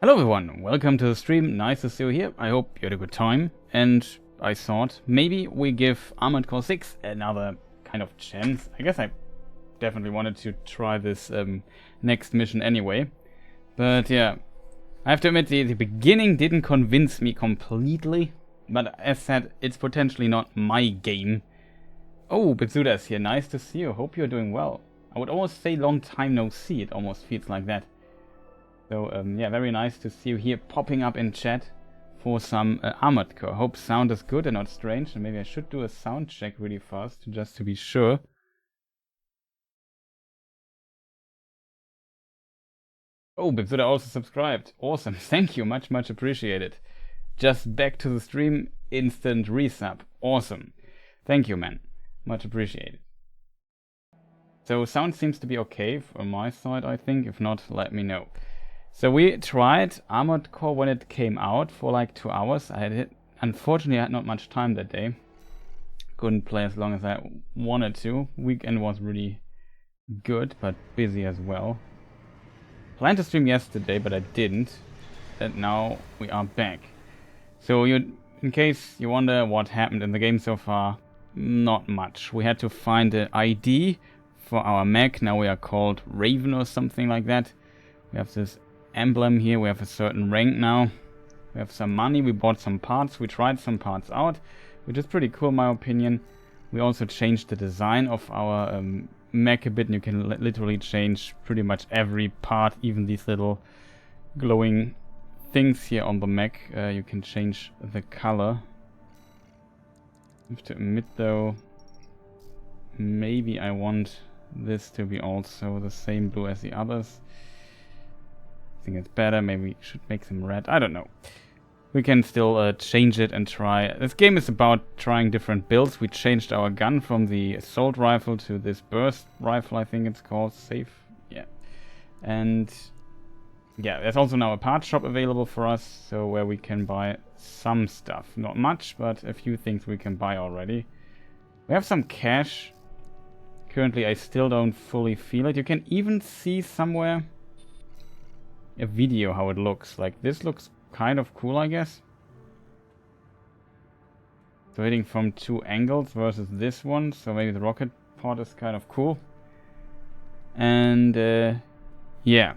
Hello everyone, welcome to the stream, nice to see you here, I hope you had a good time, and I thought maybe we give Armored Core 6 another kind of chance. I guess I definitely wanted to try this next mission anyway, but yeah, I have to admit the beginning didn't convince me completely, but as said, it's potentially not my game. Oh, Bitsuda's here, nice to see you, hope you're doing well. I would almost say long time no see, it almost feels like that. So yeah, very nice to see you here popping up in chat for some Armored Core. Hope sound is good and not strange, and maybe I should do a sound check really fast just to be sure. Oh, Bipsuda also subscribed. Awesome, thank you, much appreciated. Just back to the stream, instant resub. Awesome. Thank you, man. Much appreciated. So sound seems to be okay from my side, I think. If not, let me know. So we tried Armored Core when it came out for like 2 hours. Unfortunately, I had not much time that day. Couldn't play as long as I wanted to. Weekend was really good, but busy as well. Planned to stream yesterday, but I didn't. And now we are back. So in case you wonder what happened in the game so far, not much. We had to find an ID for our mech. Now we are called Raven or something like that. We have this emblem here, we have a certain rank now, we have some money, we bought some parts, we tried some parts out, which is pretty cool in my opinion. We also changed the design of our mech a bit, and you can literally change pretty much every part, even these little glowing things here on the mech. You can change the color. I have to admit though, maybe I want this to be also the same blue as the others. I think it's better, maybe we should make some red, I don't know. We can still change it and try. This game is about trying different builds. We changed our gun from the assault rifle to this burst rifle, I think it's called, safe, yeah. And yeah, there's also now a part shop available for us, so where we can buy some stuff. Not much, but a few things we can buy already. We have some cash. Currently I still don't fully feel it. You can even see somewhere a video how it looks. Like this looks kind of cool, I guess. So hitting from 2 angles versus this one, so maybe the rocket part is kind of cool. And yeah,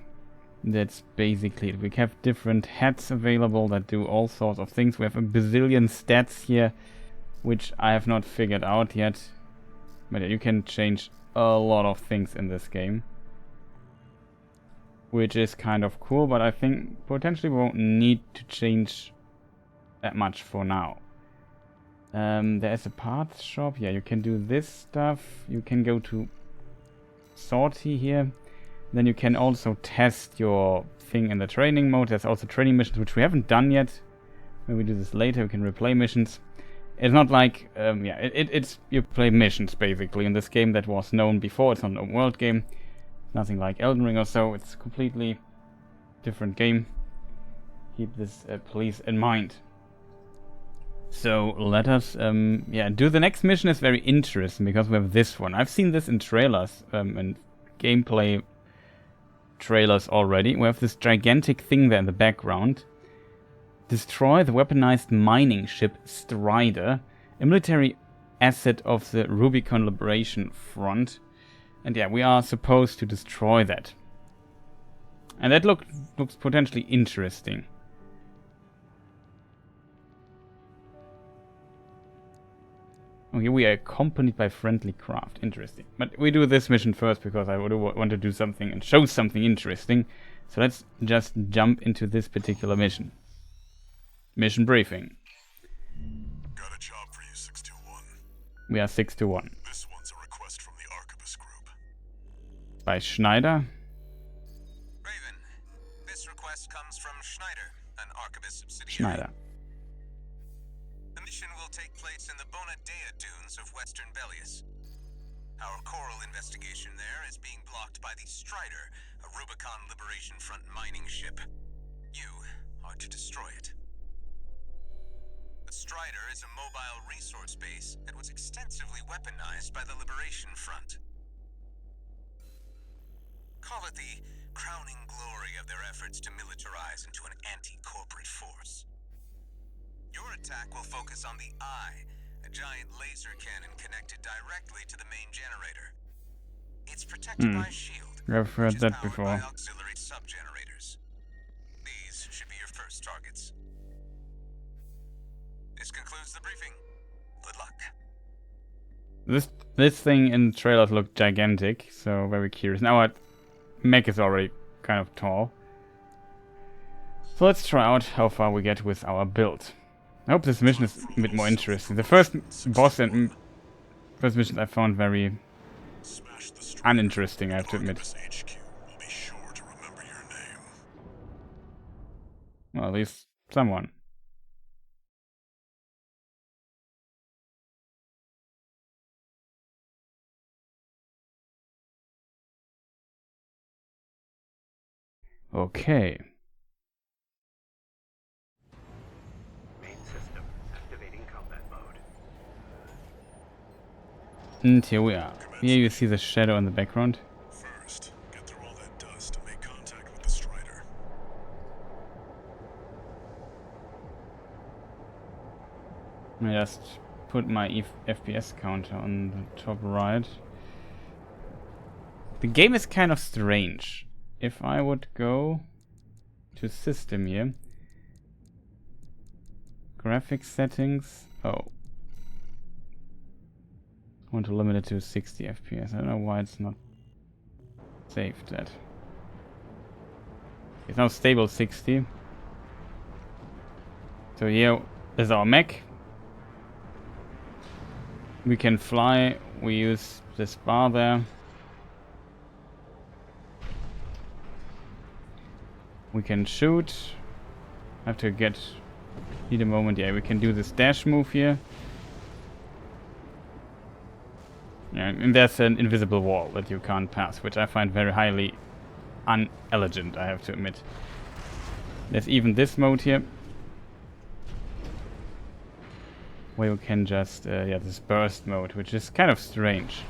that's basically it. We have different hats available that do all sorts of things. We have a bazillion stats here, which I have not figured out yet. But yeah, you can change a lot of things in this game, which is kind of cool, but I think potentially we won't need to change that much for now. There is a parts shop. Yeah, you can do this stuff. You can go to sortie here. Then you can also test your thing in the training mode. There's also training missions, which we haven't done yet. When we do this later, we can replay missions. It's not like, yeah, it's you play missions basically in this game that was known before. It's not an open world game. Nothing like Elden Ring or so. It's a completely different game. Keep this please in mind. So let us yeah, do the next mission. Is very interesting because we have this one. I've seen this in trailers and gameplay trailers already. We have this gigantic thing there in the background. Destroy the weaponized mining ship Strider, a military asset of the Rubicon Liberation Front. And yeah, we are supposed to destroy that. And that looks potentially interesting. Oh, here we are accompanied by friendly craft. Interesting. But we do this mission first because I would want to do something and show something interesting. So let's just jump into this particular mission. Mission briefing. Got a job for you, 621. We are 621. This one's a request from the Arquebus Group. By Schneider. Raven, this request comes from Schneider, an Arquebus subsidiary. Schneider. The mission will take place in the Bonadea dunes of Western Belius. Our coral investigation there is being blocked by the Strider, a Rubicon Liberation Front mining ship. You are to destroy it. The Strider is a mobile resource base that was extensively weaponized by the Liberation Front. Call it the crowning glory of their efforts to militarize reorganize into an anti-corporate force. Your attack will focus on the Eye, a giant laser cannon connected directly to the main generator. It's protected by a shield, I've heard which is that powered before. by auxiliary sub-generators. These should be your first targets. This concludes the briefing. Good luck. This thing in the trailers looked gigantic, so very curious. Now our mech is already kind of tall. So let's try out how far we get with our build. I hope this mission is a bit more interesting. The first boss and first mission I found very Smash the street. uninteresting, I have to admit. Archibus HQ will be sure to remember your name. Well, at least someone. Okay. Main system activating combat mode. And here we are. Here you see the shadow in the background. First, get through all that dust to make contact with the Strider. I just put my FPS counter on the top right. The game is kind of strange. If I would go to system here, graphics settings, oh, I want to limit it to 60 FPS. I don't know why it's not saved that. It's now stable 60. So here is our mech. We can fly, we use this bar there. We can shoot. Have to need a moment. Yeah, we can do this dash move here. Yeah, and there's an invisible wall that you can't pass, which I find very highly unelegant, I have to admit. There's even this mode here, where you can just, yeah, this burst mode, which is kind of strange.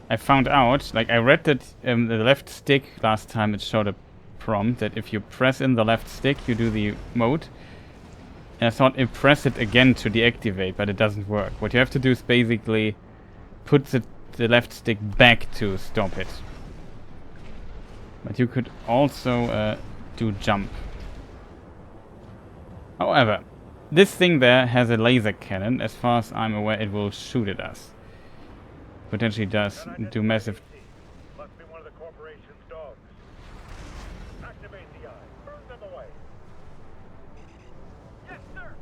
I found out, like I read that the left stick last time it showed a prompt that if you press in the left stick you do the mode. And I thought I press it again to deactivate, but it doesn't work. What you have to do is basically put the left stick back to stop it. But you could also do jump. However, this thing there has a laser cannon. As far as I'm aware, it will shoot at us. Potentially does do massive. Must be one of the corporation's dogs. Activate the Eye. Burn them away. Yes, sir.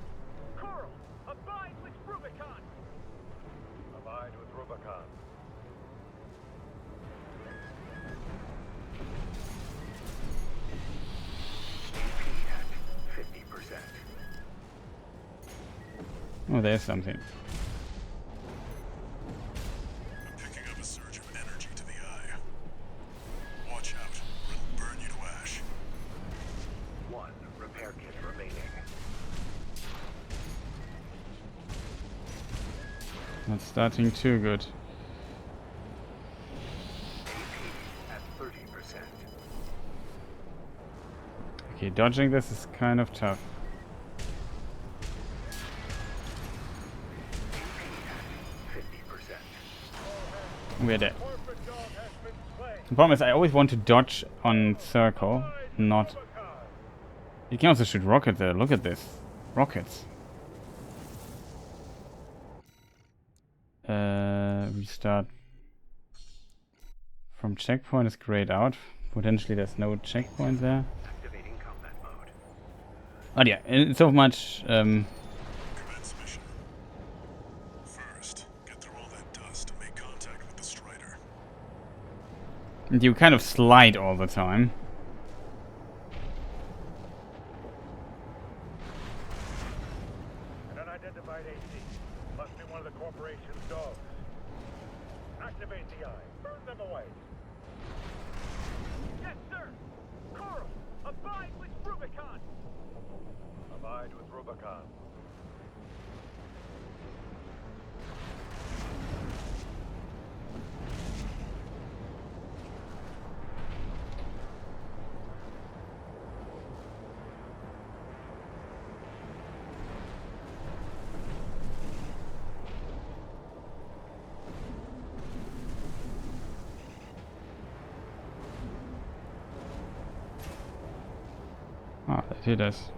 Coral, abide with Rubicon. Abide with Rubicon. AP at 50%. Oh, there's something. Picking up a surge of energy to the Eye. Watch out, or it'll burn you to ash. One repair kit remaining. Not starting too good. AP at 30%. Okay, dodging this is kind of tough. AP at 50%. We're dead. Corporate dog has been slain. The problem is I always want to dodge on circle, not... You can also shoot rockets there, look at this. Rockets. Restart. From checkpoint is grayed out. Potentially there's no checkpoint there. Activating combat mode. But yeah, it's so much... Commence mission. First, get through all that dust to make contact with the Strider. you kind of slide all the time. An unidentified AC. Must be one of the corporation's dogs. Activate the Eye. Burn them away. Yes, sir. Coral, abide with Rubicon. Abide with Rubicon. Ah, that hit us.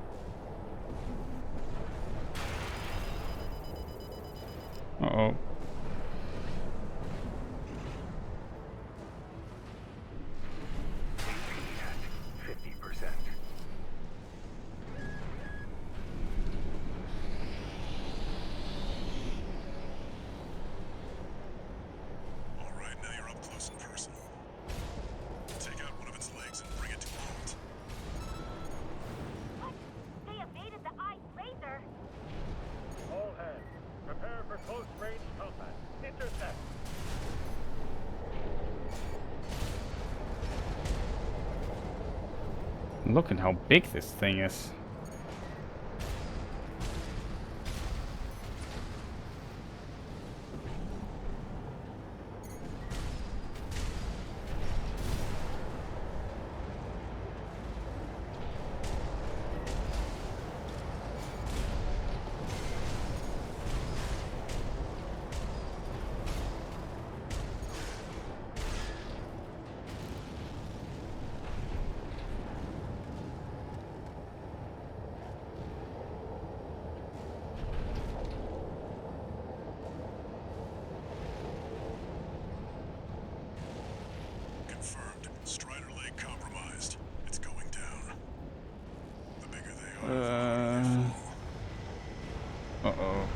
Uh-oh. At 50%. All right, now you're up close and personal. Take out one of its legs and bring it to a halt. What? They evaded the ice laser. All hands, prepare for close-range combat. Intercept. Look at how big this thing is. Confirmed. Strider leg compromised. It's going down. The bigger they are, the harder they fall. Uh-oh.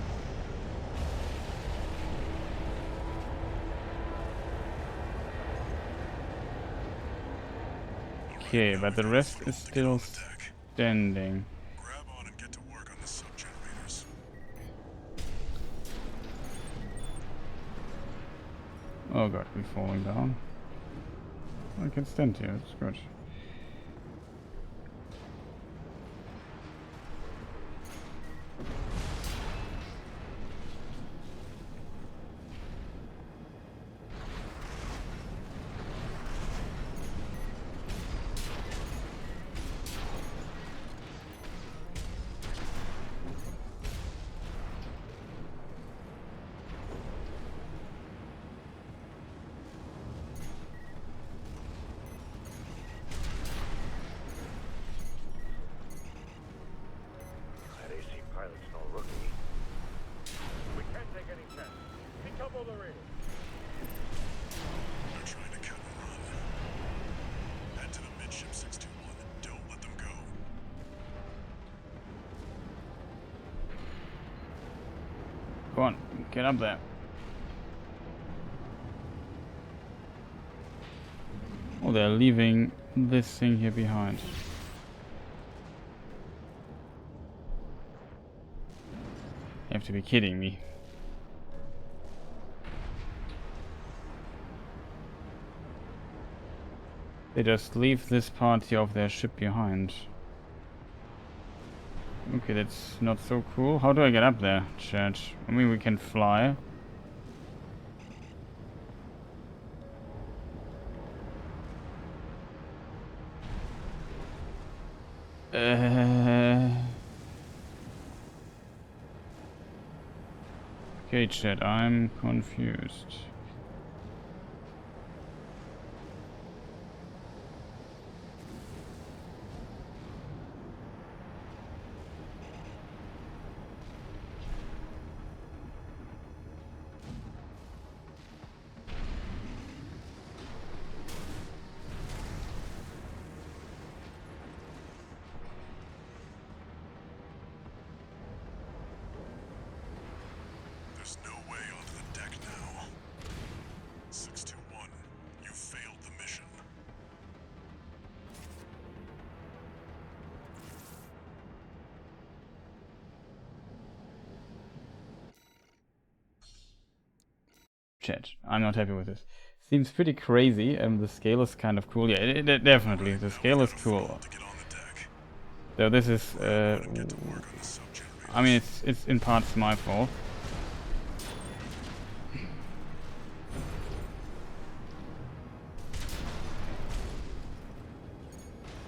Okay, but the rest is still standing. Grab on and get to work on the sub-generators. Oh god, we're falling down. I can stand here, it's good. That AC pilot's no rookie. We can't take any chances. Decouple the rear. They're trying to cut and run. Head to the midship 621. Don't let them go. Go on, get up there. Oh, they're leaving this thing here behind. You have to be kidding me. They just leave this party of their ship behind. Okay, that's not so cool. How do I get up there, chat? I mean, we can fly. Okay, chat, I'm confused. There's no way onto the deck now. 621, you failed the mission. Chat, I'm not happy with this. Seems pretty crazy, the scale is kind of cool. Yeah, definitely, the scale is cool. To get on the deck. So this is, Get to work on the sub-generators. I mean, it's in parts my fault.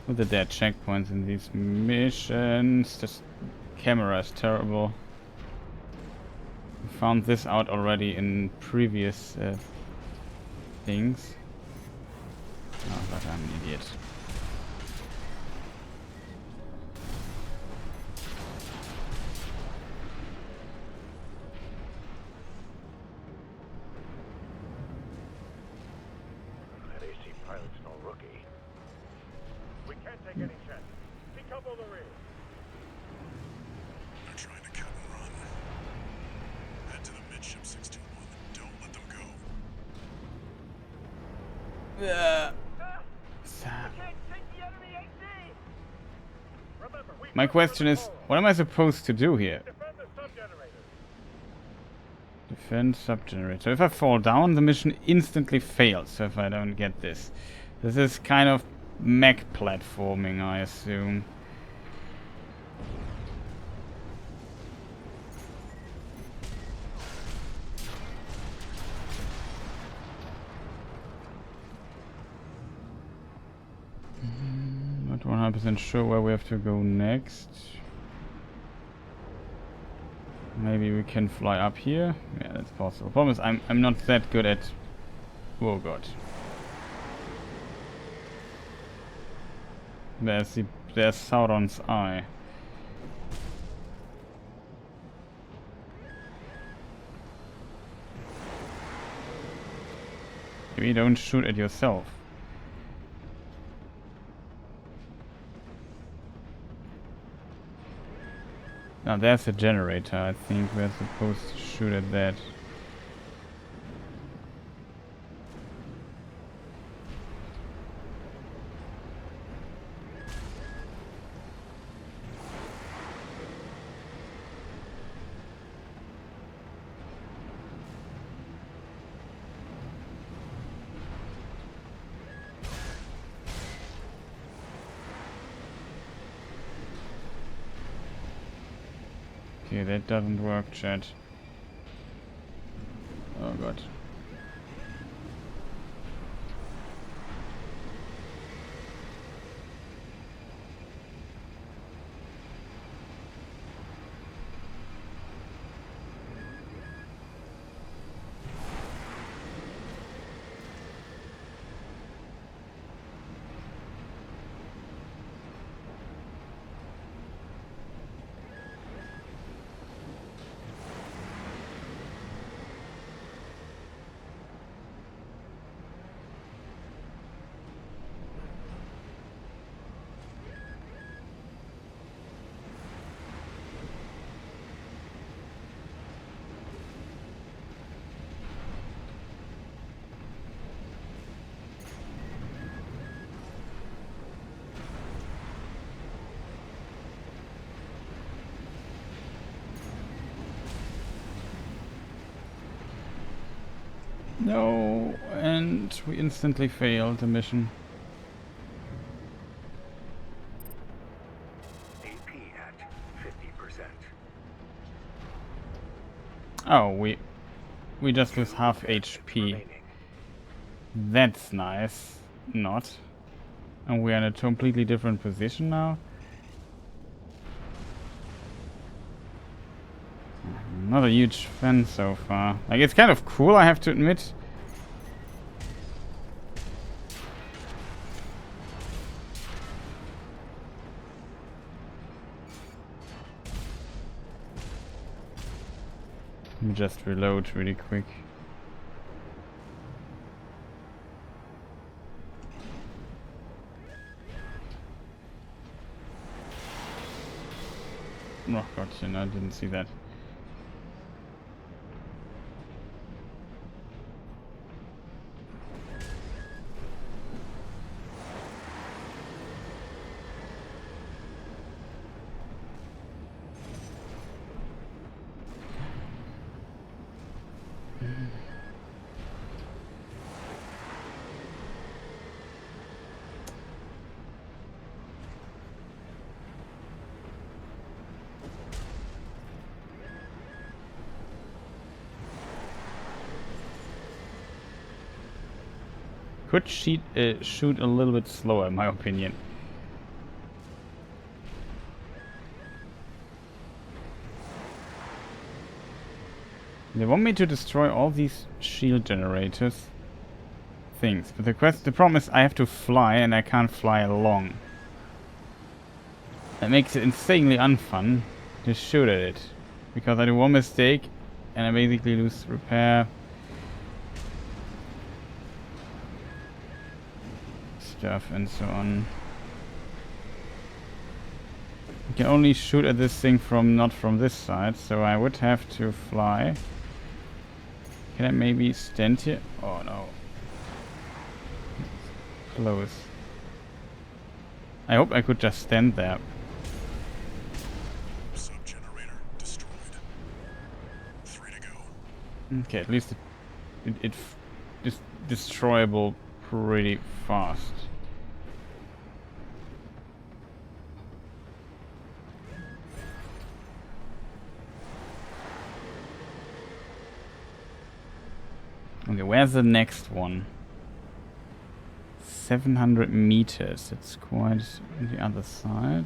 With the dead checkpoints in these missions, this camera is terrible. We found this out already in previous things. Oh, but I'm an idiot. Can't take any chances. Decouple the rear. They're trying to cut and run. Head to the midship 621 and don't let them go. Can't take the enemy AC! Remember, we My cover question the is, coral. what am I supposed to do here? Defend the sub-generators. Defend sub-generator. If I fall down, the mission instantly fails. So if I don't get this. This is kind of mech platforming, I assume. Not 100% sure where we have to go next. Maybe we can fly up here. Yeah, that's possible. Problem is, I'm not that good at. Oh god. There's Sauron's eye. Maybe don't shoot at yourself. Now there's a generator. I think we're supposed to shoot at that. Okay, that doesn't work, chat. Oh god. No, and we instantly failed the mission. AP at 50%. Oh, we just lose half HP. That's nice. Not. And we're in a completely different position now. Not a huge fan so far. Like, it's kind of cool, I have to admit. Let me just reload really quick. Oh god, I didn't see that. Could shoot a little bit slower, in my opinion. They want me to destroy all these shield generators things, but the problem is I have to fly and I can't fly along. That makes it insanely unfun to shoot at it, because I do one mistake and I basically lose repair. Stuff and so on. can only shoot at this thing from not from this side, so I would have to fly. Can I maybe stand here? Oh no. Close. I hope I could just stand there. Sub-generator destroyed. 3 to go. Okay, at least it is destroyable pretty fast. Okay, where's the next one? 700 meters. It's quite on the other side.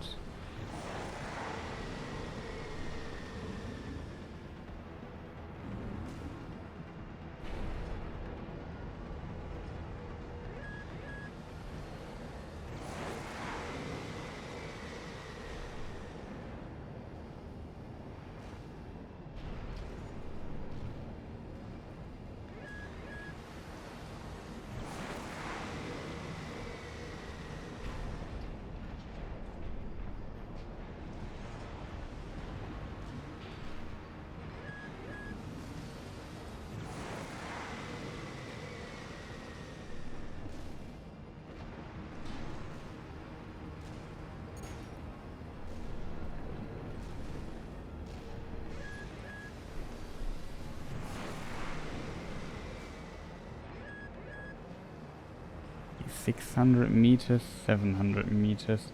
.600 meters, 700 meters.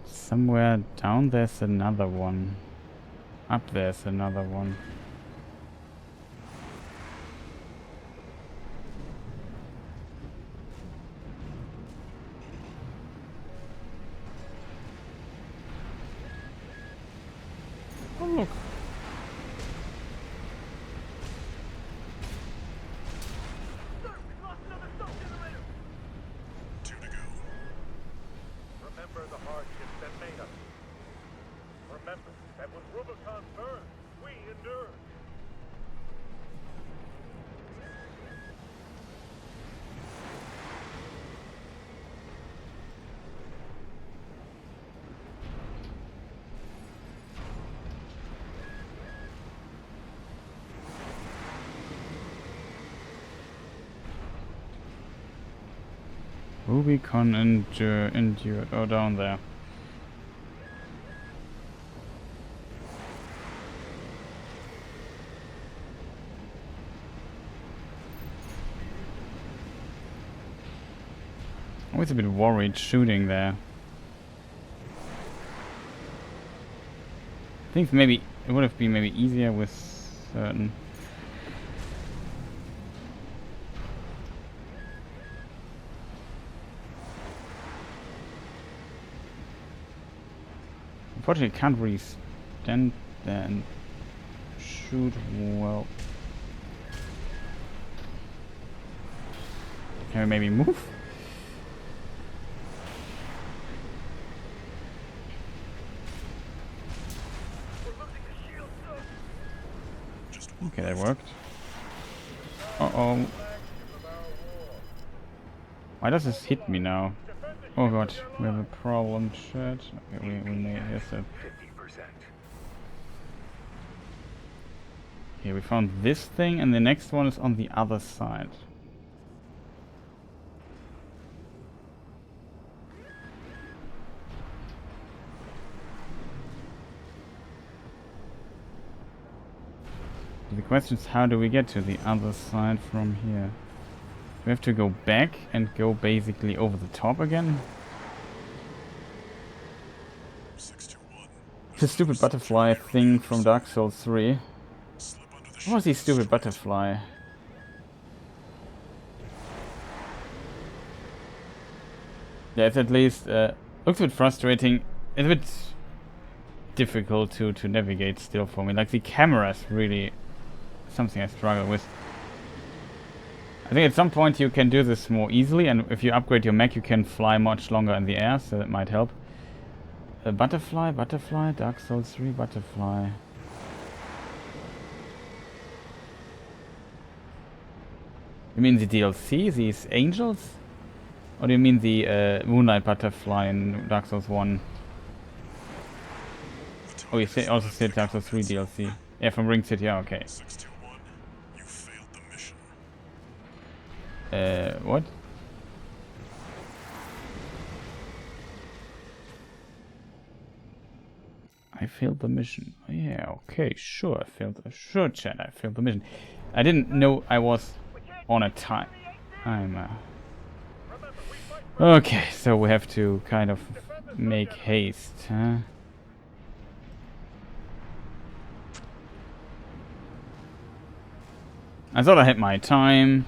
Somewhere down there's another one. Up there's another one. Oh look. Remember the hardships that made us. Remember that when Rubicon burned, we endured. Rubicon endured. Oh, down there. Always a bit worried shooting there. I think maybe it would have been maybe easier with certain. Unfortunately, I can't really stand there and shoot well. Can we maybe move? Okay, that worked. Uh-oh. Why does this hit me now? Oh god, we have a problem, shit. Okay, we made this. Okay, we found this thing and the next one is on the other side. The question is, how do we get to the other side from here? Do we have to go back and go basically over the top again? 621. The stupid butterfly thing from Dark Souls 3. Slip under the What was the stupid butterfly? Yeah, it's at least looks a bit frustrating. It's a bit difficult to navigate still for me. Like the camera is really something I struggle with. I think at some point you can do this more easily, and if you upgrade your mech you can fly much longer in the air, so that might help. Butterfly, Dark Souls 3 butterfly. You mean the DLC, these angels? Or do you mean the Moonlight butterfly in Dark Souls 1? Oh, you say also said Dark Souls 3 DLC. Yeah, from Ring City. Yeah, okay. 621, you failed the mission. What? I failed the mission. Oh, yeah, okay, sure, I failed. Sure, chat, I failed the mission. I didn't know I was on a time. Okay, so we have to kind of make haste, huh? I thought I had my time.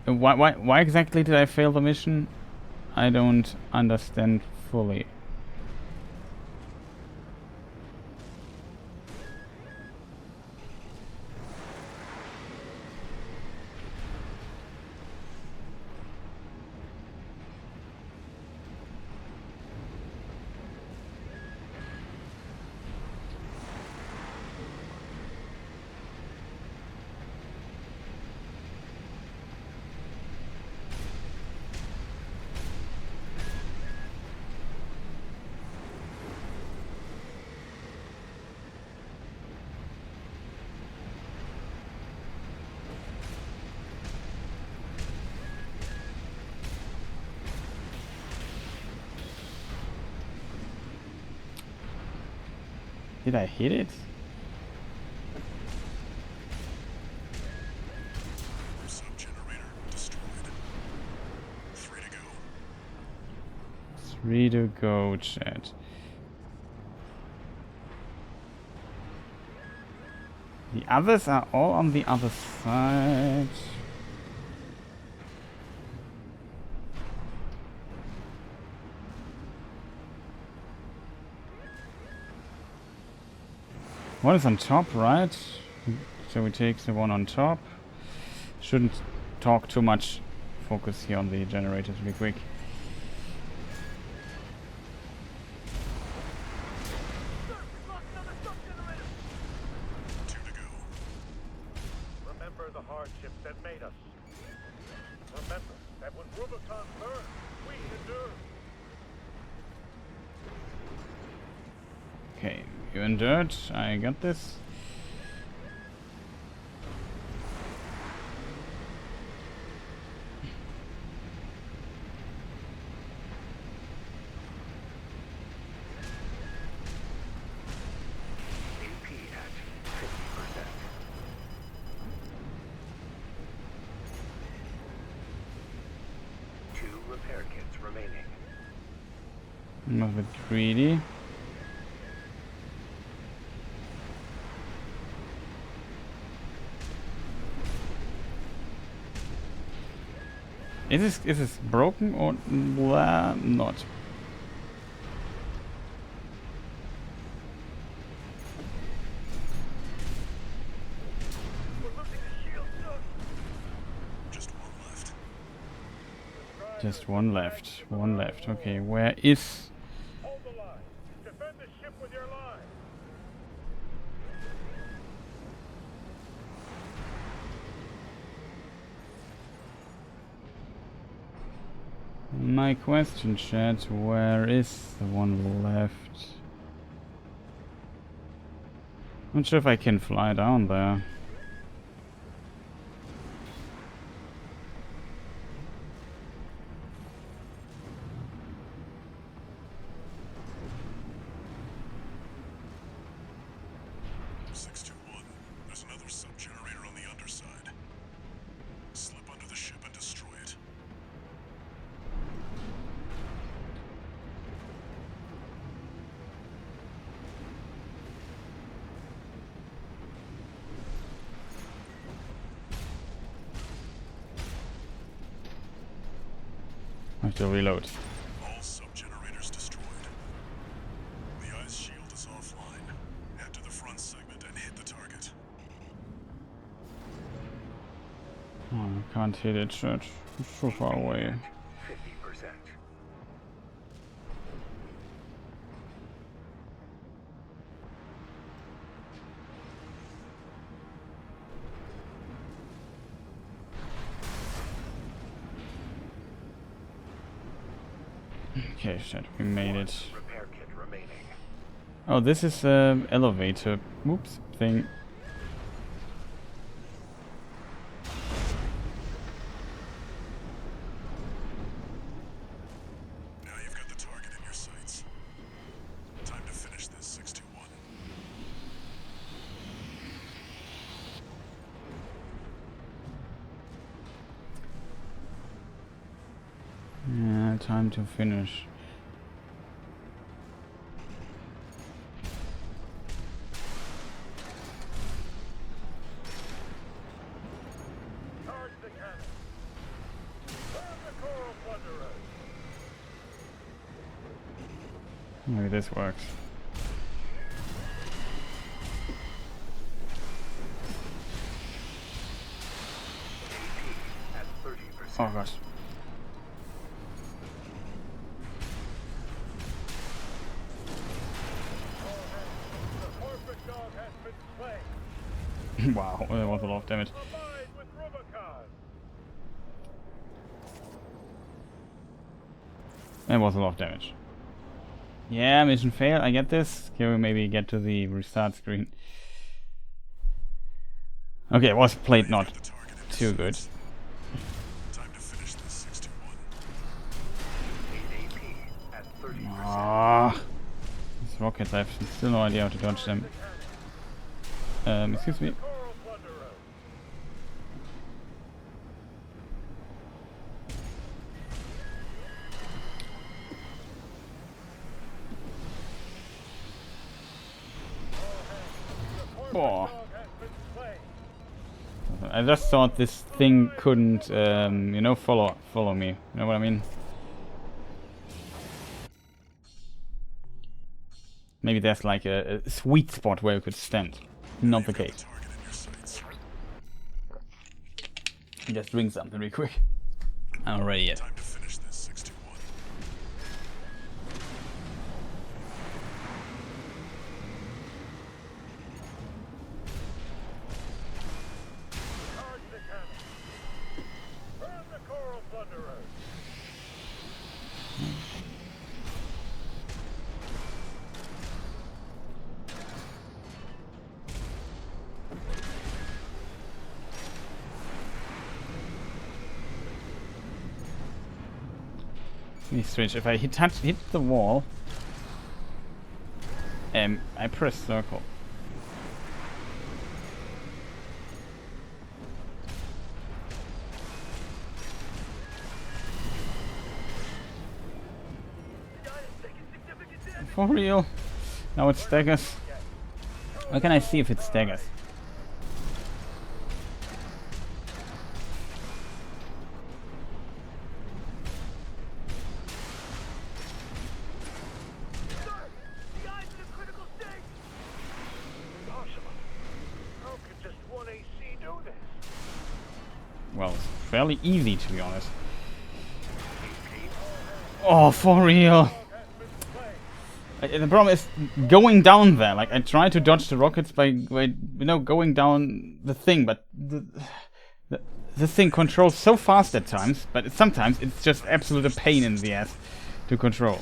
Why exactly did I fail the mission? I don't understand fully. Did I hit it? Sub-generator destroyed. 3 to go. 3 to go, chat. The others are all on the other side. One is on top, right? So we take the one on top. Shouldn't talk too much. Focus here on the generators really quick. Remember the hardships that made us. Remember that when Rubicon burned, we endured. Okay, you endured. I got this. AP at 50%. Two repair kits remaining. I'm a bit greedy. Is this broken or not? We're losing the shield, sir. Just one left. Just one left. One left. Okay, where is... Hold the line. Defend the ship with your lives. My question, chat, where is the one left? Not sure if I can fly down there. There's another sub-generator on the underside. Slip under the ship and destroy it. I have to reload. All sub-generators destroyed. The ice shield is offline. Head to the front segment and hit the target. Oh, I can't hit it, chat. It's so far away. 50%. Okay, chat, we made it. Repair kit remaining. Oh, this is elevator. Whoops, thing. Now you've got the target in your sights. Time to finish this 621. Yeah, time to finish. Charge the cannon. Burn the coral plunderer. Maybe this works. Oh gosh. The corporate dog has been slain. Wow, that was a lot of damage. Abide with Rubicon. That was a lot of damage. Yeah, mission fail. I get this. Can we maybe get to the restart screen? Okay, it was played not The target in your too good. sights. Time to finish this 621. Ah, these rockets, I have still no idea how to dodge them. Excuse me. Coral plunderer. Oh. Dog has been slain. I just thought this thing couldn't, you know, follow me. You know what I mean? Maybe there's like a sweet spot where you could stand. Not the case. Target in your sights. Just drink something real quick. I'm not ready yet. Time to finish this 621. Charge the cannon. Burn the coral plunderer. Let me switch. If I hit the wall, I press circle. For real? Now it staggers. Where can I see if it staggers? The eye's in a critical state. Impossible. How could just one AC do this? Well, it's fairly easy to be honest. Oh, for real. Dog has been slain. The problem is going down there. Like I try to dodge the rockets by going down the thing, but the thing controls so fast at times. But sometimes it's just absolute a pain in the ass to control.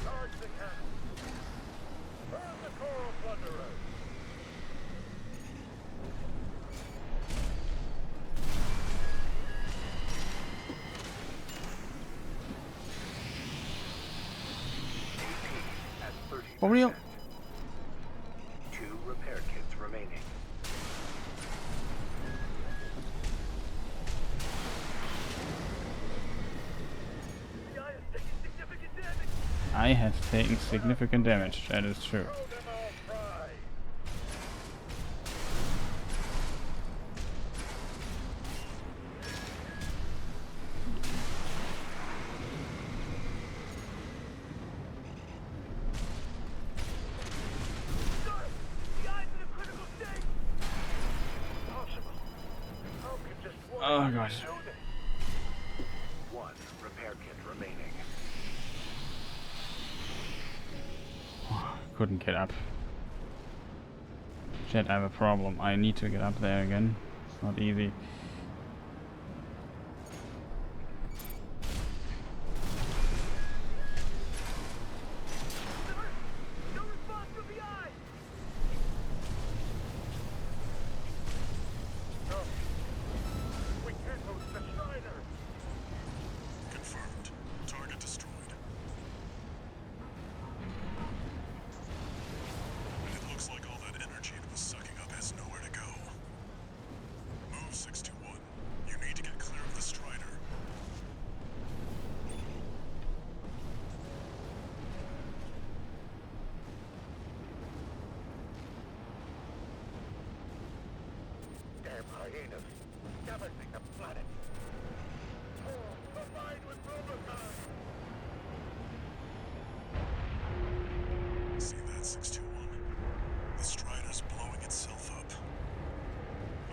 Charge the cannon. Burn the coral plunderer. For real? 2 repair kits remaining. The eye is taking significant damage. I have taken significant damage. That is true. Throw them all fried. Sir, the eye's in a critical state. Impossible. How could just one Oh, AC gosh. do this? 1 repair kit remaining. Couldn't get up. Shit, I have a problem. I need to get up there again. It's not easy. ravaging the planet. Combined with Rubicon. See that, 621? The Strider's blowing itself up.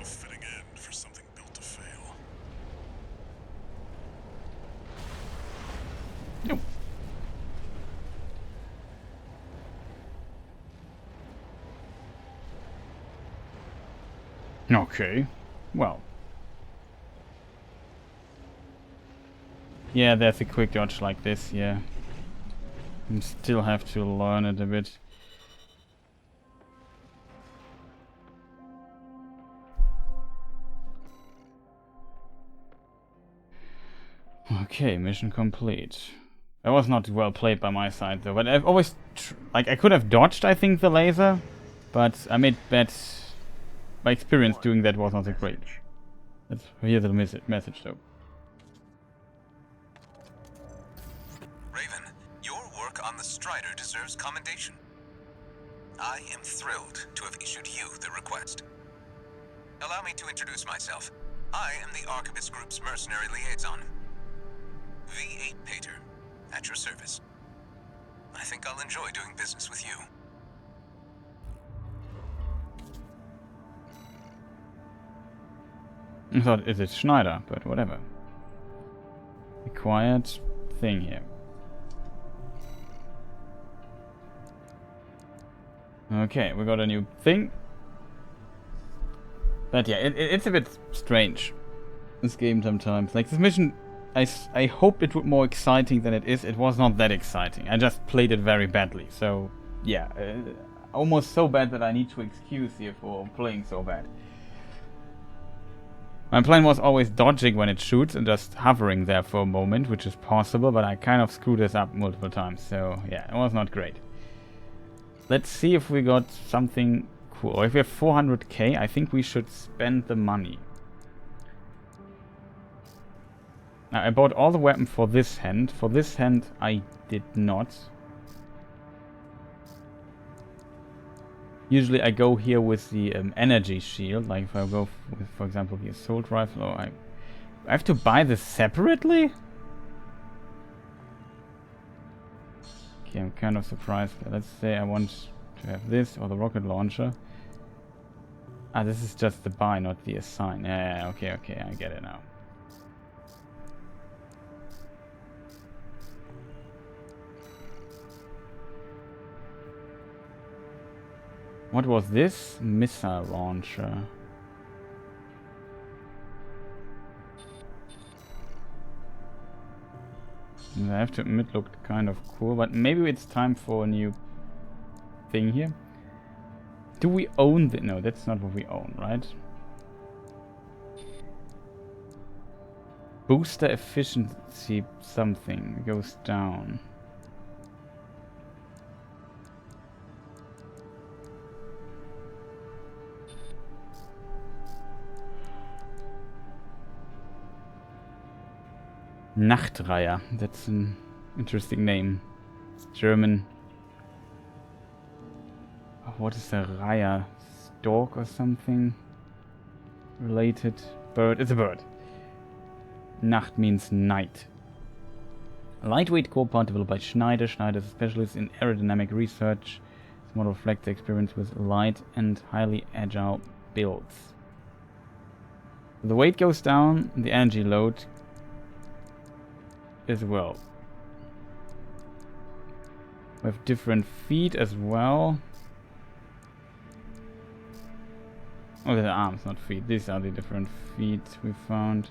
A fitting end for something built to fail. Nope. Okay. Well. Yeah, there's a quick dodge like this, yeah. I still have to learn it a bit. Okay, mission complete. That was not well played by my side though, but I've always like I could have dodged, I think, the laser, but I made bad. My experience doing that was not so great. Let's hear the message though. Raven, your work on the Strider deserves commendation. I am thrilled to have issued you the request. Allow me to introduce myself. I am the Archivist Group's mercenary liaison. V8 Pater, at your service. I think I'll enjoy doing business with you. I thought it's Schneider, but whatever. Required thing here. Okay, we got a new thing. But yeah, it's a bit strange, this game sometimes. Like this mission, I hoped it would be more exciting than it is. It was not that exciting. I just played it very badly. So yeah, almost so bad that I need to excuse here for playing so bad. My plan was always dodging when it shoots and just hovering there for a moment, which is possible, but I kind of screwed this up multiple times. So yeah, it was not great. Let's see if we got something cool. Or if we have 400k, I think we should spend the money. Now, I bought all the weapons for this hand. For this hand, I did not. Usually I go here with the energy shield. Like if I go with, for example, the assault rifle. Or I have to buy this separately? Okay, I'm kind of surprised. Let's say I want to have this or the rocket launcher. Ah, this is just the buy, not the assign. Yeah, okay, I get it now. What was this? Missile launcher. I have to admit, looked kind of cool, but maybe it's time for a new thing here. Do we own the... No, that's not what we own, right? Booster efficiency something goes down. Nachtreiher. That's an interesting name. It's German. Oh, what is a Reiher? Stork or something? Related? Bird. It's a bird. Nacht means night. A lightweight core part developed by Schneider. Schneider is a specialist in aerodynamic research. This model reflects the experience with light and highly agile builds. The weight goes down, the energy load as well. We have different feet as well. Oh, they're arms, not feet. These are the different feet we found.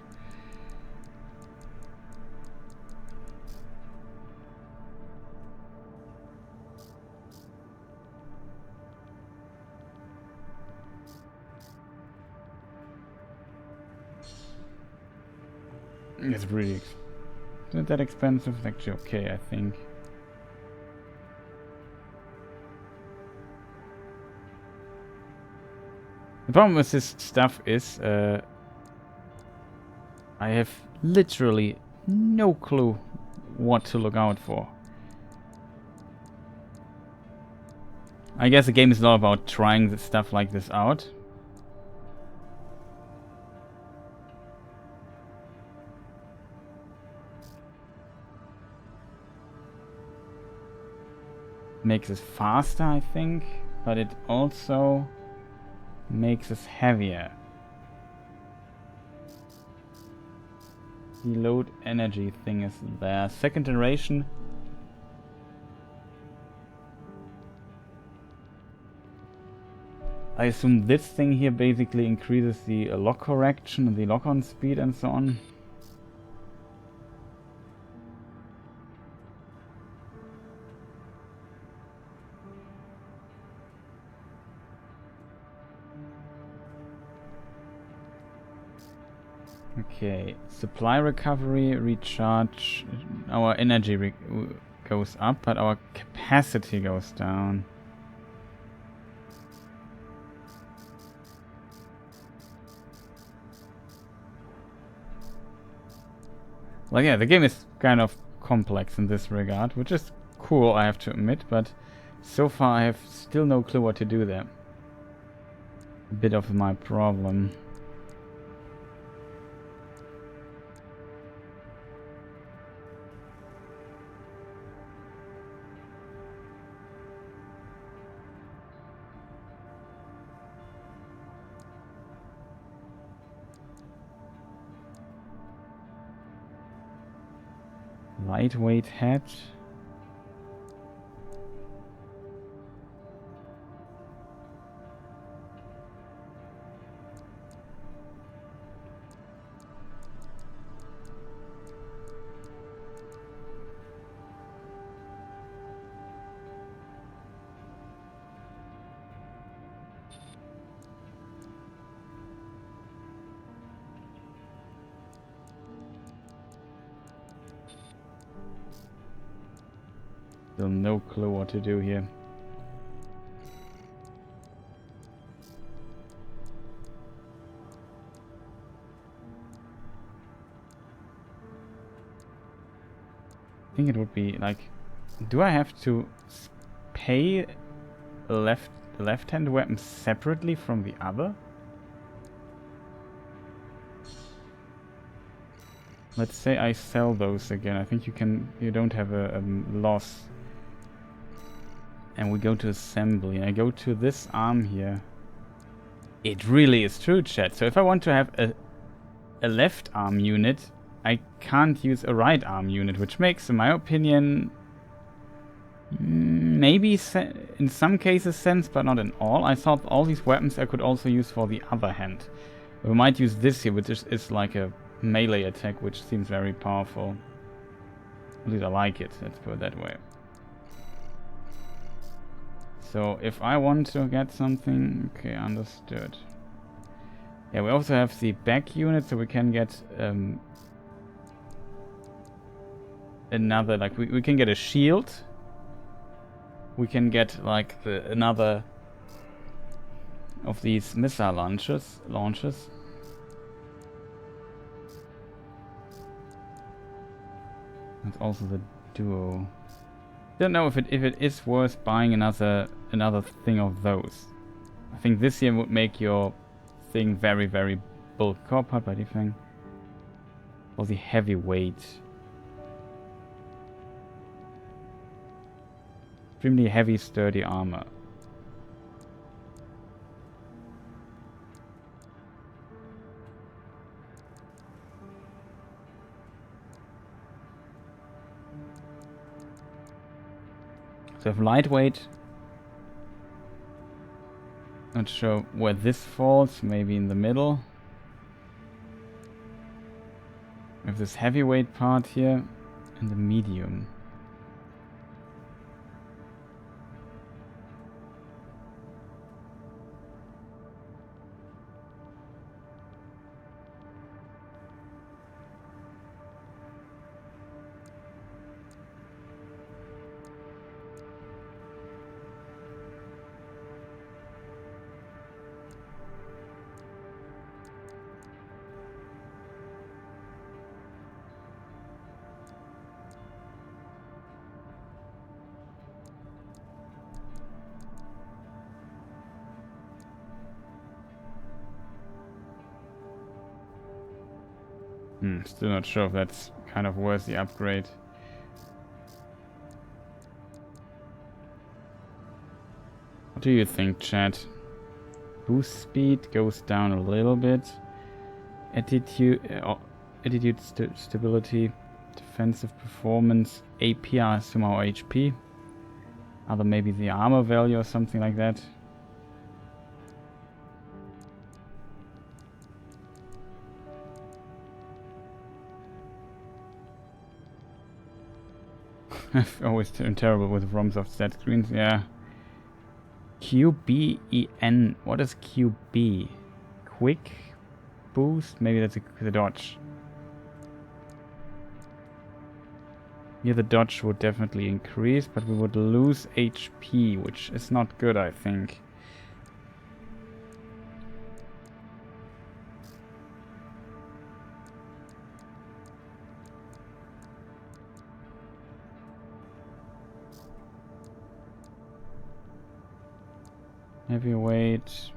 It's really not that expensive. It's actually okay, I think. The problem with this stuff is I have literally no clue what to look out for. I guess the game is all about trying the stuff like this out. makes us faster, I think, but it also makes us heavier. The load energy thing is there. Second generation. I assume this thing here basically increases the lock correction, the lock-on speed and so on. Okay, supply recovery, recharge, our energy goes up, but our capacity goes down. Well, yeah, the game is kind of complex in this regard, which is cool, I have to admit, but so far I have still no clue what to do there. A bit of my problem. Lightweight head. Still no clue what to do here. I think it would be like, do I have to pay a left-hand weapon separately from the other? Let's say I sell those again. I think you don't have a loss. And we go to assembly, and I go to this arm here. It really is true, chat. So if I want to have a left arm unit, I can't use a right arm unit, which makes, in my opinion, maybe in some cases sense, but not in all. I thought all these weapons I could also use for the other hand. We might use this here, which is like a melee attack, which seems very powerful. At least I like it, let's put it that way. So if I want to get something, okay, understood. Yeah, we also have the back unit, so we can get another, like we can get a shield. We can get like another of these missile launches. That's also the duo. Don't know if it is worth buying another thing of those. I think this here would make your thing very, very bulk. Core part by defang. Or the heavyweight. Extremely heavy, sturdy armor. So if lightweight, not sure where this falls, maybe in the middle. We have this heavyweight part here and the medium. Still not sure if that's kind of worth the upgrade. What do you think, chat? Boost speed goes down a little bit. Attitude stability, defensive performance, AP, I assume, our HP. Other maybe the armor value or something like that. I've always turned terrible with FromSoft set screens, yeah. QBEN, what is QB? Quick boost? Maybe that's the dodge. Here the dodge would definitely increase, but we would lose HP, which is not good, I think. Heavyweight.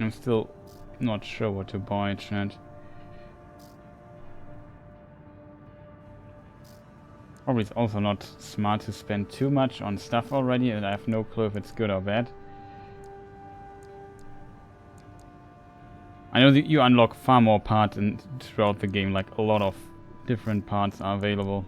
I'm still not sure what to buy, chat. Probably it's also not smart to spend too much on stuff already, and I have no clue if it's good or bad. I know that you unlock far more parts throughout the game, like a lot of different parts are available.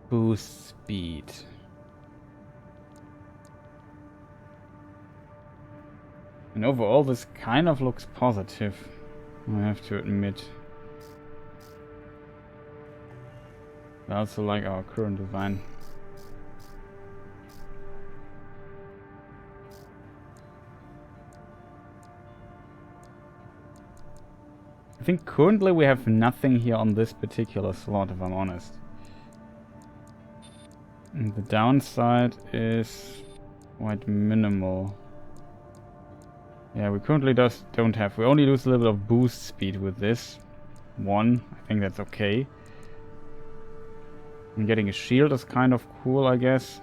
Boost speed. And overall this kind of looks positive, I have to admit. I also like our current design. I think currently we have nothing here on this particular slot, if I'm honest. And the downside is quite minimal. Yeah, we currently don't have. We only lose a little bit of boost speed with this. I think that's okay. And getting a shield is kind of cool, I guess.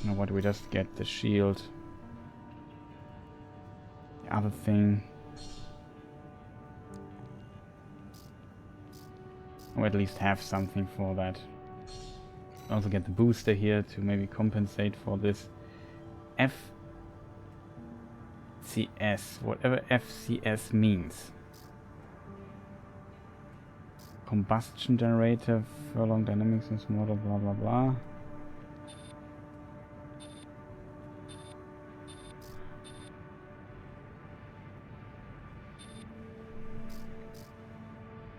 Now what do we just get? The shield. The other thing. Or at least have something for that. Also get the booster here to maybe compensate for this. FCS, whatever FCS means. Combustion generator, furlong dynamics and model, blah blah blah.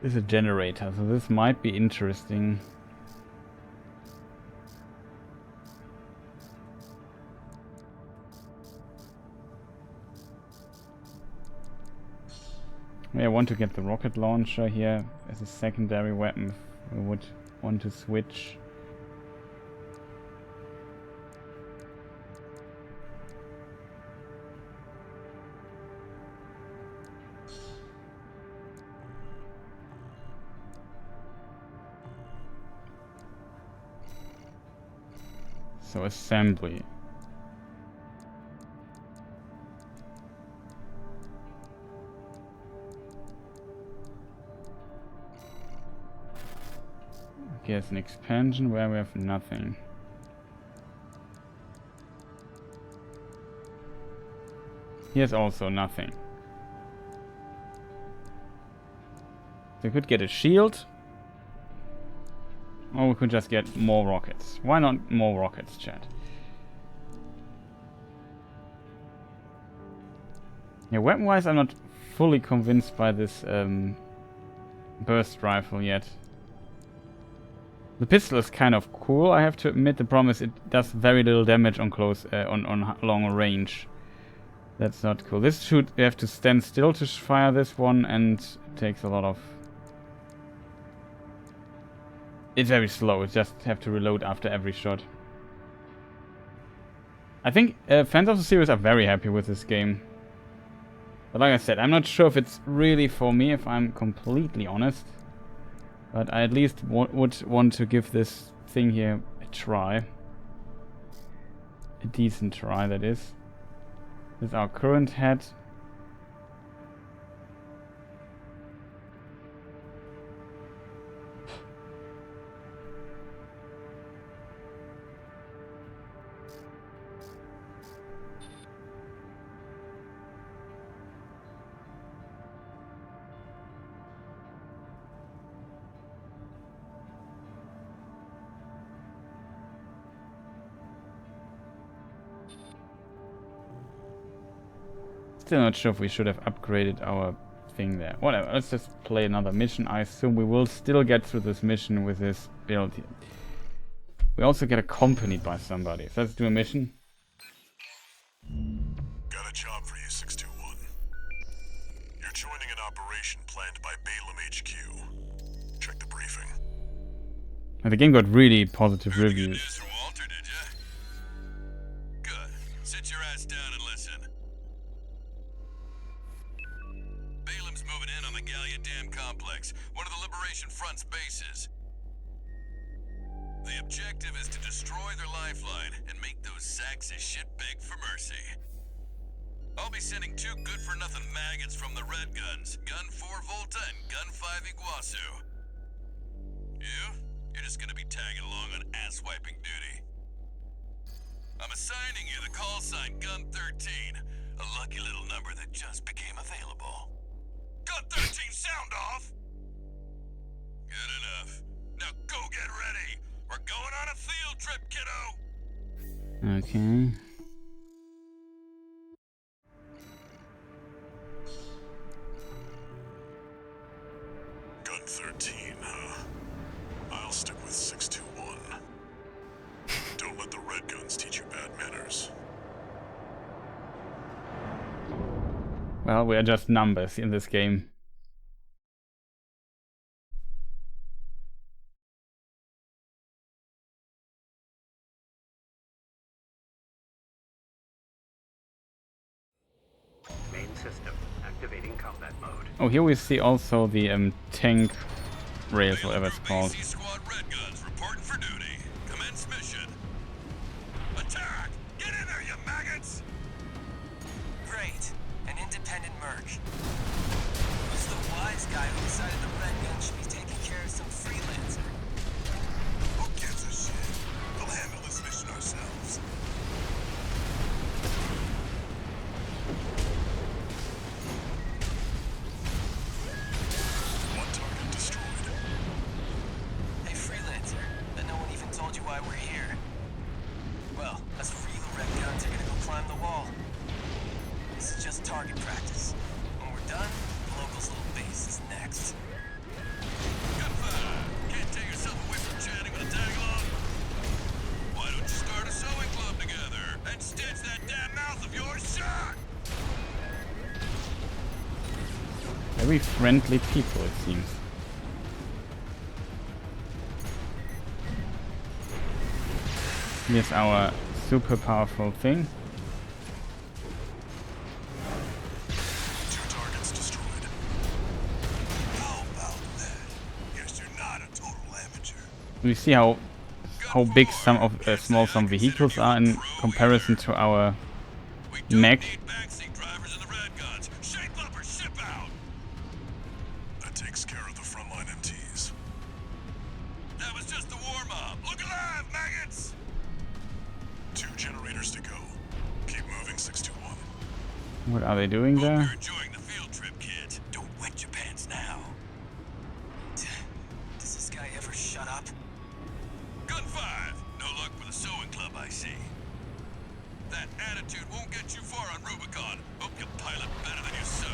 This is a generator, so this might be interesting. I want to get the rocket launcher here as a secondary weapon if we would want to switch. So assembly. Here's an expansion where we have nothing. Here's also nothing. So we could get a shield. Or we could just get more rockets. Why not more rockets, chat? Yeah, weapon-wise I'm not fully convinced by this burst rifle yet. The pistol is kind of cool, I have to admit. The problem is it does very little damage on close, on long range. That's not cool. This should, you have to stand still to fire this one, and it takes a lot of... It's very slow, you just have to reload after every shot. I think fans of the series are very happy with this game. But like I said, I'm not sure if it's really for me, if I'm completely honest. But I at least would want to give this thing here a try. A decent try, that is. This is our current head. Still not sure if we should have upgraded our thing there. Whatever, let's just play another mission. I assume we will still get through this mission with this build here. We also get accompanied by somebody. So let's do a mission. Got a job for you, 621. You're joining an operation planned by Balum HQ. Check the briefing. And the game got really positive reviews. From Walter, did ya? Good. Sit your ass down and listen. Balum's moving in on the Gallia Dam complex, one of the Liberation Front's bases. The objective is to destroy their lifeline and make those sacks of shit beg for mercy. I'll be sending 2 good-for-nothing maggots from the Red Guns, Gun 4 Volta and Gun 5 Iguazu. You're just gonna be tagging along on ass-wiping duty. I'm assigning you the call sign Gun 13, a lucky little number that just became available. Gun 13, sound off! Good enough. Now go get ready. We're going on a field trip, kiddo! Okay. Gun 13, huh? I'll stick with 621. Don't let the Red Guns teach you bad manners. Well, we are just numbers in this game. Main system activating combat mode. Oh, here we see also the tank rails, whatever it's called. BC Squad Red Guns reporting for duty. Commence mission. Attack! Get in there, you maggots! Great. An independent merc. Who's the wise guy who decided the Red Gun should be taking care of some freelancer? Who gives a shit? We'll handle this mission ourselves. One target destroyed. Hey, freelancer. But no one even told you why we're here. Well, us real Red Guns are gonna go climb the wall. This is just target practice. When we're done, the locals' little base is next. Gunfire! Can't take yourself away from chatting with a tag-along? Why don't you start a sewing club together and stitch that damn mouth of yours shut? Very friendly people, it seems. Here's our super powerful thing. 2 targets destroyed. How about that? Guess you're not a total amateur. We see how big some of small some vehicles are in comparison to our We don't mech. need backseat drivers in the Red Guns. Shape up or ship out! That takes care of the frontline MTs. That was just the warm-up. Look alive, maggots! 2 generators to go. Keep moving, 621. What are they doing Hope there? you're enjoying the field trip, kid. Don't wet your pants now. Does this guy ever shut up? Gun 5. No luck with the sewing club, I see. That attitude won't get you far on Rubicon. Hope you pilot better than you sew.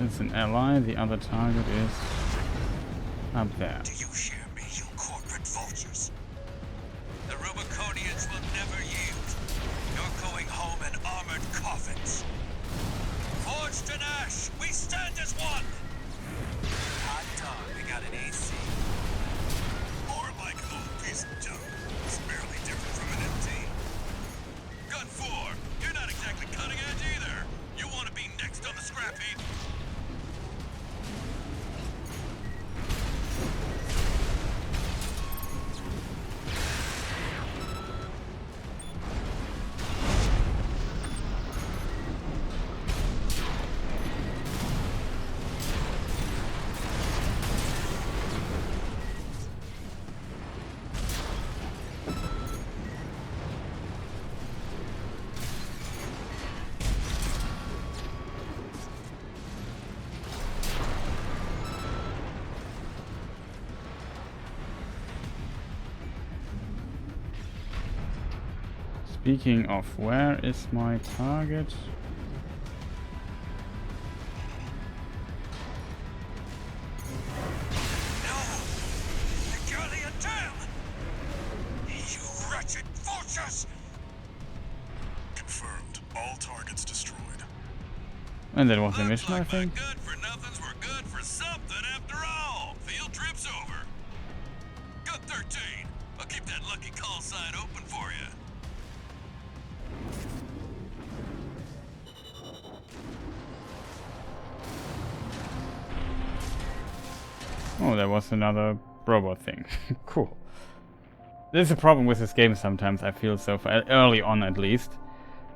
It's an ally, the other target is up there. Do you hear me, you corporate vultures? The Rubiconians will never yield. You're going home in armored coffins. Forged in ash, we stand as one! Hot dog, they got an AC. More like an old piece of junk. It's barely different from an MT. Gun 4, you're not exactly cutting edge either. You want to be next on the scrap heap? Speaking of, where is my target? No! The Galleon Dam! You wretched vultures! Confirmed. All targets destroyed. And that was the Looks mission, I like my think. good for nothings were good for something after all. Field trip's over. Gun 13. I'll keep that lucky call sign open for you. Oh, there was another robot thing. Cool. There's a problem with this game sometimes, I feel so far, early on at least.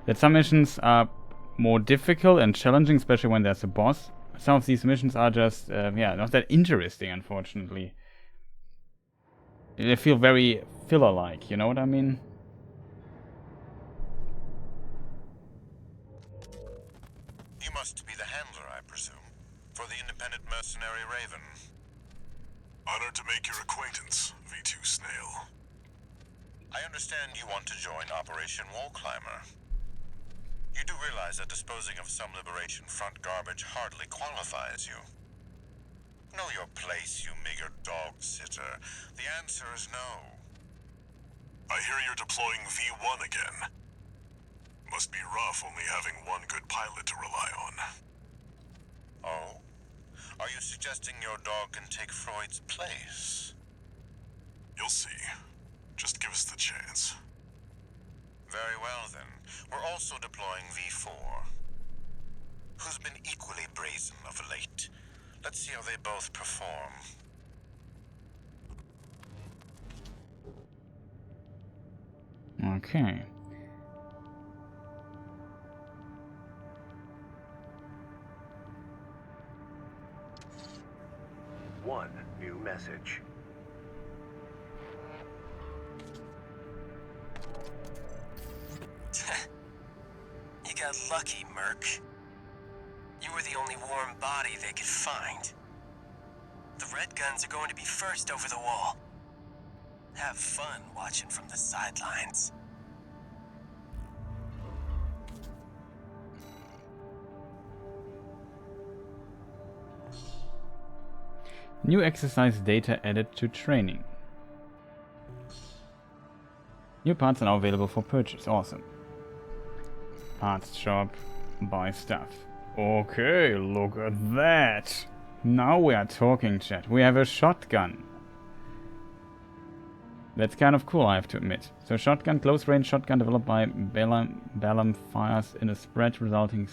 That some missions are more difficult and challenging, especially when there's a boss. Some of these missions are just, yeah, not that interesting, unfortunately. They feel very filler-like, you know what I mean? You must be the handler, I presume, for the independent mercenary Raven. Honored to make your acquaintance, V2 Snail. I understand you want to join Operation Wall Climber. You do realize that disposing of some Liberation Front garbage hardly qualifies you. Know your place, you meager dog-sitter. The answer is no. I hear you're deploying V1 again. Must be rough only having one good pilot to rely on. Oh? Are you suggesting your dog can take Freud's place? You'll see. Just give us the chance. Very well, then. We're also deploying V4, who's been equally brazen of late. Let's see how they both perform. Okay. One new message. got lucky, Merc. You were the only warm body they could find. The Red Guns are going to be first over the wall. Have fun watching from the sidelines. New exercise data added to training. New parts are now available for purchase. Awesome. Parts shop. Buy stuff. Okay, look at that. Now we are talking, chat. We have a shotgun. That's kind of cool, I have to admit. So shotgun, close range shotgun developed by Balum fires in a spread resulting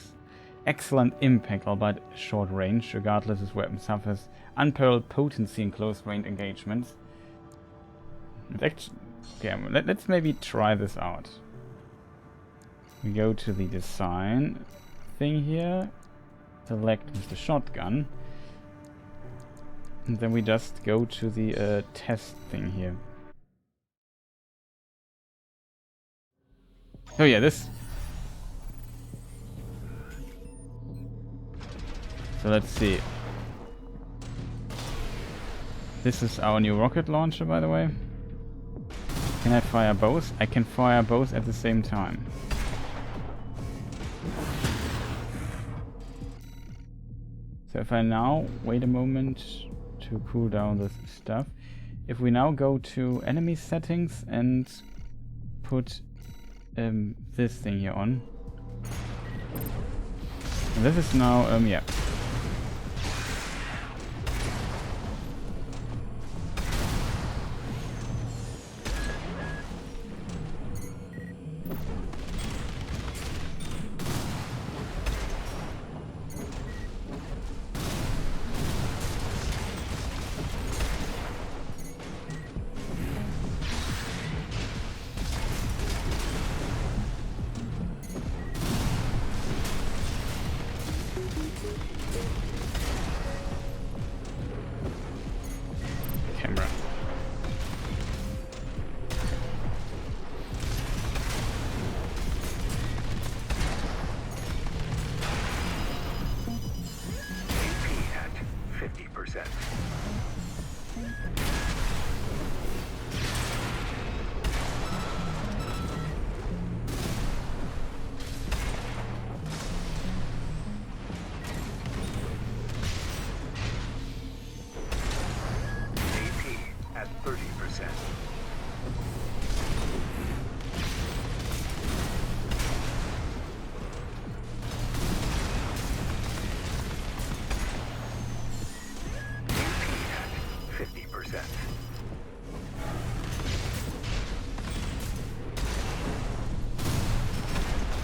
excellent impact, albeit short range, regardless as weapon suffers unparalleled potency in close range engagements. It's actually, okay, let's maybe try this out. We go to the design thing here, select the shotgun, and then we just go to the test thing here. Oh yeah, this. So let's see. This is our new rocket launcher, by the way. Can I fire both? I can fire both at the same time. So if I now wait a moment to cool down this stuff. If we now go to enemy settings and put this thing here on. And this is now yeah.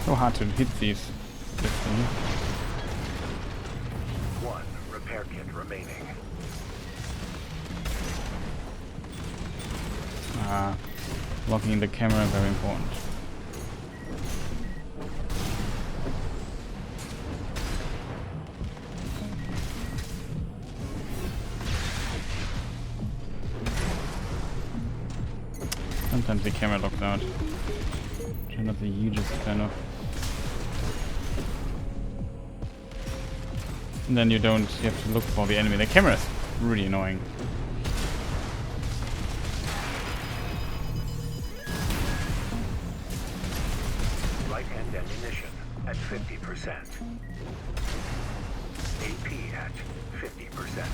So hard to hit these. One repair kit remaining. Blocking the camera, very important. Sometimes the camera locks out. Which I'm not the hugest fan of. And then you have to look for the enemy. The camera is really annoying. Right-hand ammunition at 50%. AP at 50%.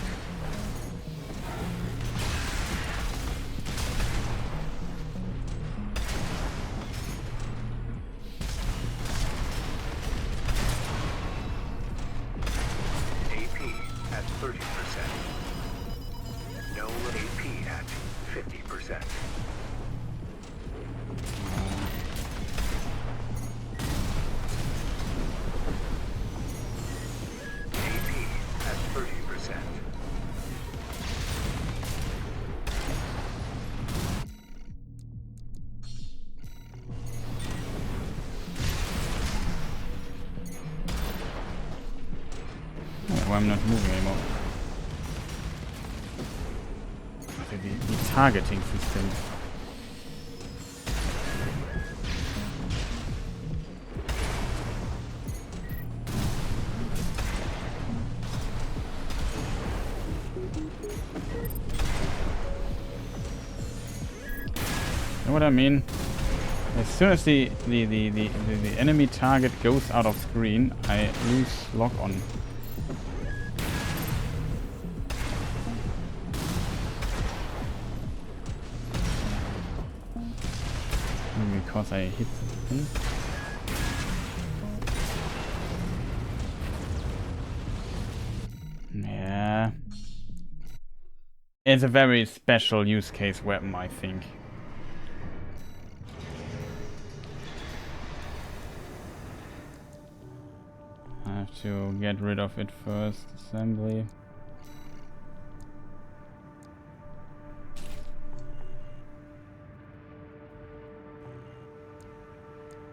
I'm not moving anymore. The targeting system. know what I mean? As soon as the enemy target goes out of screen, I lose lock on. Maybe because I hit the thing. Yeah. It's a very special use case weapon, I think. I have to get rid of it first. Assembly.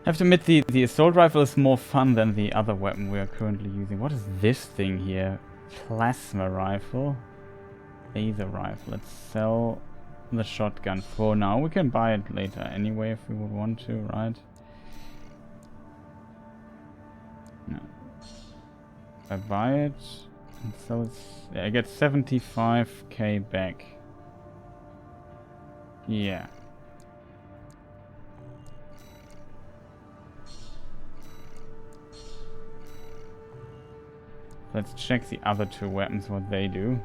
I have to admit the assault rifle is more fun than the other weapon we are currently using. What is this thing here? Plasma rifle. Laser rifle. Let's sell the shotgun for now. We can buy it later anyway if we would want to, right? No. If I buy it and sell it, yeah, I get 75k back. Yeah. Let's check the other two weapons, what they do.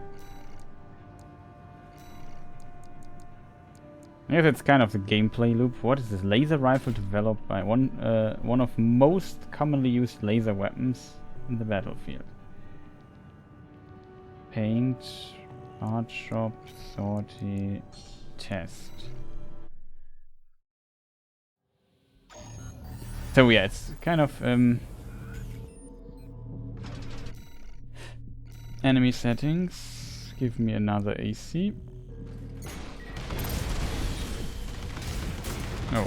I guess it's kind of the gameplay loop. What is this laser rifle developed by one of most commonly used laser weapons in the battlefield? Paint, art shop, sortie, test. So yeah, it's kind of enemy settings. Give me another AC. Oh.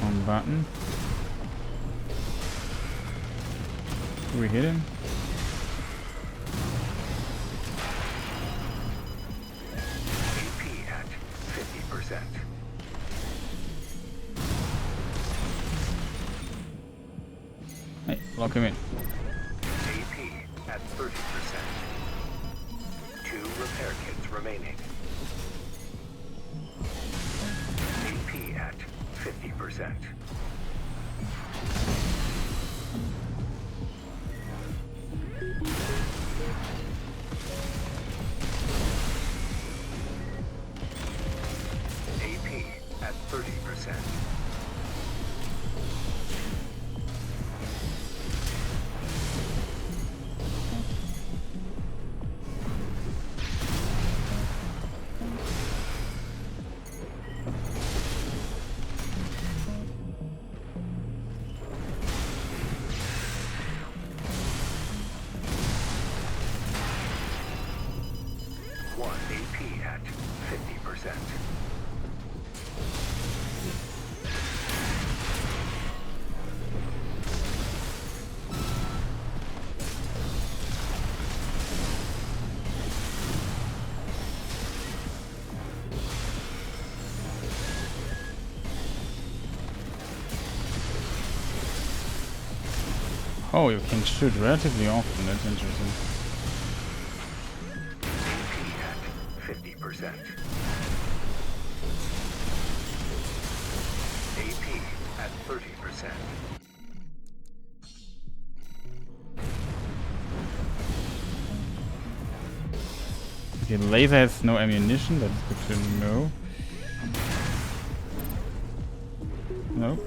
One button. Do we hit him? AP at 50%. Hey, lock him in. AP at 30%. 2 repair kits remaining. AP at 50%. AP at 30%. AP at 50%. Oh, you can shoot relatively often. That's interesting. AP at 50%. AP at 30%. The laser has no ammunition. That's good to know. Nope.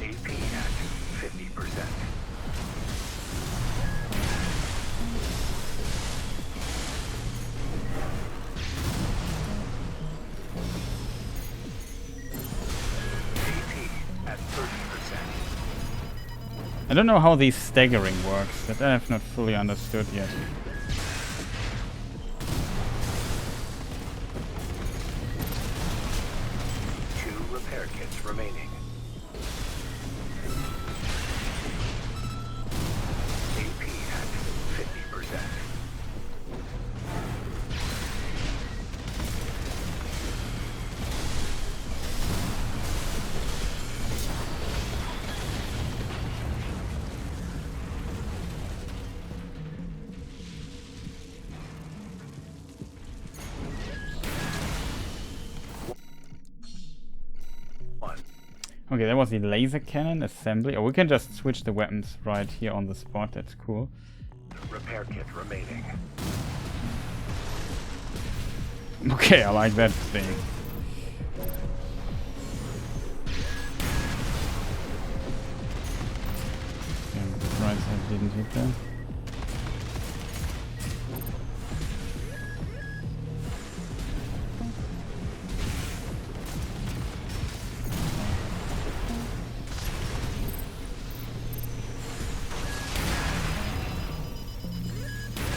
AP at 50%. AP at 30%. I don't know how the staggering works. That I have not fully understood yet. Two repair kits remaining. Okay, that was the laser cannon assembly. Oh, we can just switch the weapons right here on the spot. That's cool. Repair kit remaining. Okay, I like that thing. Okay, the right side didn't hit that.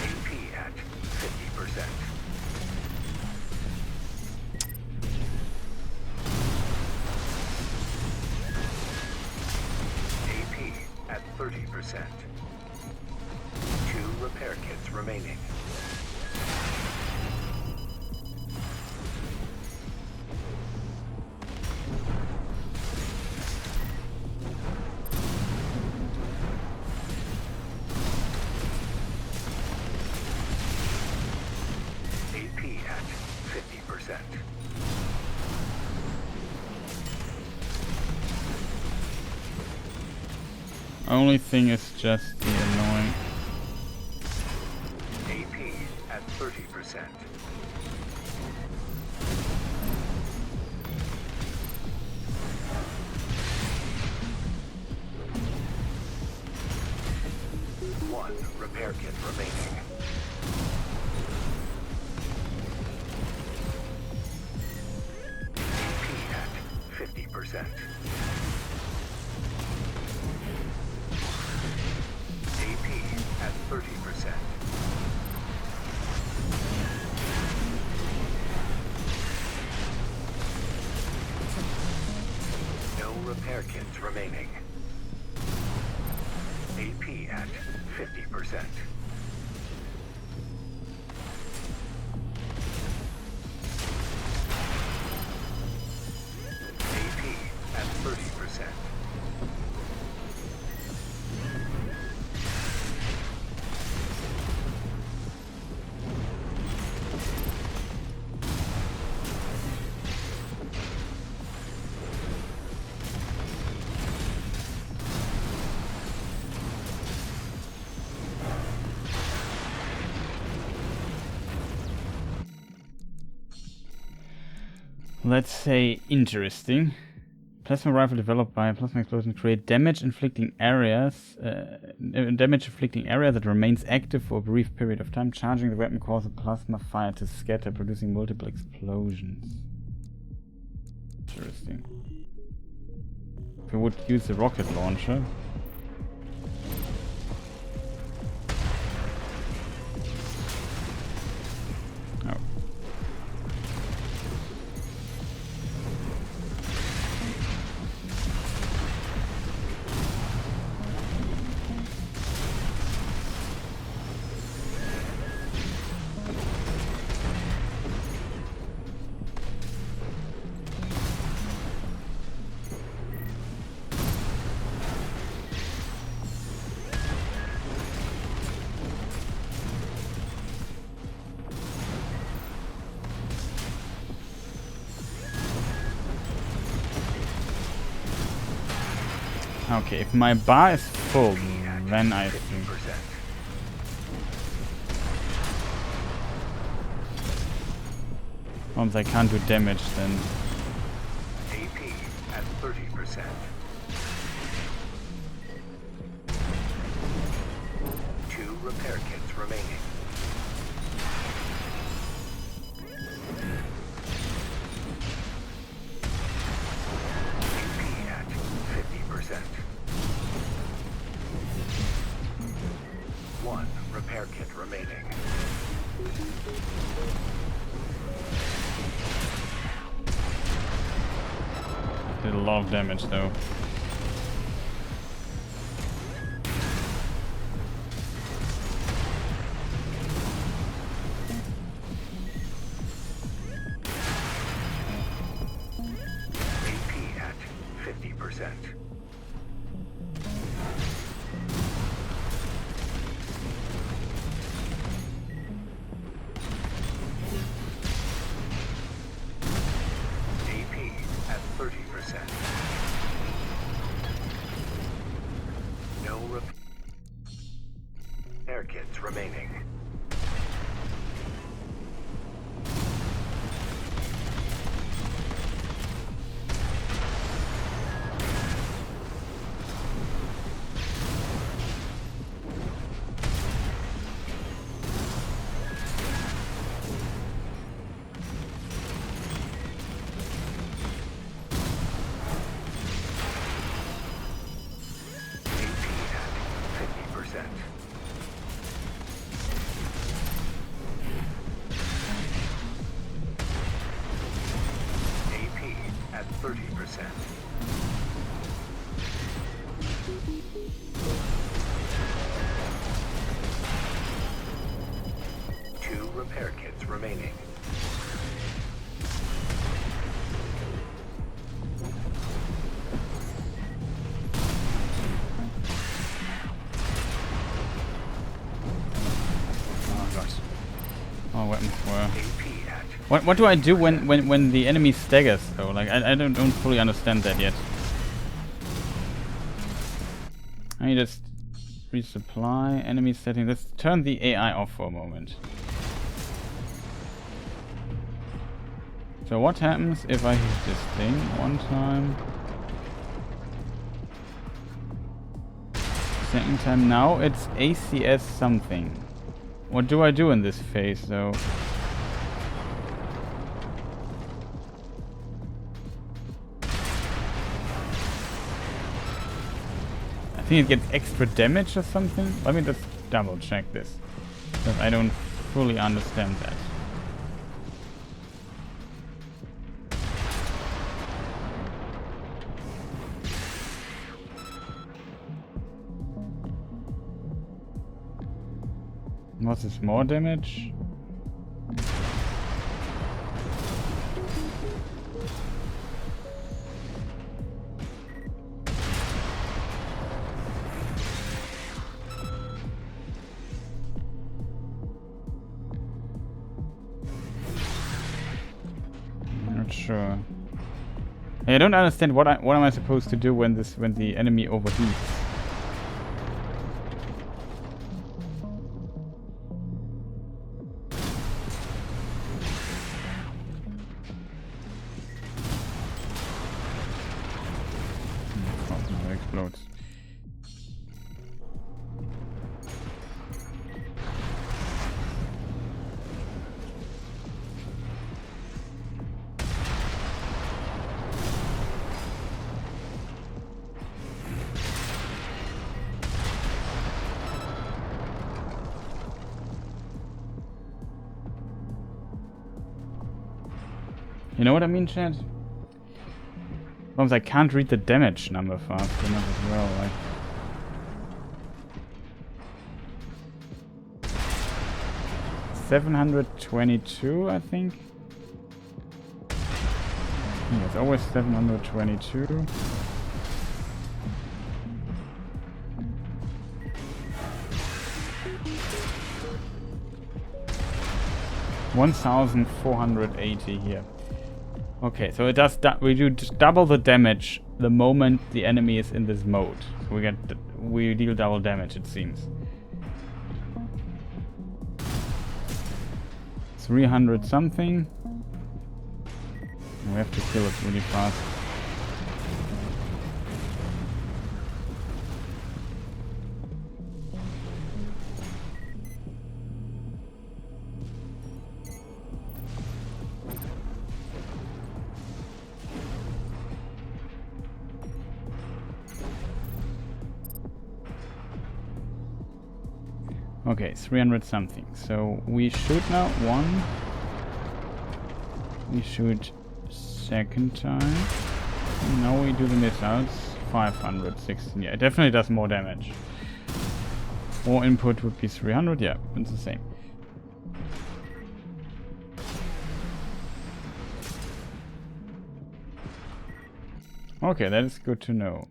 AP at 50%. AP at 30%. 2 repair kits remaining. AP at 50%. Only thing is just the annoying. AP at 30%. One repair kit remaining. AP at 50%. AP at 30%. No repair kits remaining. AP at 50%. AP at 30%. Let's say interesting. Plasma rifle developed by plasma explosion create damage inflicting area that remains active for a brief period of time. Charging the weapon causes plasma fire to scatter, producing multiple explosions. Interesting. If we would use the rocket launcher. Oh. Okay, if my bar is full, then I think. 50%. Once I can't do damage, then. AP at 30%. Two repair kits remaining. AP at 50%. One repair kit remaining. Did a lot of damage though. AP at 50%. AP at 30%. 30%. Two repair kits remaining. Oh god. Oh, weapons were... AP at What do I do when the enemy staggers though? Like I don't fully understand that yet. I just resupply enemy setting. Let's turn the AI off for a moment. So what happens if I hit this thing one time? Second time. Now it's ACS something. What do I do in this phase though? I think it gets extra damage or something. Let me just double check this, because I don't fully understand that. Was this more damage? Not sure. I don't understand what am I supposed to do when the enemy overheats. Explodes. You know what I mean, Chad? Sometimes I can't read the damage number fast enough as well. Like 722, I think. Yeah, it's always 722. $1,480 here. Okay, so it does. We do just double the damage the moment the enemy is in this mode. So we deal double damage. It seems. 300 something. We have to kill it really fast. Okay, 300 something. So we shoot now one. We shoot second time. And now we do the missiles. 516. Yeah, it definitely does more damage. More input would be 300. Yeah, it's the same. Okay, that is good to know.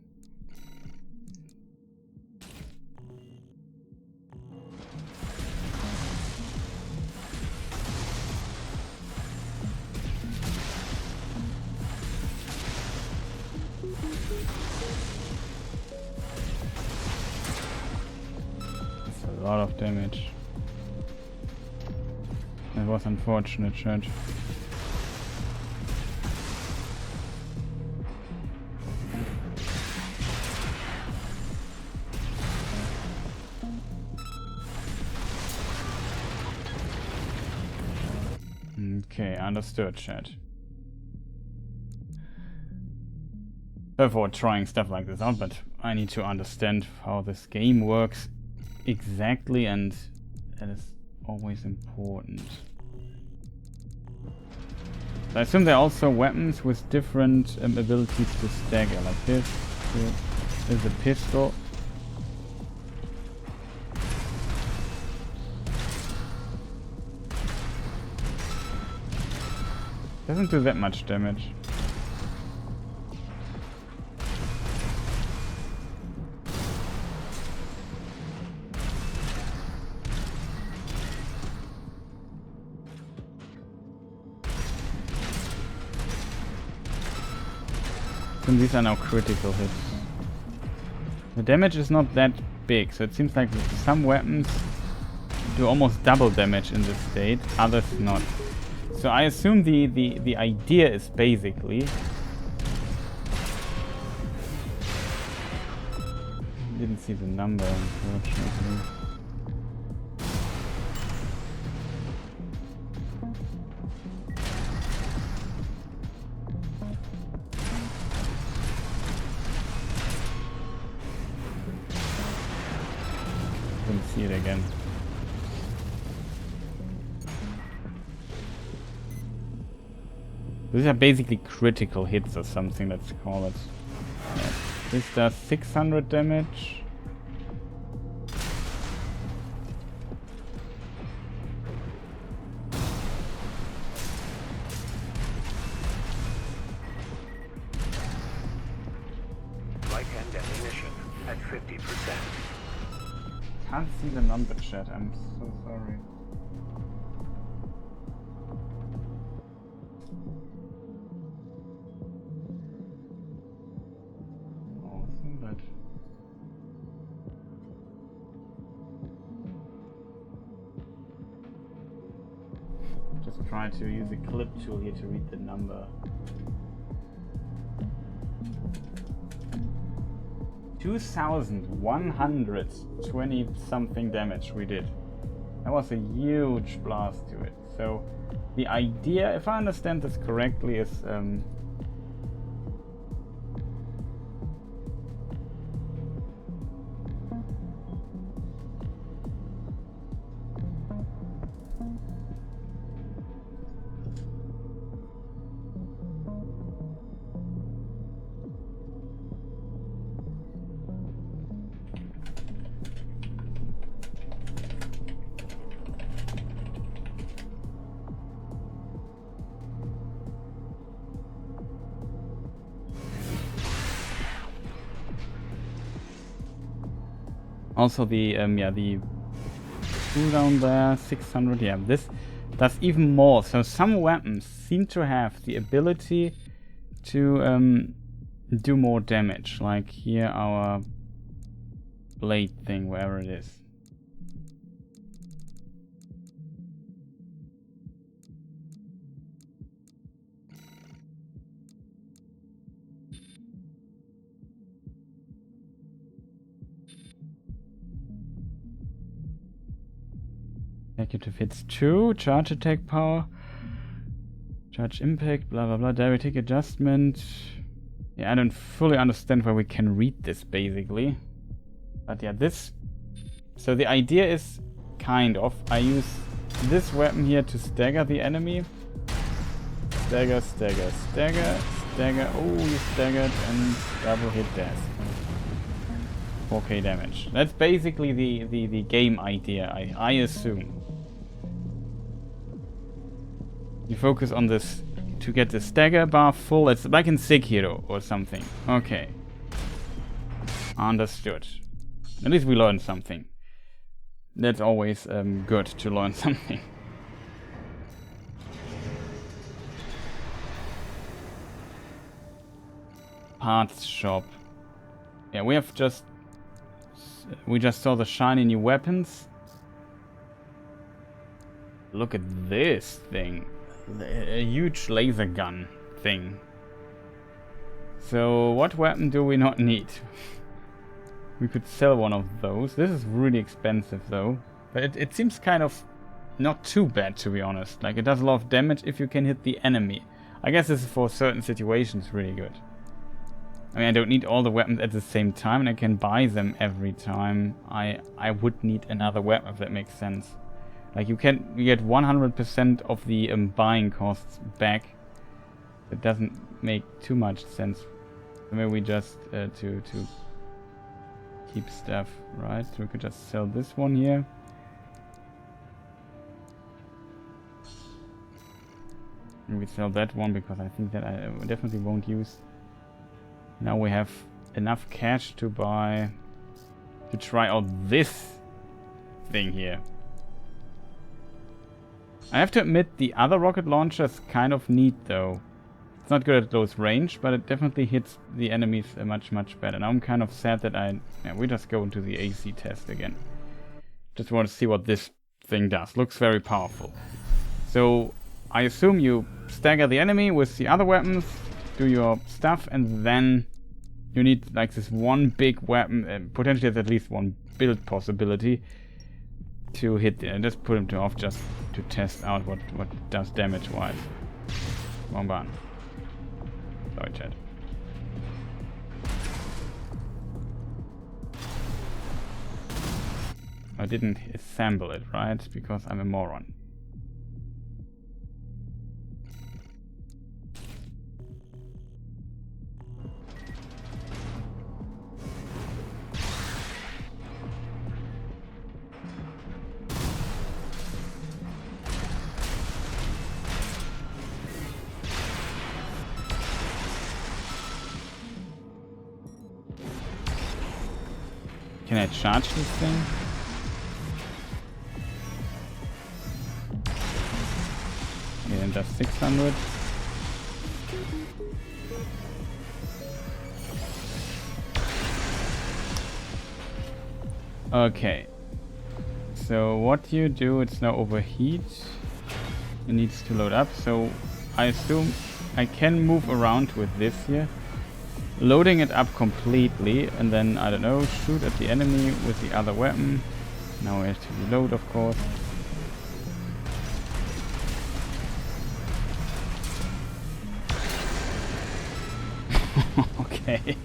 A lot of damage. That was unfortunate, Chad. Okay, understood, Chad. For trying stuff like this out, but I need to understand how this game works exactly, and that is always important. I assume there are also weapons with different abilities to stagger, like this. Here is a pistol. Doesn't do that much damage. And these are now critical hits. The damage is not that big, so it seems like some weapons do almost double damage in this state, others not. So I assume the idea is basically... Didn't see the number, unfortunately. Couldn't see it again. These are basically critical hits or something, let's call it. Yeah. This does 600 damage. Light-hand ammunition at 50%. Can't see the number, chat, I'm so sorry. Awesome, but... Just try to use the clip tool here to read the number. 2,120 something damage we did. That was a huge blast to it. So the idea, if I understand this correctly, is also the the cooldown there, 600. Yeah, this does even more. So some weapons seem to have the ability to do more damage. Like here, our blade thing, wherever it is. Executive hits 2, charge attack power, charge impact, blah blah blah, direct adjustment. Yeah, I don't fully understand why we can read this basically. But yeah, this... So the idea is kind of, I use this weapon here to stagger the enemy. Stagger, stagger, stagger, stagger. Oh, you staggered and double hit death. 4k damage. That's basically the game idea, I assume. You focus on this to get the stagger bar full. It's like in Sekiro or something. Okay. Understood. At least we learned something. That's always good to learn something. Parts shop. Yeah, we just saw the shiny new weapons. Look at this thing. A huge laser gun thing. So what weapon do we not need? We could sell one of those. This is really expensive though. But it seems kind of not too bad, to be honest. Like, it does a lot of damage if you can hit the enemy. I guess this is for certain situations really good. I mean, I don't need all the weapons at the same time, and I can buy them every time I would need another weapon, if that makes sense. Like, you get 100% of the buying costs back It doesn't make too much sense. Maybe we just to keep stuff, right? So we could just sell this one here. And we sell that one because I think that I definitely won't use. Now we have enough cash to buy, to try out this thing here. I have to admit the other rocket launcher is kind of neat though. It's not good at close range, but it definitely hits the enemies much better. Now I'm kind of sad that we just go into the AC test again. Just want to see what this thing does. Looks very powerful. So I assume you stagger the enemy with the other weapons, do your stuff, and then you need like this one big weapon. Potentially there's at least one build possibility to hit it. Just put him to off just to test out what it does damage wise. Come on. Sorry, chat. I didn't assemble it, right? Because I'm a moron. Can I charge this thing? Okay, and that's 600. Okay. So what you do, it's now overheat. It needs to load up, so I assume I can move around with this here. Loading it up completely and then, I don't know, shoot at the enemy with the other weapon. Now we have to reload, of course. Okay.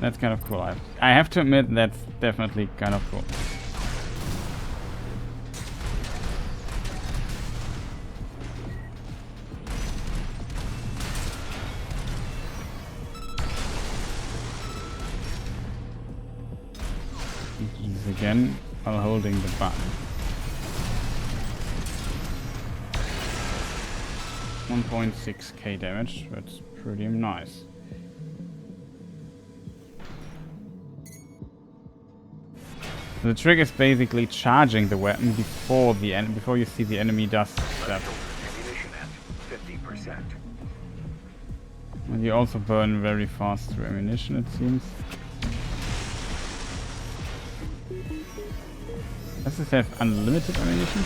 That's kind of cool. I have to admit that's definitely kind of cool. Again while holding the button. 1.6k damage, that's pretty nice. The trick is basically charging the weapon before you see the enemy does stuff. Ammunition at 50%. And you also burn very fast through ammunition, it seems. Does this have unlimited ammunition?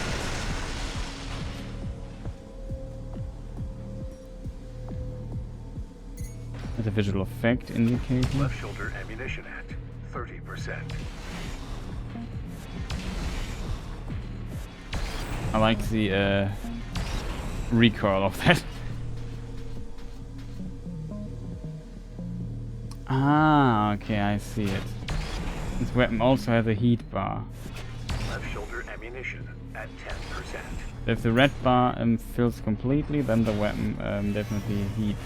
There's a visual effect indicating. Left shoulder ammunition at 30%. I like the recoil of that. Ah, okay, I see it. This weapon also has a heat bar. Left shoulder ammunition at 10%. If the red bar fills completely, then the weapon definitely heats.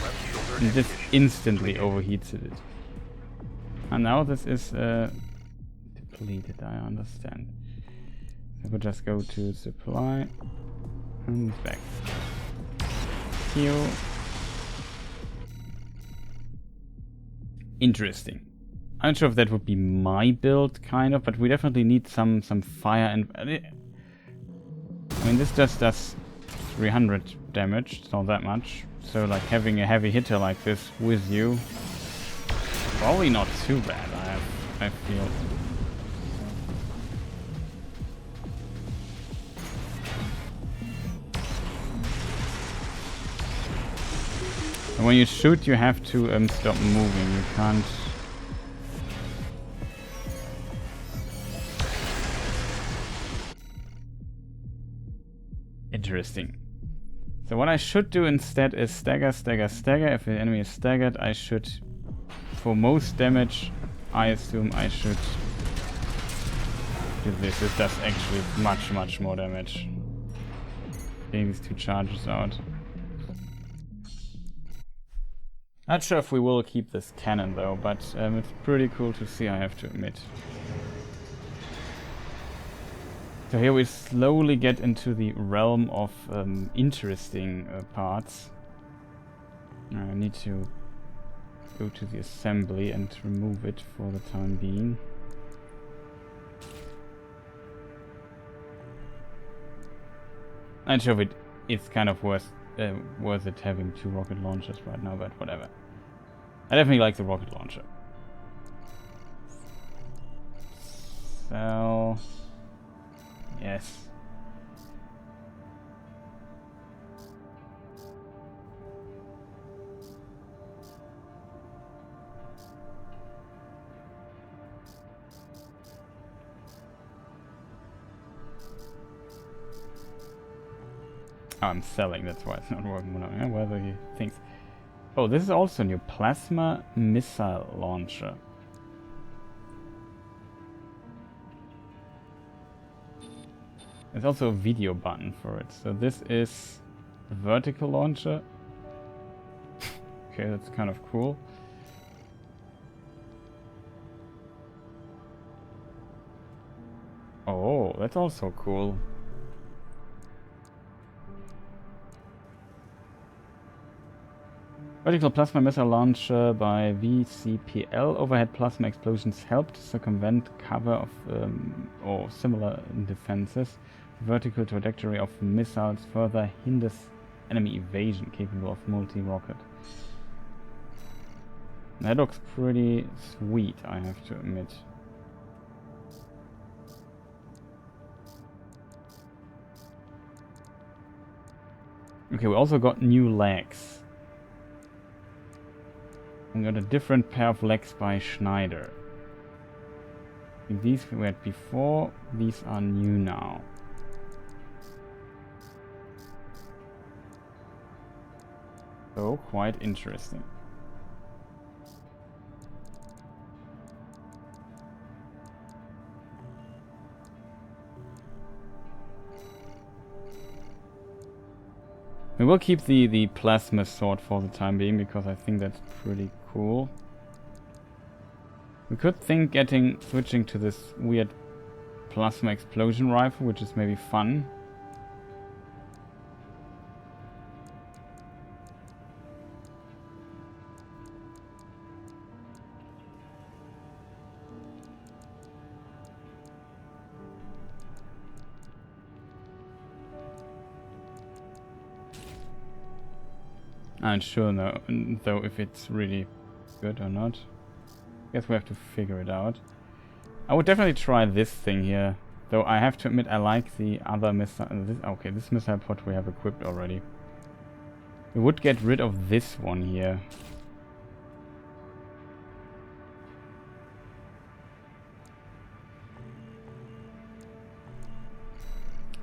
Left shoulder And this ammunition instantly depleted. overheats it. And now this is depleted, I understand. I could just go to supply and back. Heal. Interesting. I'm not sure if that would be my build, kind of, but we definitely need some fire and... I mean, this just does 300 damage, it's not that much. So, like, having a heavy hitter like this with you, probably not too bad, I feel. And when you shoot, you have to stop moving, you can't... Interesting. So what I should do instead is stagger. If the enemy is staggered, I should, for most damage, I assume I should do this. This does actually much more damage. Getting these 2 charges out. Not sure if we will keep this cannon though, but it's pretty cool to see, I have to admit. So here we slowly get into the realm of interesting parts. I need to go to the assembly and remove it for the time being. Not sure if it's kind of worth it having 2 rocket launchers right now, but whatever. I definitely like the rocket launcher. So... yes. Oh, I'm selling, that's why it's not working. Where are the things? Oh, this is also new. Plasma missile launcher. There's also a video button for it. So this is a vertical launcher. Okay, that's kind of cool. Oh, that's also cool. Vertical plasma missile launcher by VCPL. Overhead plasma explosions help to circumvent cover of or similar defenses. Vertical trajectory of missiles further hinders enemy evasion, capable of multi-rocket. That looks pretty sweet, I have to admit. Okay, we also got new legs. We got a different pair of legs by Schneider. These we had before, these are new now. So, quite interesting. We will keep the plasma sword for the time being, because I think that's pretty cool. We could think switching to this weird plasma explosion rifle, which is maybe fun. I'm sure though if it's really good or not. Guess we have to figure it out. I would definitely try this thing here, though I have to admit I like the other missile. This missile pod we have equipped already. We would get rid of this one here.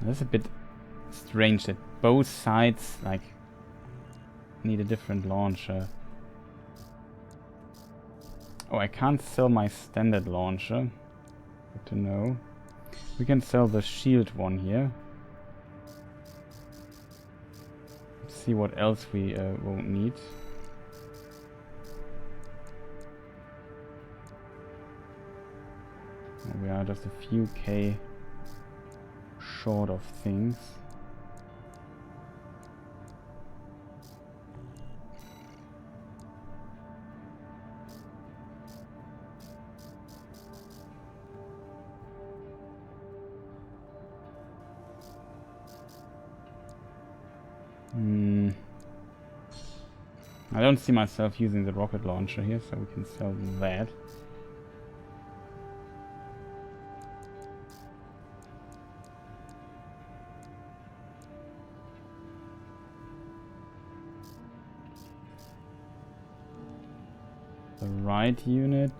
That's a bit strange that both sides like need a different launcher. Oh, I can't sell my standard launcher. Good to know. We can sell the shield one here. Let's see what else we won't need. We are just a few K short of things. I don't see myself using the rocket launcher here, so we can sell that. The right unit.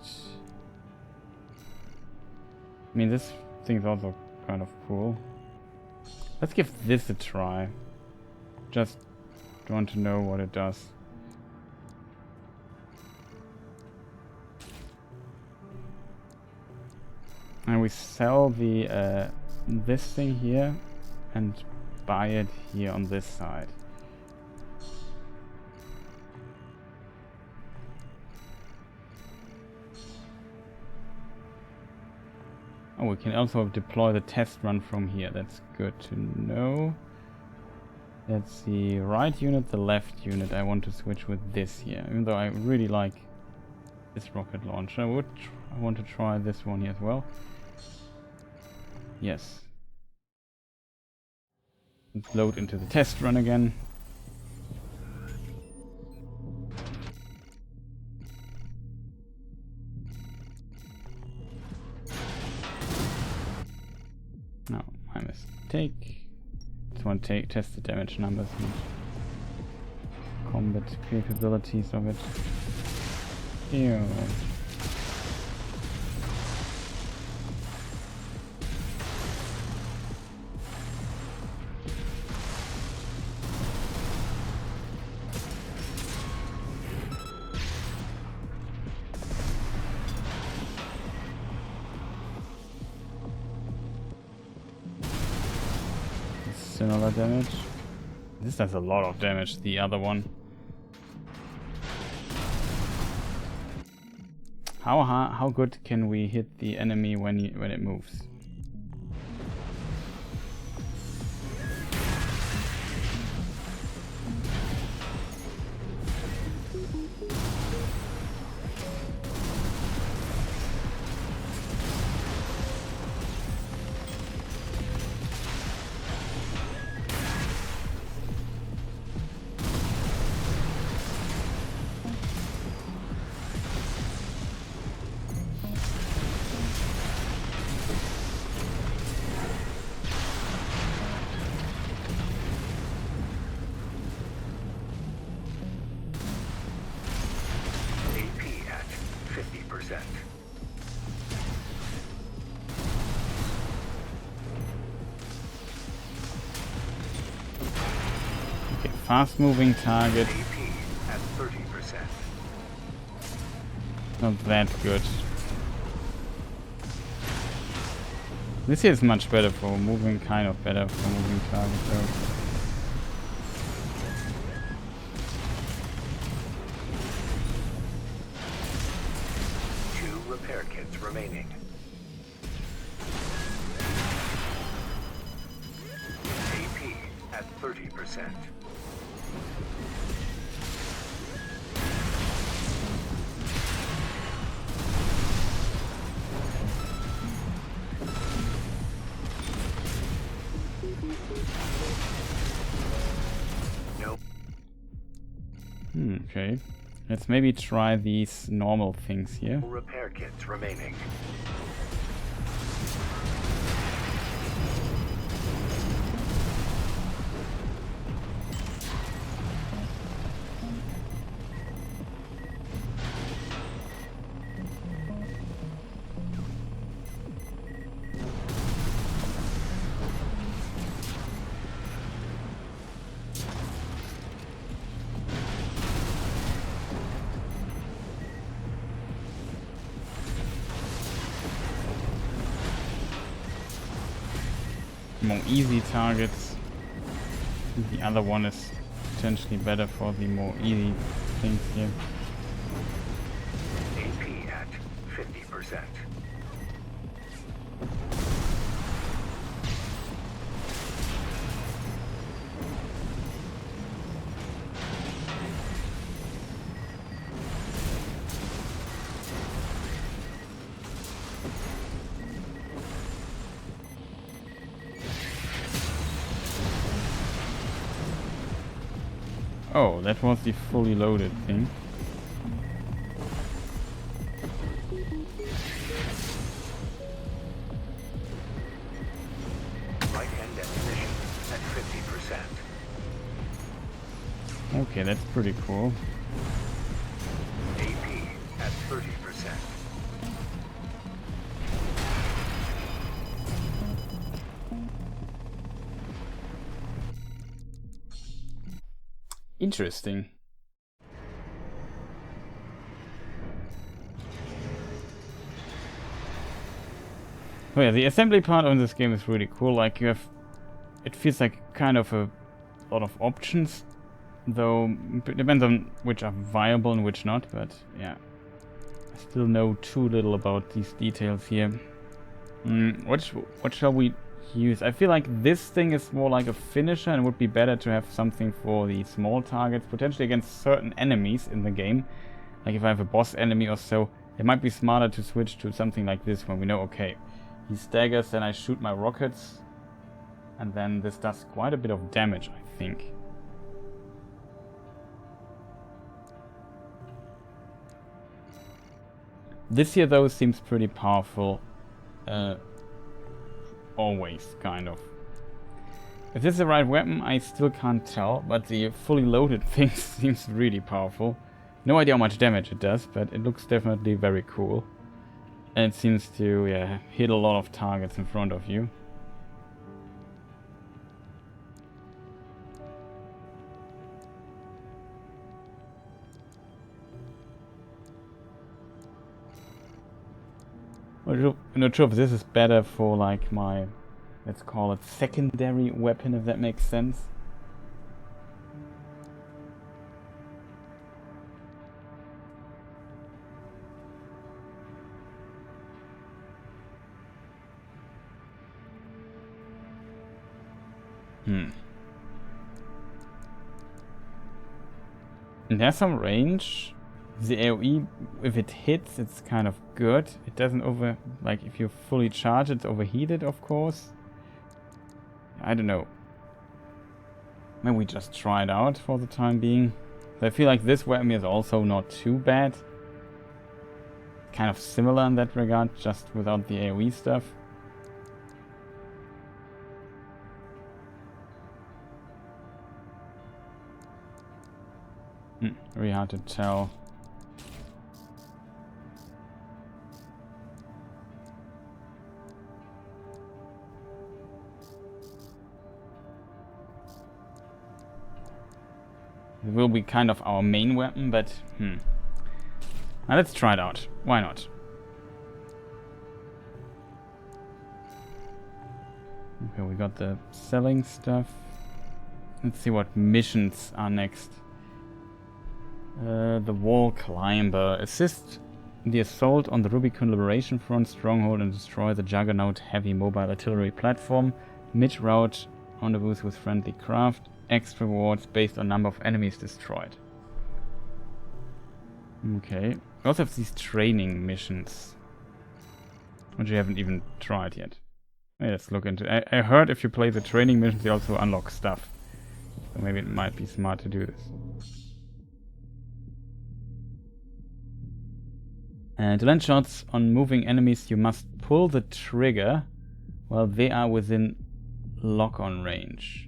I mean, this thing's also kind of cool. Let's give this a try. Just want to know what it does. And we sell the this thing here and buy it here on this side. Oh, we can also deploy the test run from here. That's good to know. That's the right unit, the left unit. I want to switch with this here, even though I really like this rocket launcher. I want to try this one here as well. Yes. Let's load into the test run again. No, my mistake. Just want to test the damage numbers and combat capabilities of it. Ew. Similar damage. This does a lot of damage, the other one. How good can we hit the enemy when it moves? Okay, fast moving target. AP at 30%. Not that good. This here is much better for moving, kind of better for moving target though. Repair kits remaining. AP at 30%. Nope. Okay. Let's maybe try these normal things here. Repair kits remaining. More easy targets. The other one is potentially better for the more easy things here. AP at 50%. Oh, that was the fully loaded thing. Right-hand ammunition at 50%. Okay, that's pretty cool. AP at 30%. Interesting. Oh yeah, the assembly part on this game is really cool. Like, you have it feels like kind of a lot of options, though it depends on which are viable and which not, but yeah. I still know too little about these details here. What shall we use? I feel like this thing is more like a finisher and would be better to have something for the small targets, potentially against certain enemies in the game. Like if I have a boss enemy or so, it might be smarter to switch to something like this when we know, okay, he staggers, then I shoot my rockets, and then this does quite a bit of damage, I think. This here though seems pretty powerful. Always, kind of. If this is the right weapon, I still can't tell, but the fully loaded thing seems really powerful. No idea how much damage it does, but it looks definitely very cool. And it seems to, yeah, hit a lot of targets in front of you. I'm not sure if this is better for like my, let's call it secondary weapon, if that makes sense. It has some range. The AoE, if it hits, it's kind of good. It doesn't like if you fully charge it's overheated, of course. I don't know. Maybe we just try it out for the time being. I feel like this weapon is also not too bad. Kind of similar in that regard, just without the AoE stuff. Very hard to tell. It will be kind of our main weapon, but now let's try it out. Why not? Okay, we got the selling stuff. Let's see what missions are next. The Wall Climber. Assist the assault on the Rubicon Liberation Front stronghold and destroy the Juggernaut heavy mobile artillery platform. Mid-route rendezvous with friendly craft. Extra rewards based on number of enemies destroyed. Okay. We also have these training missions, which we haven't even tried yet. Let's look into it. I heard if you play the training missions, you also unlock stuff. So maybe it might be smart to do this. To land shots on moving enemies, you must pull the trigger while they are within lock-on range.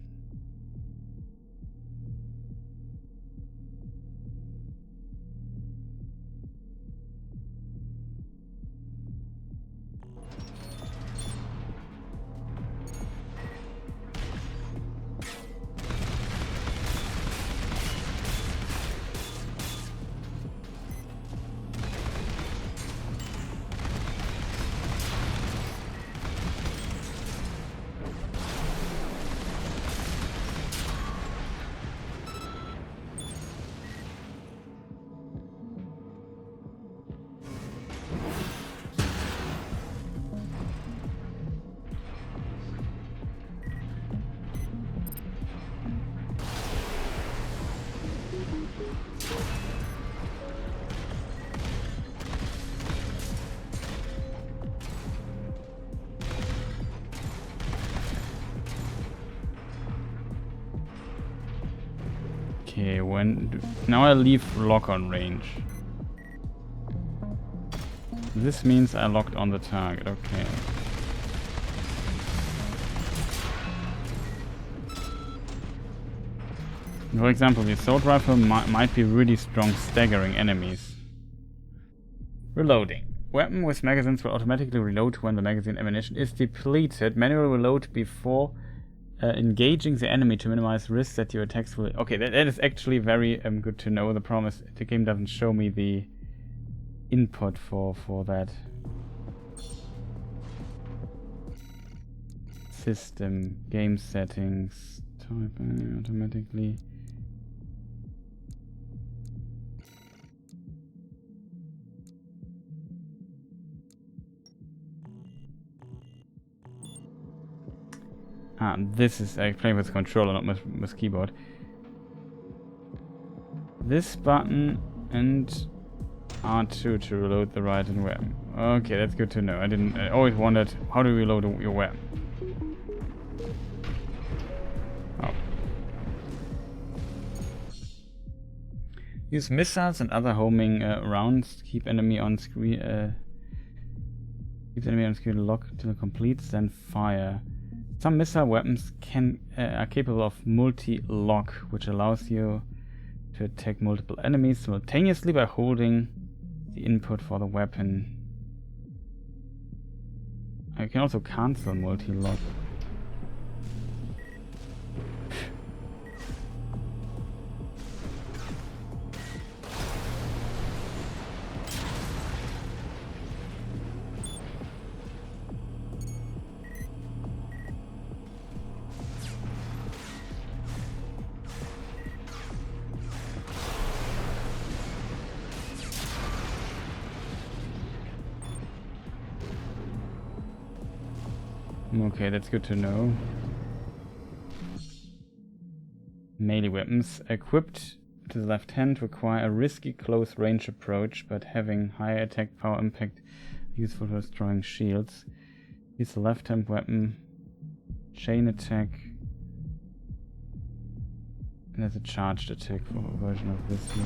Okay, now I leave lock-on range. This means I locked on the target, okay. For example, the assault rifle might be really strong staggering enemies. Reloading. Weapon with magazines will automatically reload when the magazine ammunition is depleted. Manual reload before engaging the enemy to minimize risks that your attacks will... Okay, that is actually very good to know. The problem is the game doesn't show me the input for that. system, game settings, type automatically. Ah, this is playing with controller, not with keyboard. This button and R2 to reload the right and weapon. Okay, that's good to know. I always wondered, how do you reload your weapon? Oh. Use missiles and other homing rounds. Keep enemy on screen. Keep the enemy on screen locked till it completes, then fire. Some missile weapons are capable of multi-lock, which allows you to attack multiple enemies simultaneously by holding the input for the weapon. You can also cancel multi-lock. Okay, that's good to know. Melee weapons equipped to the left hand require a risky close range approach, but having higher attack power impact useful for destroying shields. Use the left hand weapon, chain attack, and there's a charged attack for a version of this here.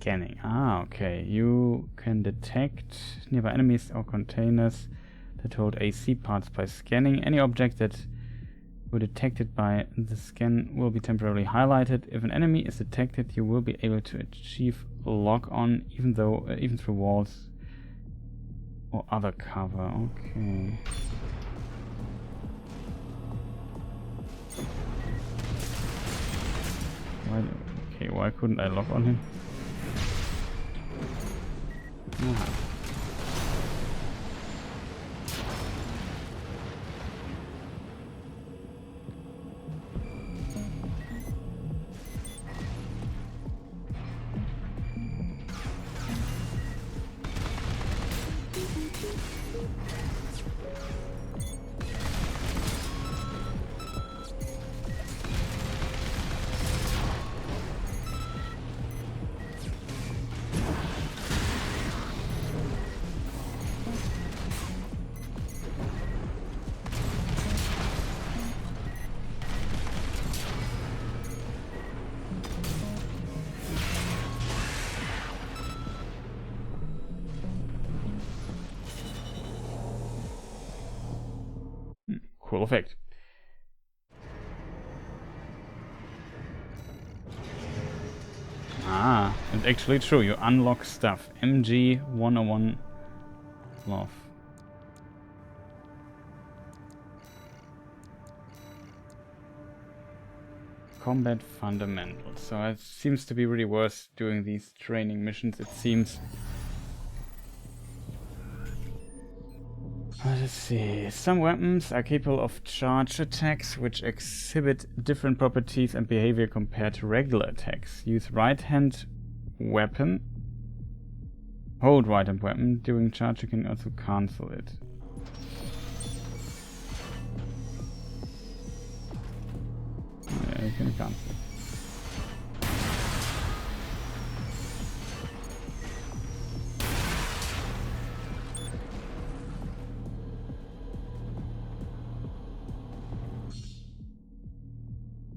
Scanning. Ah, okay. You can detect nearby enemies or containers that hold AC parts by scanning. Any object that were detected by the scan will be temporarily highlighted. If an enemy is detected, you will be able to achieve lock-on even through walls or other cover. Okay. Why couldn't I lock on him? Ah. Cool effect. Ah, it's actually true. You unlock stuff. MG 101 Love. Combat fundamentals. So it seems to be really worth doing these training missions, it seems. Let's see. Some weapons are capable of charge attacks, which exhibit different properties and behavior compared to regular attacks. Use right-hand weapon. Hold right-hand weapon. During charge, you can also cancel it. Yeah, you can cancel it.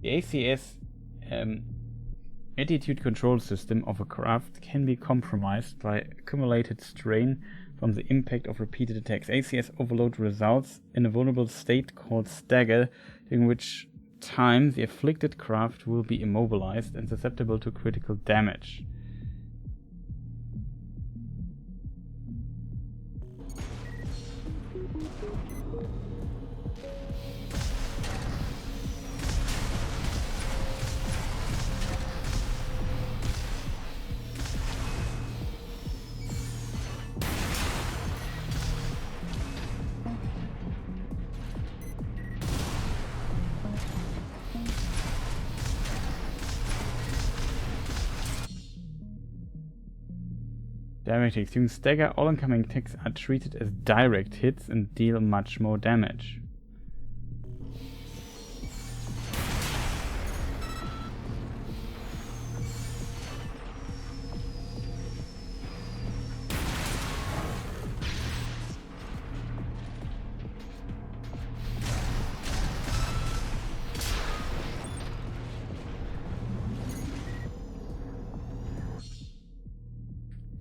The ACS attitude control system of a craft can be compromised by accumulated strain from the impact of repeated attacks. ACS overload results in a vulnerable state called stagger, during which time the afflicted craft will be immobilized and susceptible to critical damage. Direct hits. During stagger, all incoming attacks are treated as direct hits and deal much more damage.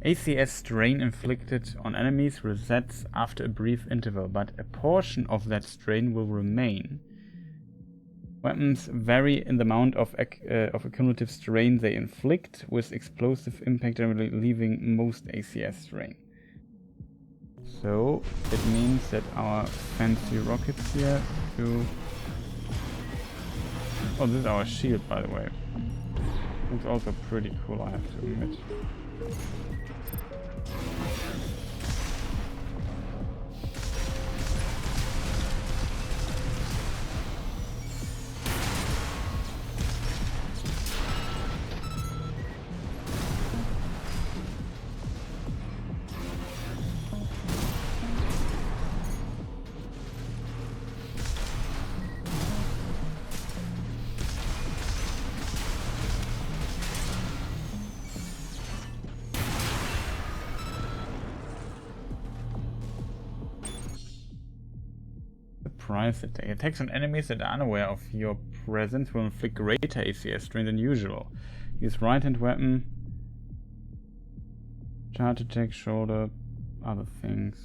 ACS strain inflicted on enemies resets after a brief interval, but a portion of that strain will remain. Weapons vary in the amount of accumulative strain they inflict, with explosive impact generally leaving most ACS strain. So it means that our fancy rockets here do... Oh, this is our shield, by the way. It's also pretty cool, I have to admit. Surprise attack. Attacks on enemies that are unaware of your presence will inflict greater ACS strain than usual. Use right hand weapon, charge attack, shoulder, other things.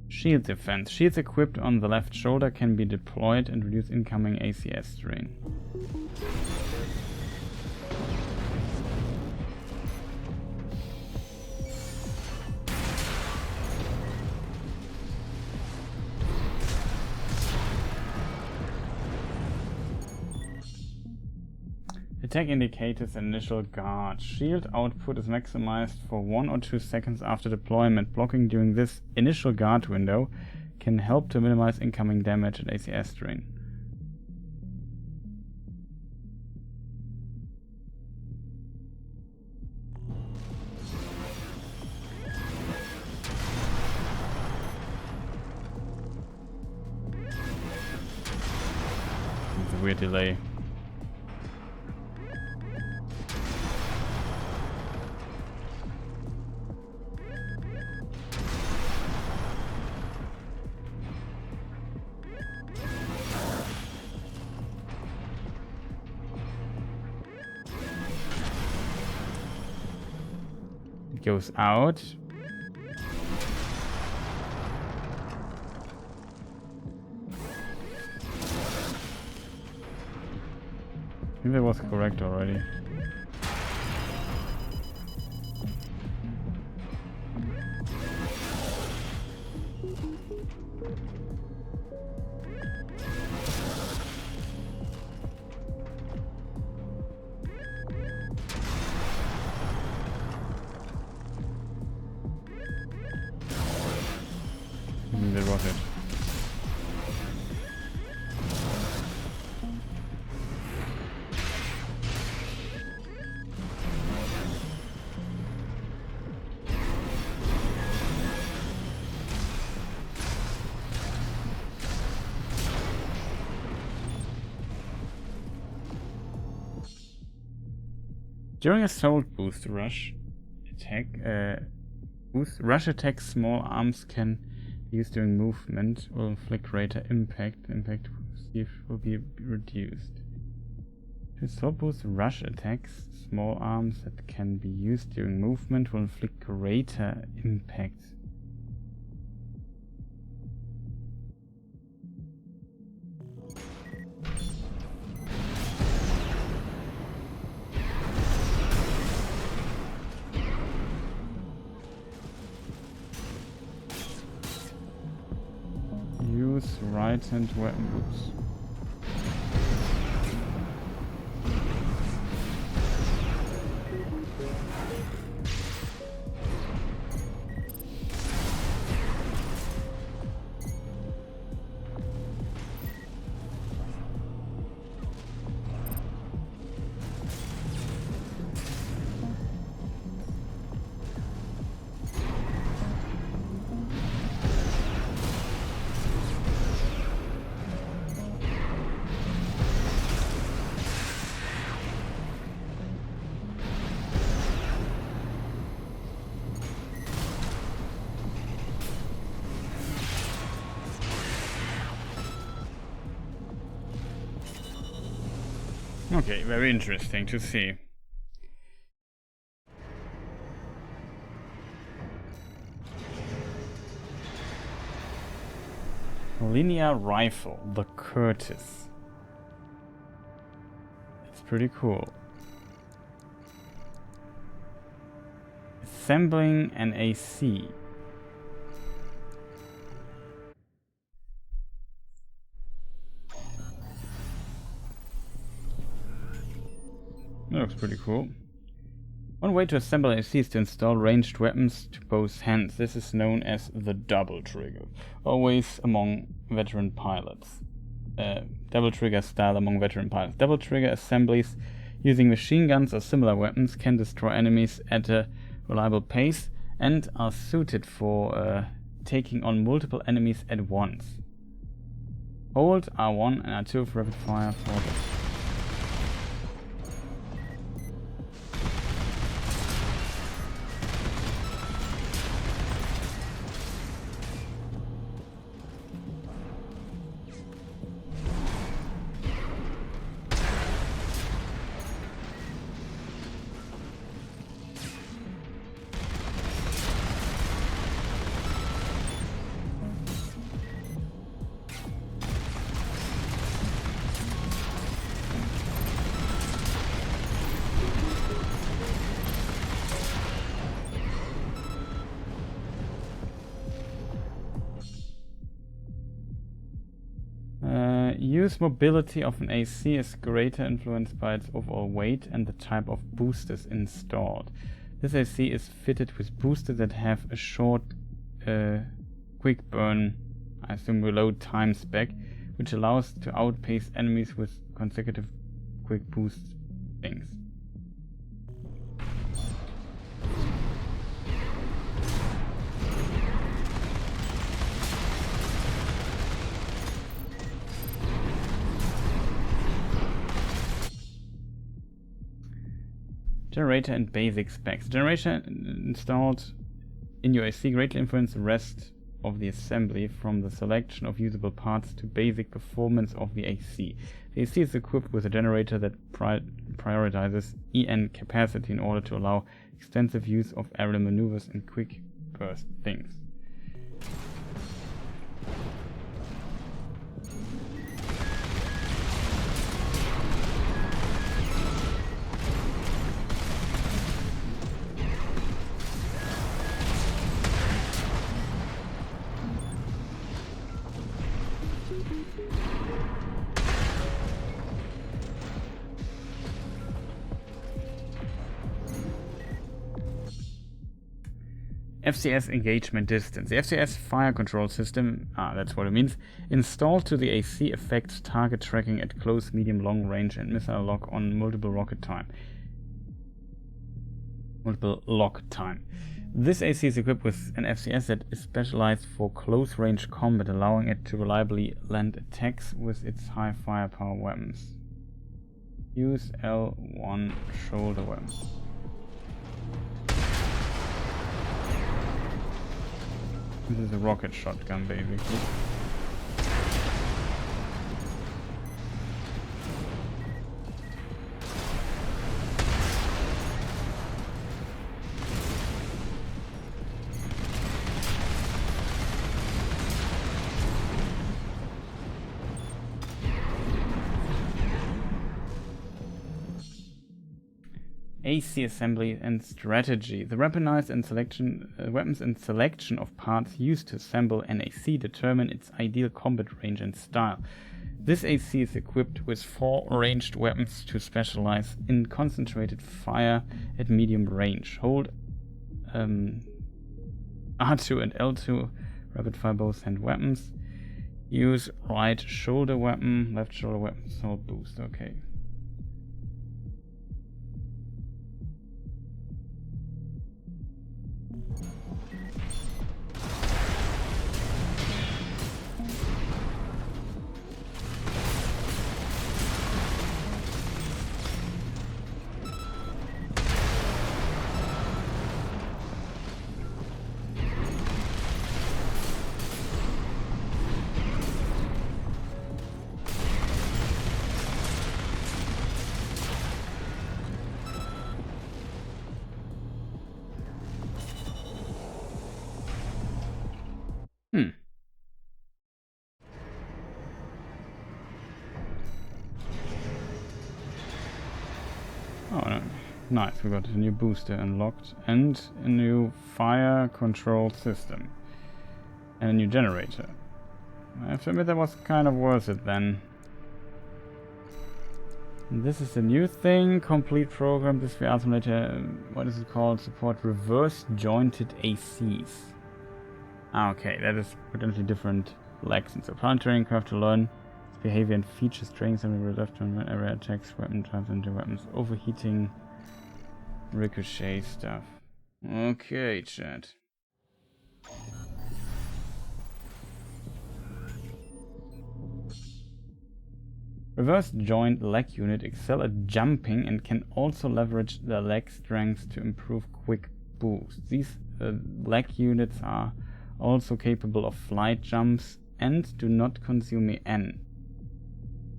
Shield defense. Shields equipped on the left shoulder can be deployed and reduce incoming ACS strain. Attack indicators initial guard. Shield output is maximized for 1 or 2 seconds after deployment. Blocking during this initial guard window can help to minimize incoming damage and ACS strain. It's a weird delay. Goes out. I think that was correct already. That was it. During assault boost rush attack, rush attacks small arms can be used during movement, will inflict greater impact. Impact received will be reduced. To assault boost rush attacks, small arms that can be used during movement will inflict greater impact. Use right-hand weapon boots. Okay, very interesting to see. Linear rifle, the Curtis. It's pretty cool. Assembling an AC. That looks pretty cool. One way to assemble an AC is to install ranged weapons to both hands. This is known as the double trigger. Always among veteran pilots. Double trigger style among veteran pilots. Double trigger assemblies using machine guns or similar weapons can destroy enemies at a reliable pace and are suited for taking on multiple enemies at once. Hold R1 and R2 for rapid fire for the use mobility of an AC is greater influenced by its overall weight and the type of boosters installed. This AC is fitted with boosters that have a short quick burn, I assume reload time spec, which allows to outpace enemies with consecutive quick boost things. Generator and basic specs. Generator installed in your AC greatly influence the rest of the assembly, from the selection of usable parts to basic performance of the AC. The AC is equipped with a generator that prioritizes EN capacity in order to allow extensive use of aerial maneuvers and quick burst things. FCS engagement distance. The FCS fire control system, that's what it means, installed to the AC affects target tracking at close, medium, long range and missile lock on multiple lock time. This AC is equipped with an FCS that is specialized for close range combat, allowing it to reliably land attacks with its high firepower weapons. Use L1 shoulder weapon. This is a rocket shotgun, basically. AC assembly and strategy. The weapons and selection of parts used to assemble an AC determine its ideal combat range and style. This AC is equipped with 4 ranged weapons to specialize in concentrated fire at medium range. Hold R2 and L2 rapid fire both hand weapons. Use right shoulder weapon, left shoulder weapon, assault boost. Okay. Oh, no. Nice, we got a new booster unlocked and a new fire control system and a new generator. I have to admit that was kind of worth it then. And this is the new thing, complete program, this VR simulator, what is it called? Support reverse jointed ACs. Okay, that is potentially different legs and so planetary craft to learn behavior and features, training something reserved to when area attacks, weapon drives into weapons, overheating, ricochet stuff. Okay, chat. Reverse joint leg unit excel at jumping and can also leverage their leg strength to improve quick boosts. These leg units are also capable of flight jumps and do not consume EN,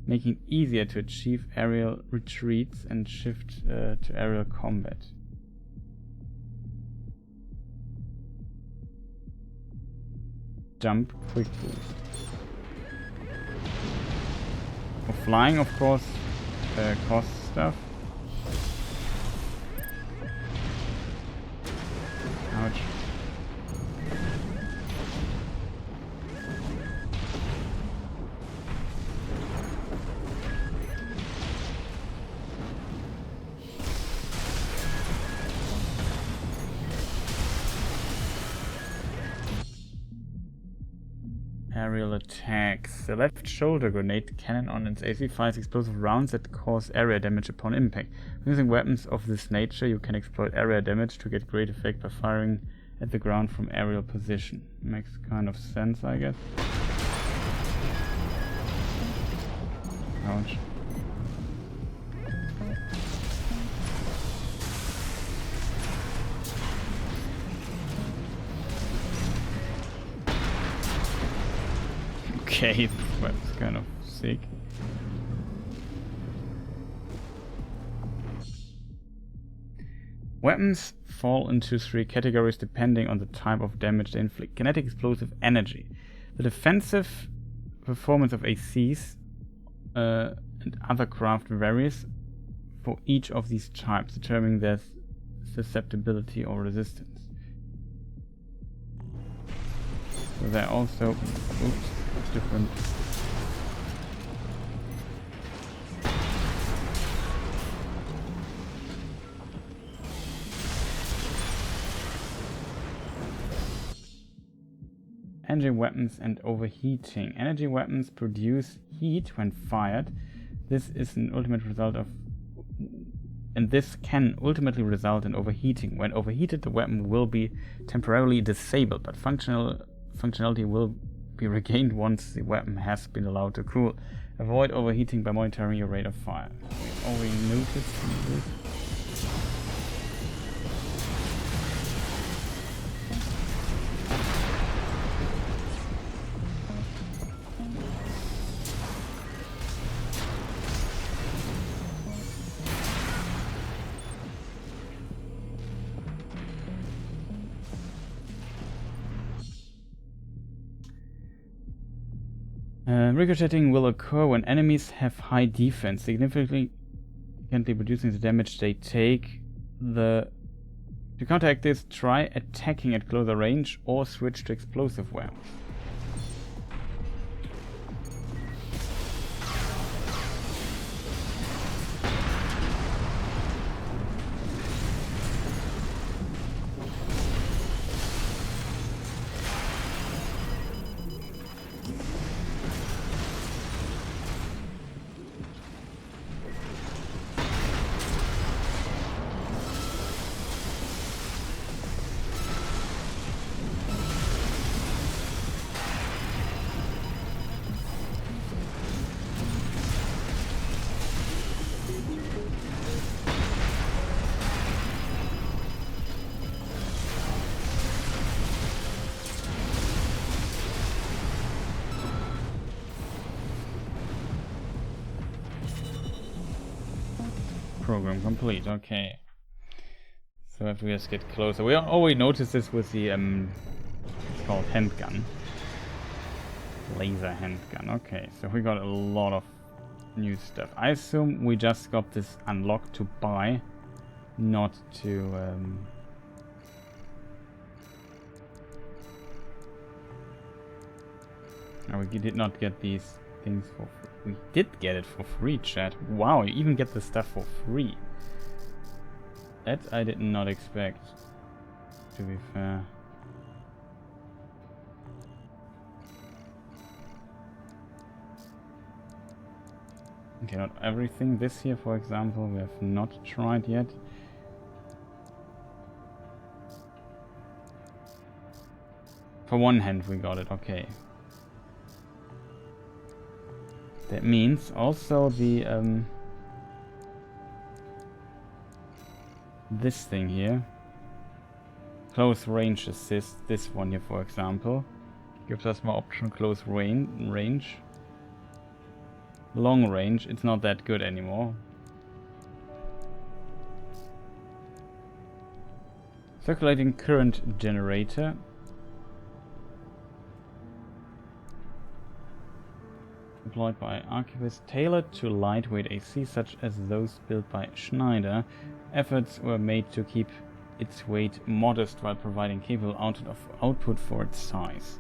making it easier to achieve aerial retreats and shift to aerial combat. Jump, quick boost. For flying, of course, costs stuff. Ouch. Aerial attacks. The left shoulder grenade cannon on its AC fires explosive rounds that cause area damage upon impact. Using weapons of this nature, you can exploit area damage to get great effect by firing at the ground from aerial position. Makes kind of sense, I guess. Ouch. Okay, this weapon's kind of sick. Weapons fall into 3 categories depending on the type of damage they inflict. Kinetic, explosive, energy. The defensive performance of ACs and other craft varies for each of these types, determining their susceptibility or resistance. So they're also different. Energy weapons and overheating. Energy weapons produce heat when fired. This can ultimately result in overheating. When overheated, the weapon will be temporarily disabled, but functionality will be regained once the weapon has been allowed to cool. Avoid overheating by monitoring your rate of fire. already noticed this. Ricocheting will occur when enemies have high defense, significantly reducing the damage they take. To counteract this, try attacking at closer range or switch to explosive weapons. Program complete, okay. So if we just get closer. We already noticed this with the it's called handgun. Laser handgun. Okay, so we got a lot of new stuff. I assume we just got this unlocked to buy, not to no, we did not get these things for free. We did get it for free, chat. Wow, you even get the stuff for free. That I did not expect, to be fair. Okay, not everything. This here, for example, we have not tried yet. For one hand we got it, okay. That means also the this thing here, close range assist, this one here for example, gives us more option close range. Long range, it's not that good anymore. Circulating current generator. Employed by archivists, tailored to lightweight AC such as those built by Schneider. Efforts were made to keep its weight modest while providing capable output for its size.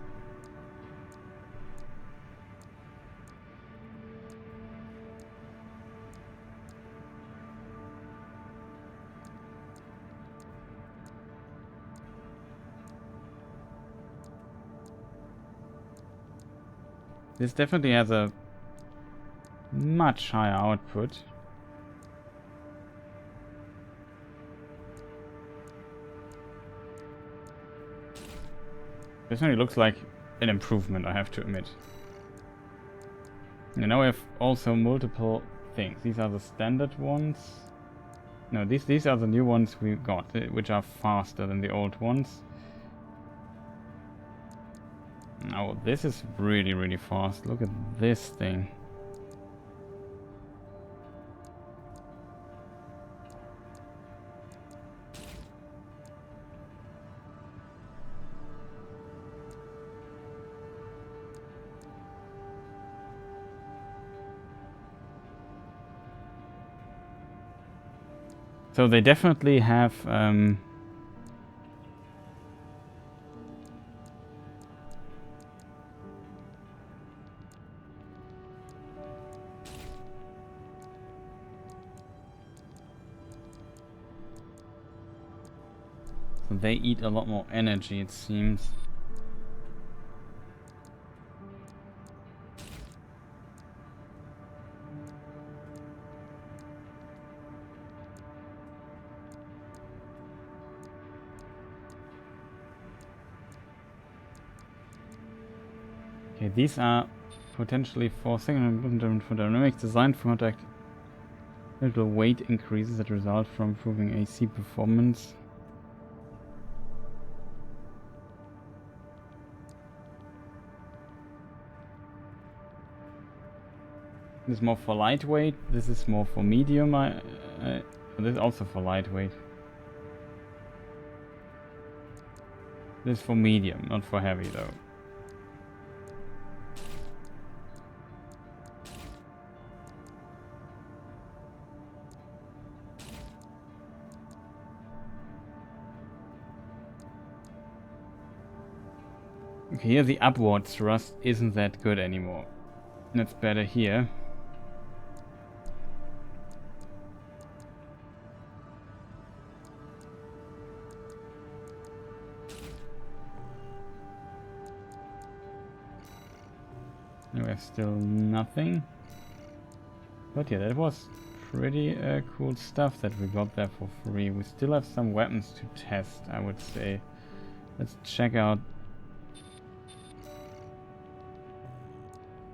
This definitely has a much higher output. This only looks like an improvement, I have to admit. And now we have also multiple things. These are the standard ones. No, these are the new ones we got, which are faster than the old ones. Oh, this is really, really fast. Look at this thing. So they definitely have so they eat a lot more energy, it seems. Okay, these are potentially for second for dynamics designed for contact Little weight increases that result from improving AC performance. This is more for lightweight. This is more for medium. This is also for lightweight. This is for medium, not for heavy though. Okay, here the upward thrust isn't that good anymore. That's better here. We have still nothing. But yeah, that was pretty cool stuff that we got there for free. We still have some weapons to test, I would say. Let's check out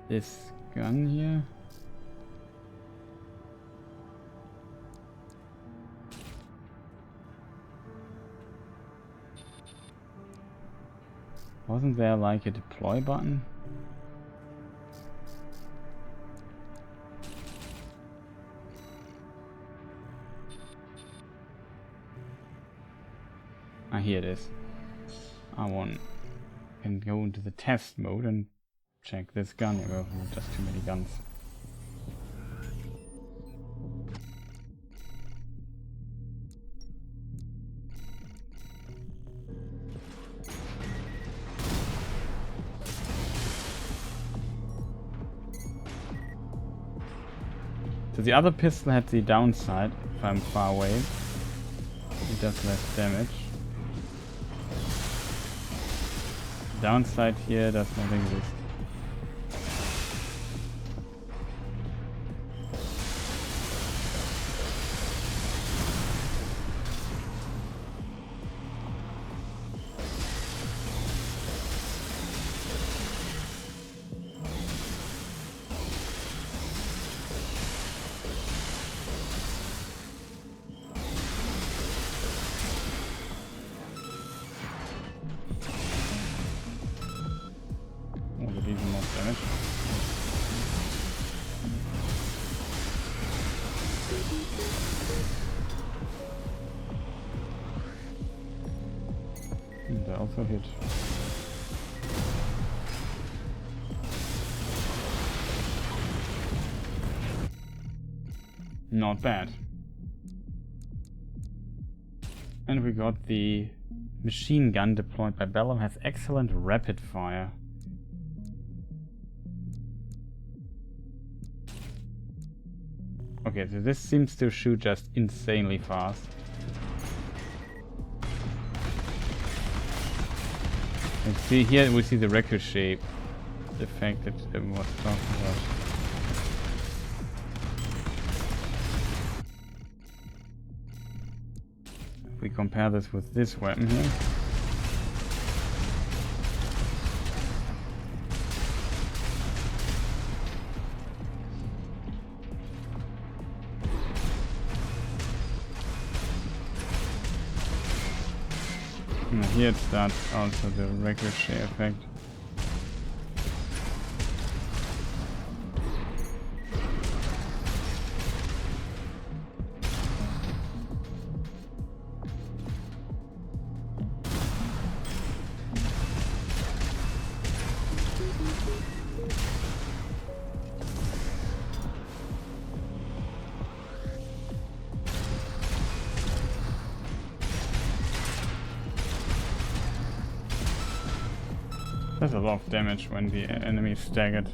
this gun here. Wasn't there like a deploy button? Ah, here it is. Can go into the test mode and check this gun. Oh, just too many guns. So the other pistol had the downside. If I'm far away, it does less damage. Downside here does not exist. They also hit. Not bad. And we got the machine gun deployed by Baldur, has excellent rapid fire. Okay, so this seems to shoot just insanely fast. And see here we see the ricochet effect that everyone was talking about. If we compare this with this weapon here. And here it starts also the ricochet effect. That's a lot of damage when the enemy is staggered.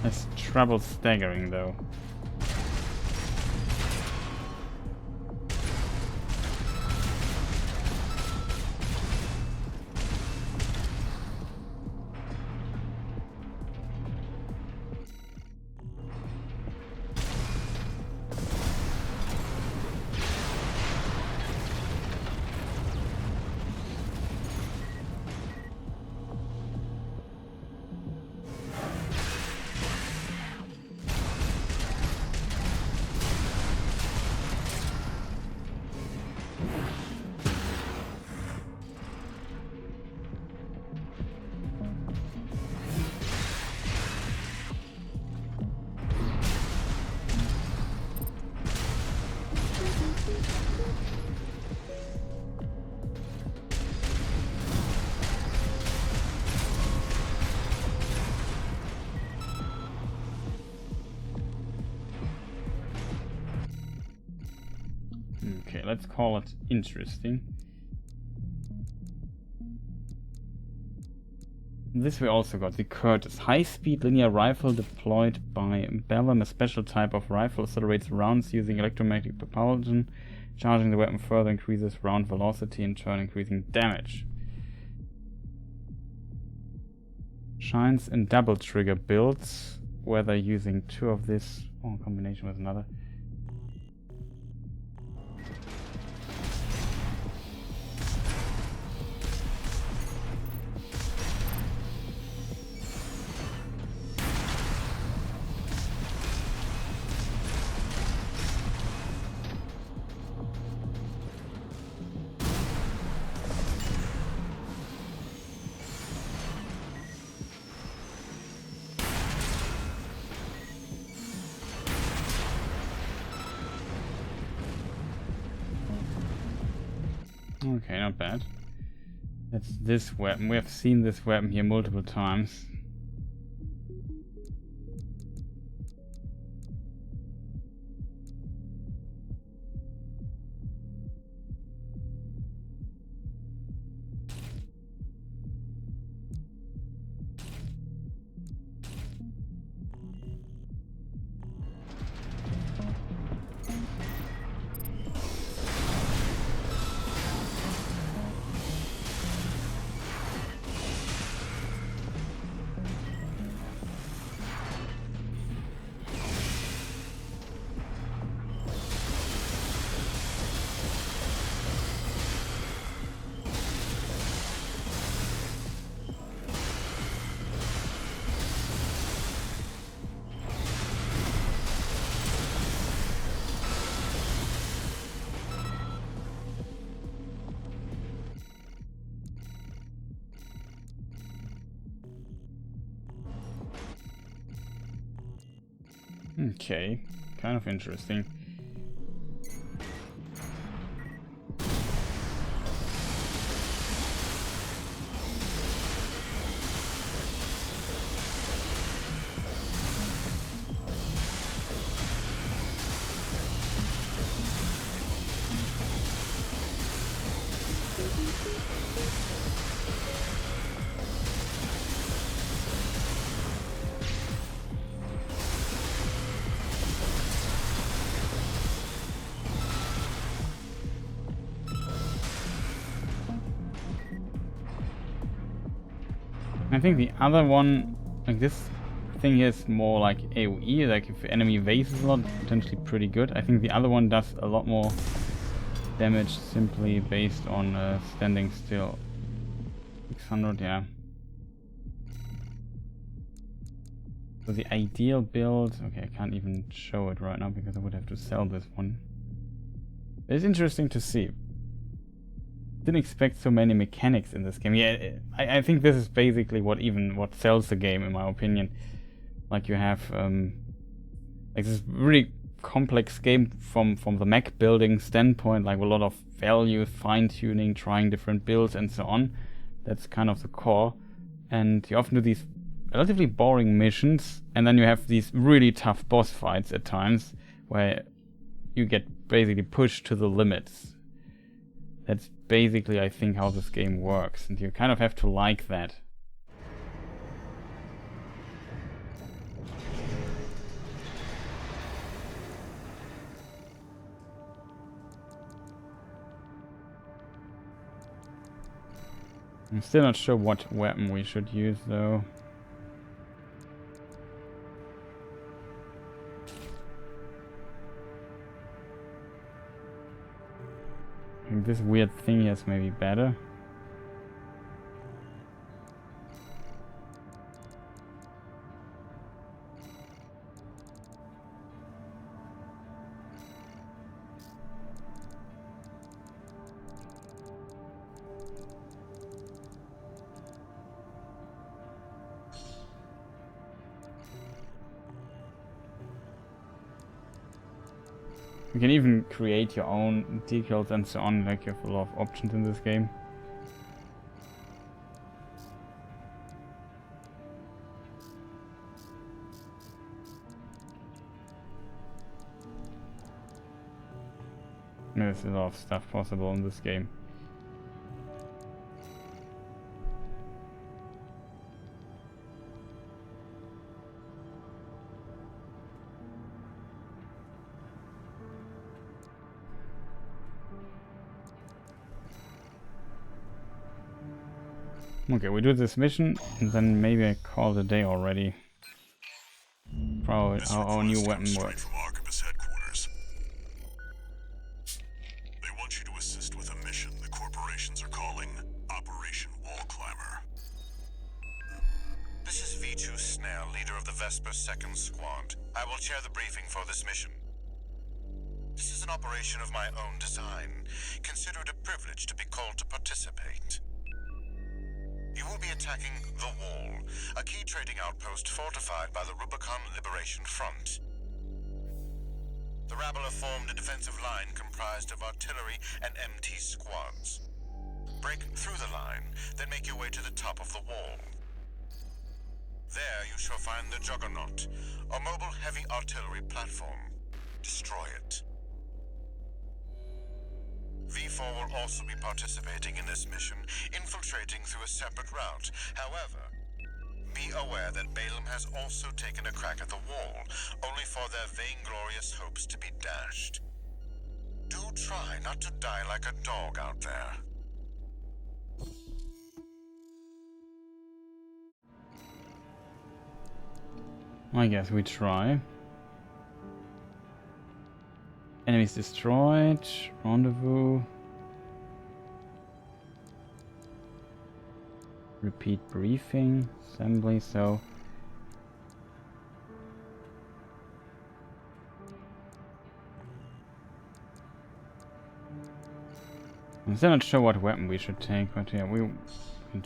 Has trouble staggering though. Okay, let's call it interesting. This we also got, the Curtis. High-speed linear rifle deployed by Bellum, a special type of rifle, accelerates rounds using electromagnetic propulsion. Charging the weapon further increases round velocity, in turn increasing damage. Shines in double trigger builds, whether using 2 of this or in combination with another. Okay, not bad. That's this weapon. We have seen this weapon here multiple times. Okay, kind of interesting. I think the other one, like this thing here is more like AoE, like if the enemy evases a lot, potentially pretty good. I think the other one does a lot more damage simply based on standing still. 600, yeah. So the ideal build, okay, I can't even show it right now because I would have to sell this one. It's interesting to see. Didn't expect so many mechanics in this game. Yeah, I think this is basically what sells the game, in my opinion. Like you have like this really complex game from the mech building standpoint, like a lot of value, fine-tuning, trying different builds and so on. That's kind of the core. And you often do these relatively boring missions, and then you have these really tough boss fights at times where you get basically pushed to the limits. That's basically, I think, how this game works, and you kind of have to like that. I'm still not sure what weapon we should use, though. I think this weird thing here is maybe better. You can even create your own decals and so on, like you have a lot of options in this game. There's a lot of stuff possible in this game. Okay, we do this mission, and then maybe I call it a day already. Probably This how our new request weapon comes straight works. from Arquebus headquarters. They want you to assist with a mission the corporations are calling Operation Wall Climber. This is V2 Snare, leader of the Vesper 2nd Squad. I will chair the briefing for this mission. This is an operation of my own design. Consider it a privilege to be called to participate. You will be attacking the Wall, a key trading outpost fortified by the Rubicon Liberation Front. The rabble have formed a defensive line comprised of artillery and MT squads. Break through the line, then make your way to the top of the wall. There you shall find the Juggernaut, a mobile heavy artillery platform. Destroy it. V4 will also be participating in this mission, infiltrating through a separate route. However, be aware that Balum has also taken a crack at the wall, only for their vainglorious hopes to be dashed. Do try not to die like a dog out there. I guess we try. Enemies destroyed. Rendezvous. Repeat briefing. Assembly, so... I'm still not sure what weapon we should take, but yeah, we can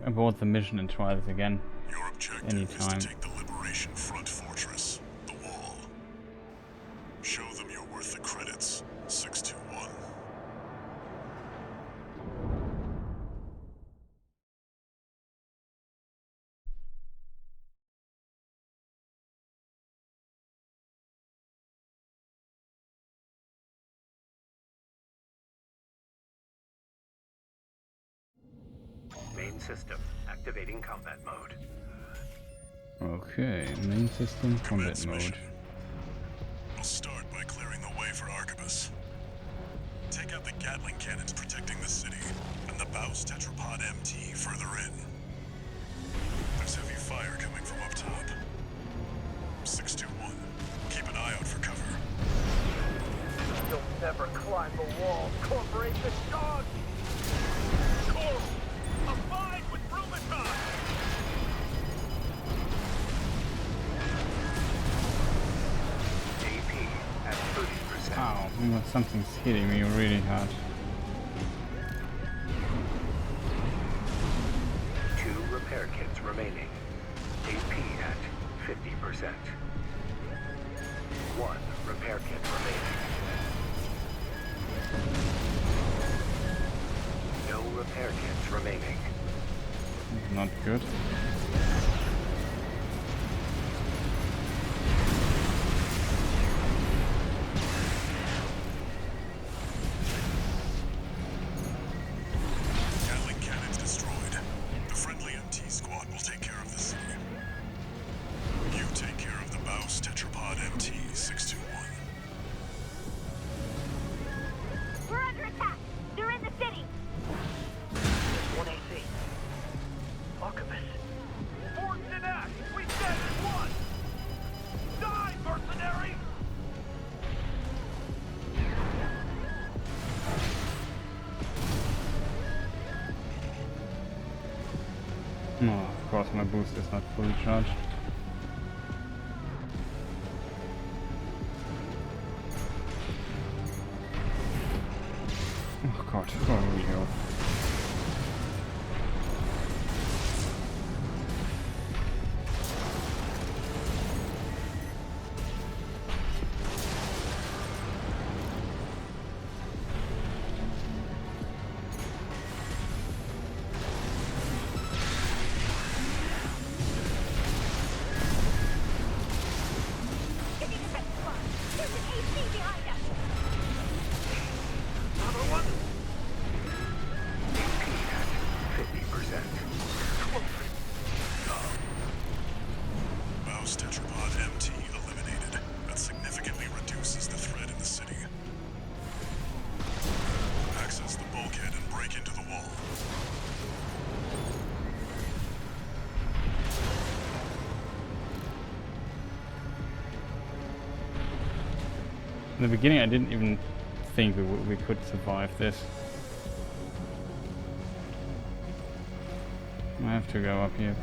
abort the mission and try this again Your objective anytime. is to take the Liberation Front fortress, the Wall. Show them you're worth the credits, 621. Main system activating combat mode. Okay, main system combat Commence mode. mission. We'll start by clearing the way for Arquebus. Take out the Gatling cannons protecting the city, and the Baus Tetrapod MT further in. There's heavy fire coming from up top. 621. Keep an eye out for cover. You'll never climb the wall, corporation dog! Coral! Abide with Rubicon! AP at 30%. Ow, something's hitting me really hard. 2 repair kits remaining. AP at 50%. 1 repair kit remaining. No repair kits remaining. Not good. Gatling cannons destroyed. The friendly MT squad will take care of the city. You take care of the Baus Tetrapod MT 621. We're under attack. They're in the city. 1 AC. Arquebus. Forged in act. We stand as one. Die, mercenary! Oh, of course my boost is not fully charged. Oh god, where are we go? Baus Tetrapod MT eliminated. That significantly reduces the threat in the city. Access the bulkhead and break into the wall. In the beginning, I didn't even think we could survive this. I have to go up here.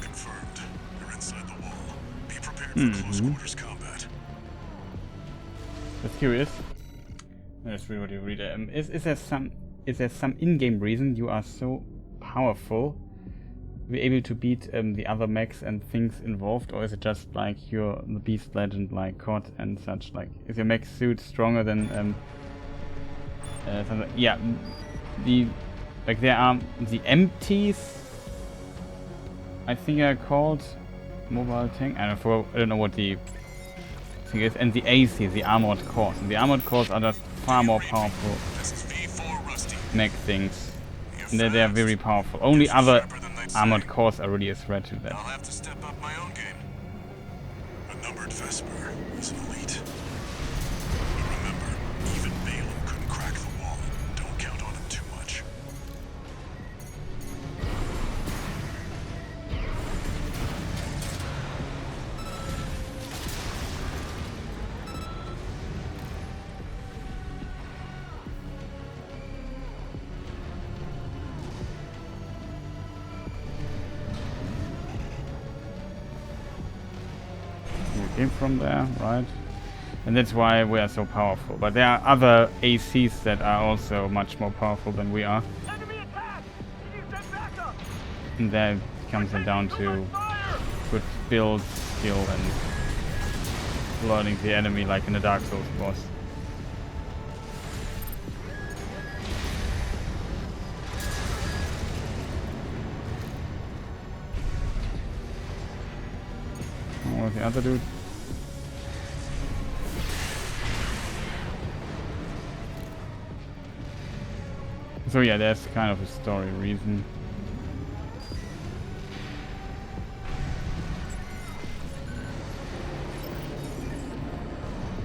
Confirmed. You're inside the wall. Be prepared for close quarters combat. That's curious. Let's read what you read. Is there some in-game reason you are so powerful to be able to beat the other mechs and things involved, or is it just like you're the beast legend like COD and such? Like, is your mech suit stronger than something? Yeah, there are the MTs, I think are called mobile tank. I don't know what the thing is, and the AC, the armored cores. And the armored cores are just far more powerful mech things. And they're very powerful. Only other armored cores are really a threat to that. I'll have to step up my own game. A numbered Vesper is an elite. But remember, even Baldur couldn't crack the wall. Don't count on him too much. Came from there, right? And that's why we are so powerful. But there are other ACs that are also much more powerful than we are. Enemy attack! You need that backup! And that comes down to good build skill and flooding the enemy like in a Dark Souls boss. Oh, the other dude. So yeah, there's kind of a story reason.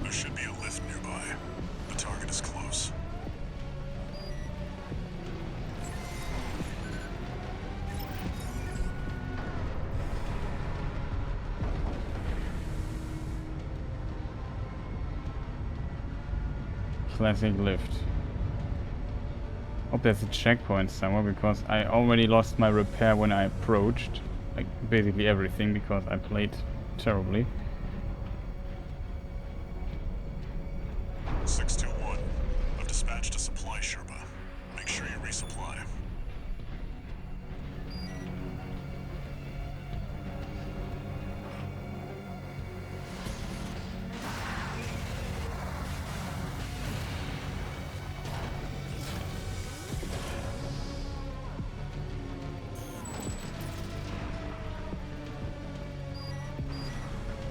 There should be a lift nearby. The target is close. Classic lift. Hope there's a checkpoint somewhere, because I already lost my repair when I approached. Like, basically everything, because I played terribly. 621. I've dispatched a supply Sherpa. Make sure you resupply.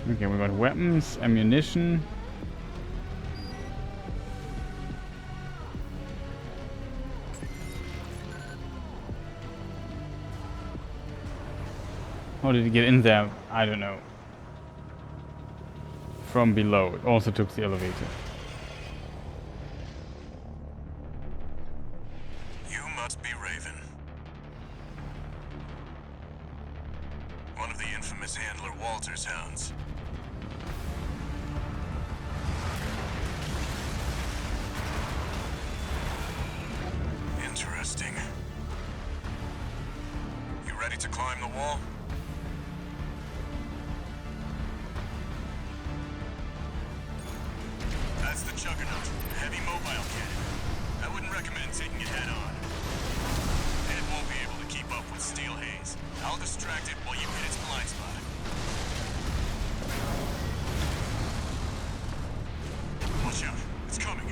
Okay, we got weapons, ammunition. How did he get in there? I don't know. From below. It also took the elevator. You must be Raven. One of the infamous handler Walter's hounds. Interesting. You ready to climb the wall? That's the Juggernaut, a heavy mobile cannon. I wouldn't recommend taking it head on. It won't be able to keep up with Steel Haze. I'll distract it while you hit its blind spot. Watch out, it's coming.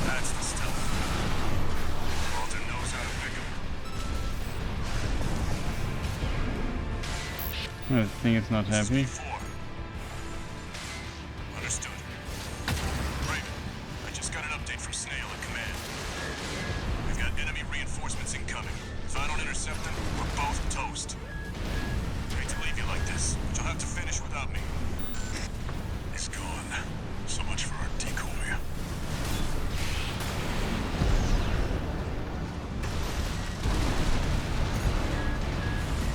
That's the stuff. Walter knows how to pick 'em. I think it's not happy. Understood. Raven, I just got an update from Snail at command. We've got enemy reinforcements incoming. If I don't intercept them, we're both toast. Hate to leave you like this, but you'll have to finish without me. He's gone. So much for our decoy.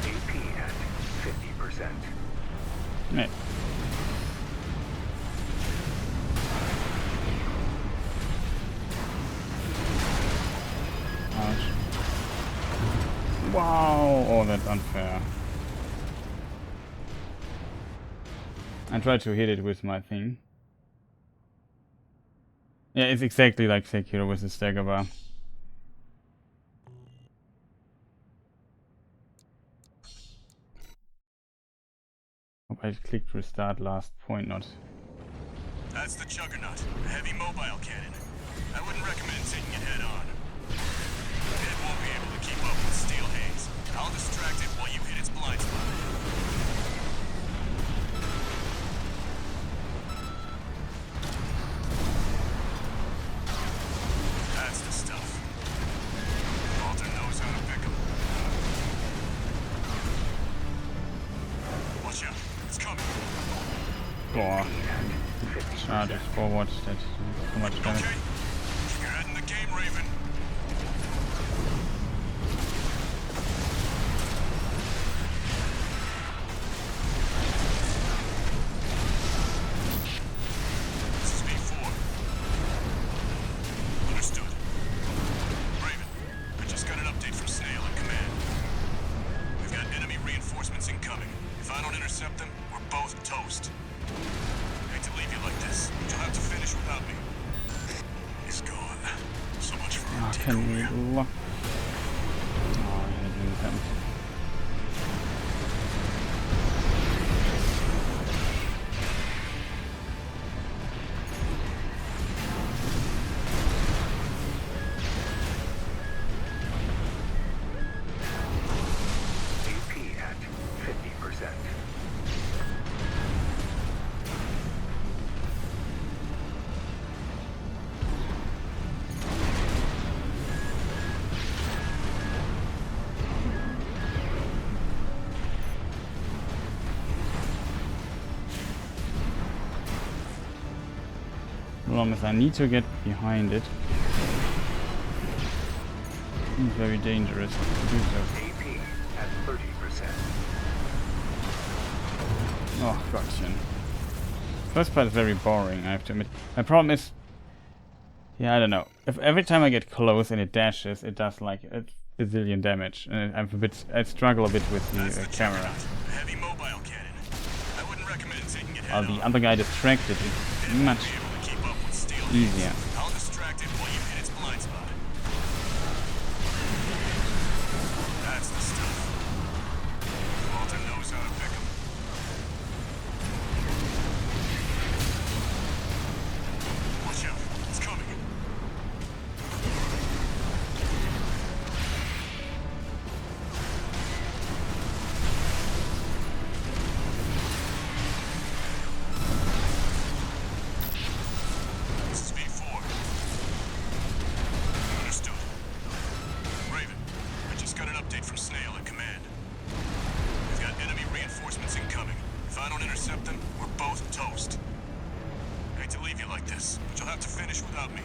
AP at 50%. Nee. Ouch. Wow! Oh, that's unfair. I tried to hit it with my thing. Yeah, it's exactly like Sekiro with the stagger bar. Hope I clicked restart last point, not. That's the Juggernaut, a heavy mobile cannon. I wouldn't recommend taking it head on. It won't be able to keep up with Steel Haze. I'll distract it while you hit its blind spot. That's the stuff. Baldur knows how to pick 'em. Watch out, it's coming. Boah. Schade, forward, that so much damage. Okay, you're heading the game, Raven. This is B4. Understood. Raven, I just got an update from Snail at command. We've got enemy reinforcements incoming. If I don't intercept them, we're both toast. Hate to leave you like this, but you'll have to finish without me. He's gone. So much for our Can we decoy. lock? Oh, yeah, it didn't happen. AP at 50%. Problem is I need to get behind it. It's very dangerous to do so. AP at 30%. Oh, gotcha. First part is very boring, I have to admit. My problem is... Yeah, I don't know. If every time I get close and it dashes, it does like a bazillion damage. And I struggle a bit with That's the the camera. Juggernaut, a heavy mobile cannon. I wouldn't recommend taking it While head the on. other guy distracted, it's much Be able to keep up with Steel Haze. easier. I'll distract it while you hit its blind spot. That's the stuff. Walter knows how to pick 'em. Watch out, it's coming. You'll have to finish without me.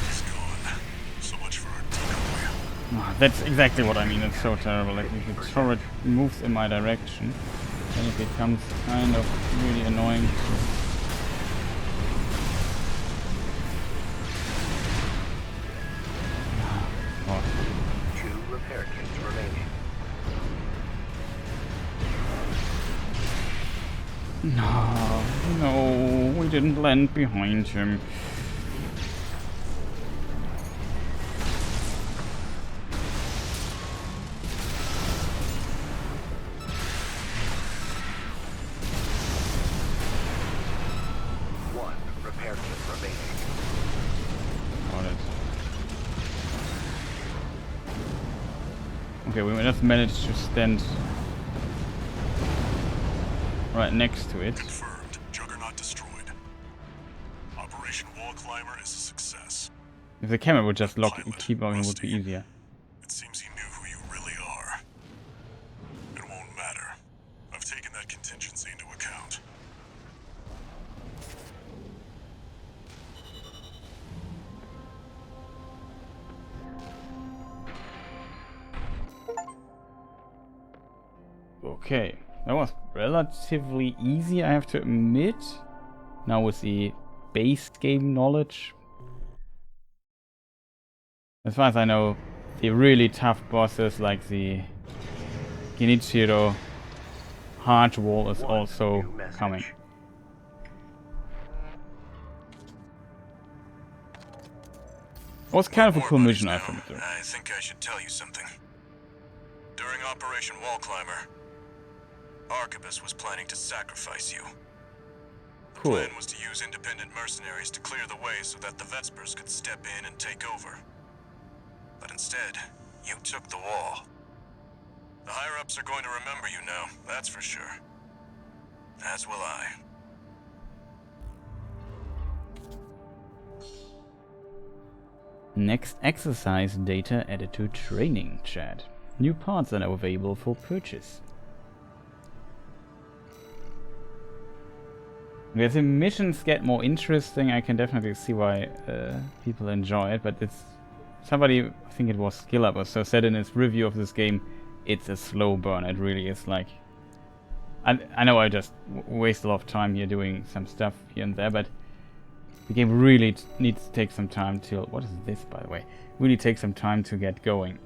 He's gone. So much for our decoy. Oh, that's exactly what I mean. It's so terrible. Like if the turret moves in my direction, then it becomes kind of really annoying. Oh. 2 repair kits remaining. No, we didn't land behind him. Repair kit remaining. Got it. Okay, we just managed to stand right next to it. Confirmed. Juggernaut destroyed. Operation Wall Climber is a success. If the camera would just lock, Pilot, keep on, it would be Rusty. easier. It seems he knew who you really are. It won't matter. I've taken that contingency into account. Okay, that was relatively easy, I have to admit. Now with the base game knowledge. As far as I know, the really tough bosses like the Genichiro hard wall is also coming. It was kind of a cool mission, I think. Though. I think I should tell you something. During Operation Wall Climber, Arquebus was planning to sacrifice you. The Cool. plan was to use independent mercenaries to clear the way so that the Vespers could step in and take over. But instead, you took the wall. The higher-ups are going to remember you now, that's for sure. As will I. Next exercise data added to training chat. New parts are now available for purchase. As the missions get more interesting, I can definitely see why people enjoy it, but it's... Somebody, I think it was SkillUp or so, said in his review of this game, it's a slow burn. It really is like... I know I just waste a lot of time here doing some stuff here and there, but the game really needs to take some time till... What is this, by the way? Really take some time to get going.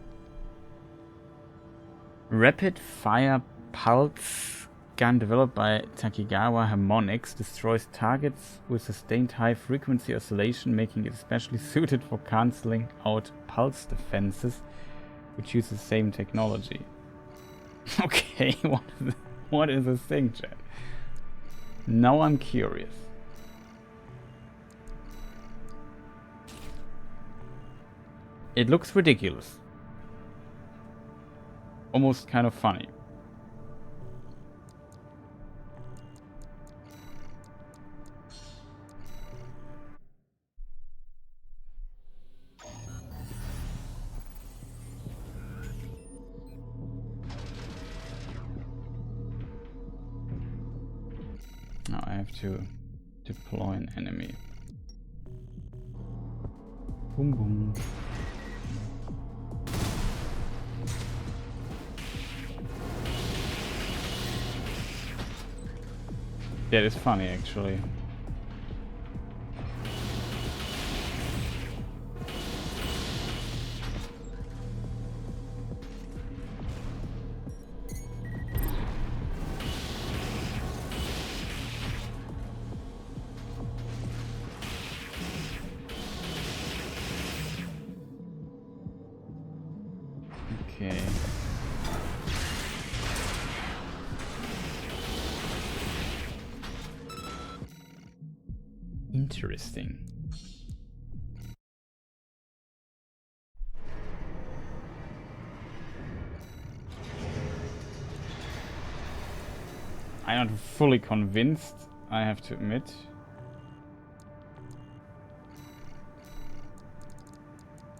Rapid Fire Pulse gun developed by Takigawa Harmonix destroys targets with sustained high frequency oscillation, making it especially suited for cancelling out pulse defenses, which use the same technology. Okay, what is this thing, chat? Now I'm curious. It looks ridiculous. Almost kind of funny. Now I have to deploy an enemy. Boom boom. That is funny actually. Okay. Interesting. I'm not fully convinced, I have to admit.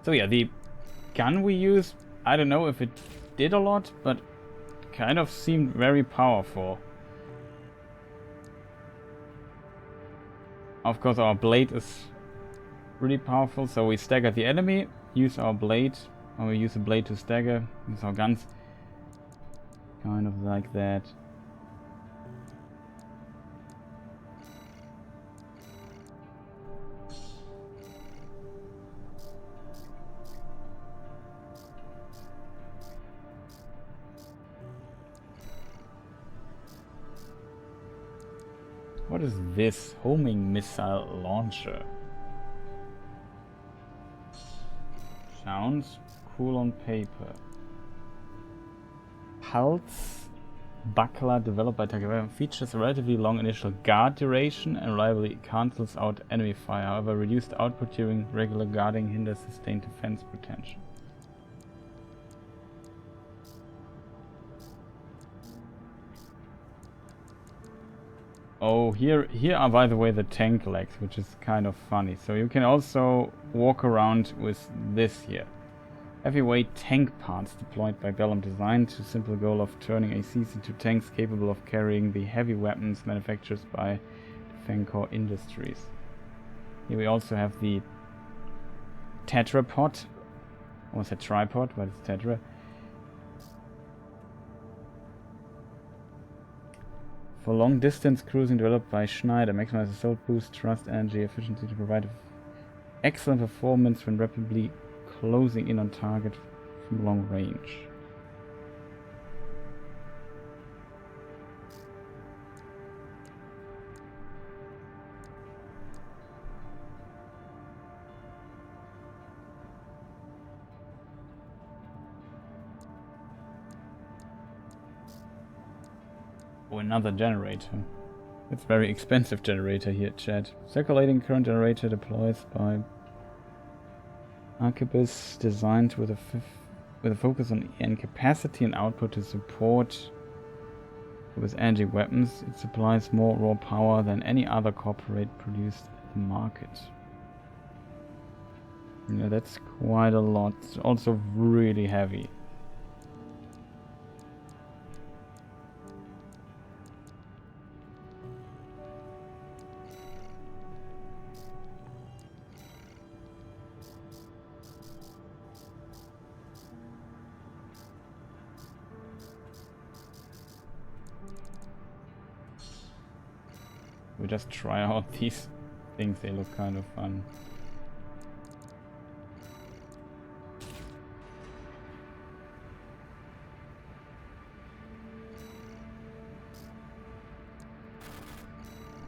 So yeah, the gun we used, I don't know if it did a lot, but kind of seemed very powerful. Of course, our blade is really powerful, so we stagger the enemy, use our blade, or we use a blade to stagger, use our guns. Kind of like that. What is this? Homing missile launcher. Sounds cool on paper. Pulse buckler developed by Takeda features a relatively long initial guard duration and reliably cancels out enemy fire. However, reduced output during regular guarding hinders sustained defense potential. Oh, here are, by the way, the tank legs, which is kind of funny. So you can also walk around with this here. Heavyweight tank parts deployed by Gollum, designed to simple goal of turning ACs into tanks capable of carrying the heavy weapons manufactured by Fancor Industries. Here we also have the tetrapod. Almost a tripod, but it's tetra. For long distance cruising, developed by Schneider, maximizes assault boost, thrust, energy, efficiency to provide excellent performance when rapidly closing in on target from long range. Oh, another generator. It's a very expensive generator here, chat. Circulating current generator deploys by Arquebus, designed with a focus on EN capacity and output to support with energy weapons. It supplies more raw power than any other corporate produced at the market. Yeah, that's quite a lot. It's also really heavy. We just try out these things, they look kind of fun.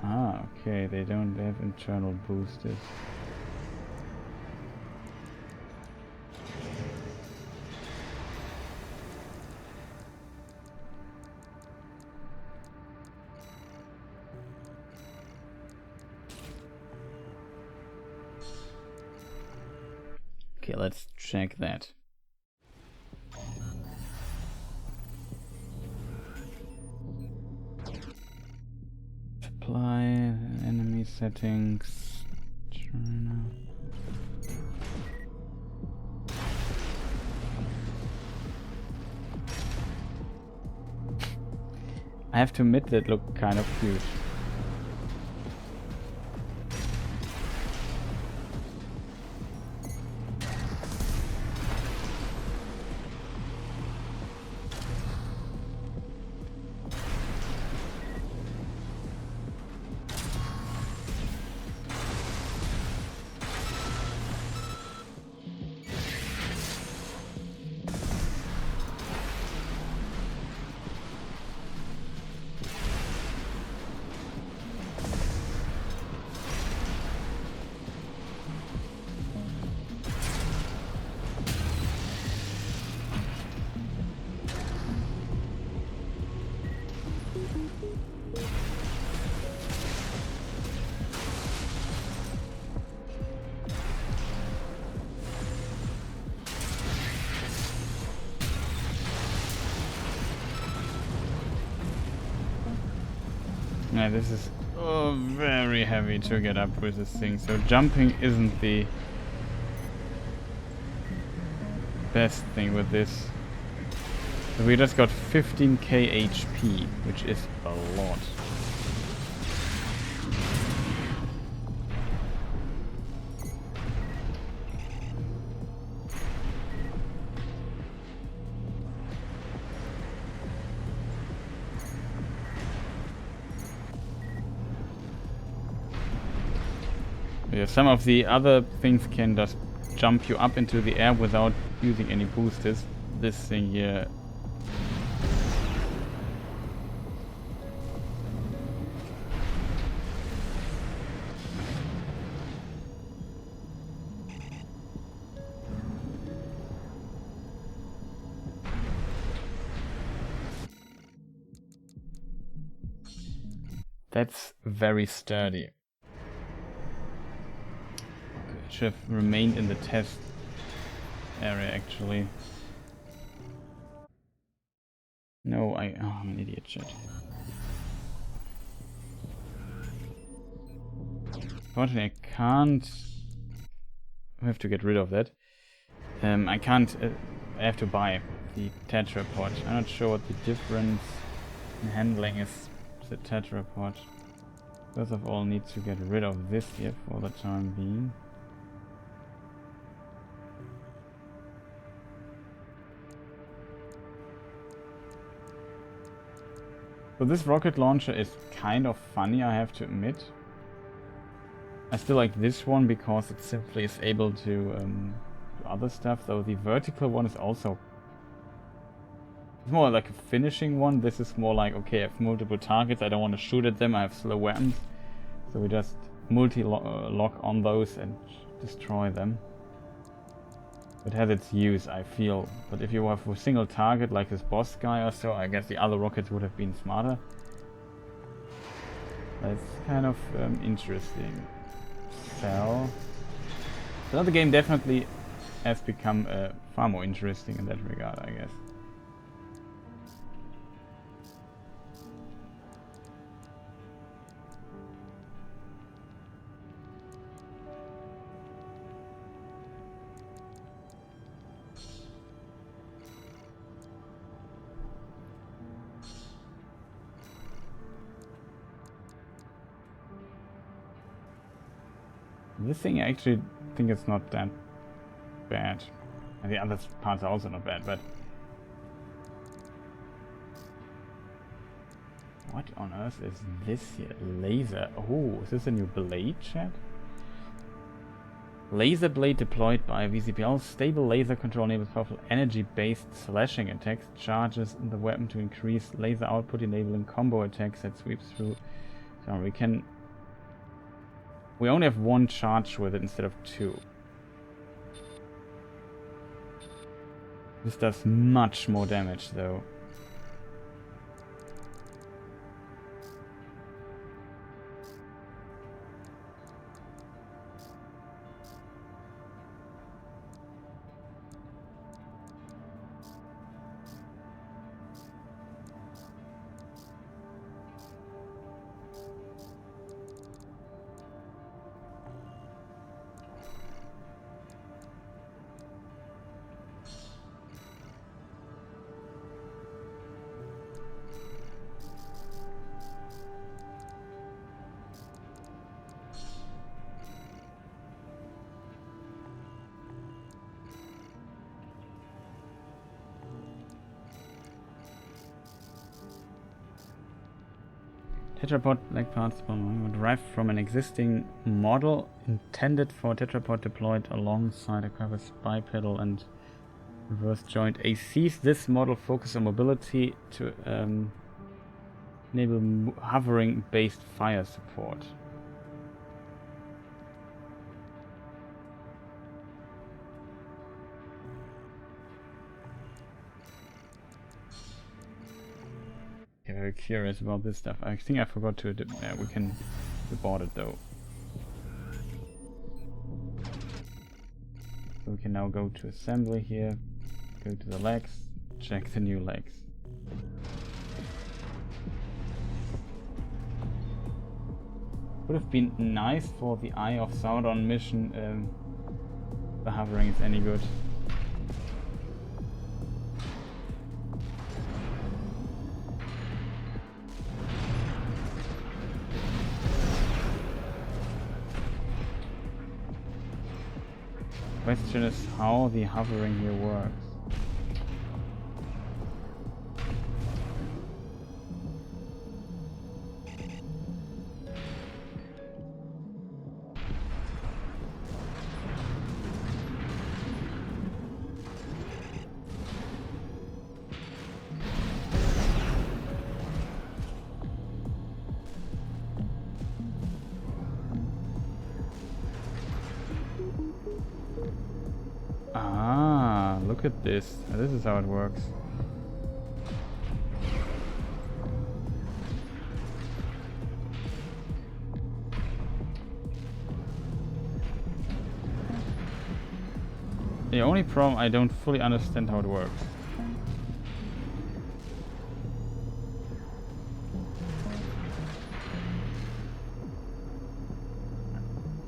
Ah, okay, they have internal boosters. Okay, let's check that. Apply enemy settings. China. I have to admit that look kind of cute. Yeah, this is very heavy to get up with this thing, so jumping isn't the best thing with this. So we just got 15k HP, which is a lot. Yeah, some of the other things can just jump you up into the air without using any boosters. This thing here. That's very sturdy. It should have remained in the test area actually. No, I'm an idiot, shit. Unfortunately, I can't. I have to get rid of that. I can't. I have to buy the tetrapod. I'm not sure what the difference in handling is. The tetrapod. First of all, need to get rid of this here for the time being. So this rocket launcher is kind of funny, I have to admit. I still like this one because it simply is able to do other stuff, though the vertical one is also... It's more like a finishing one. This is more like, okay, I have multiple targets, I don't want to shoot at them, I have slow weapons. So we just multi-lock on those and destroy them. It has its use, I feel. But if you have a single target like this boss guy or so, I guess the other rockets would have been smarter. That's kind of interesting. So the game definitely has become far more interesting in that regard, I guess. This thing I actually think it's not that bad. And the other parts are also not bad, but... What on earth is this here? Laser. Oh, is this a new blade, chat? Laser blade deployed by VCPL. Stable laser control enables powerful energy-based slashing attacks. Charges in the weapon to increase laser output, enabling combo attacks that sweeps through. So we can... We only have one charge with it instead of two. This does much more damage though. Tetrapod leg parts derived from an existing model intended for tetrapod deployed alongside a crevice bipedal and reverse joint ACs. This model focuses on mobility to enable hovering based fire support. Very curious about this stuff. I think I forgot to... we can abort it though. So we can now go to assembly here, go to the legs, check the new legs. Would have been nice for the Eye of Sauron mission, the hovering is any good. Question is how the hovering here works. look at this. This is how it works. The only problem, I don't fully understand how it works.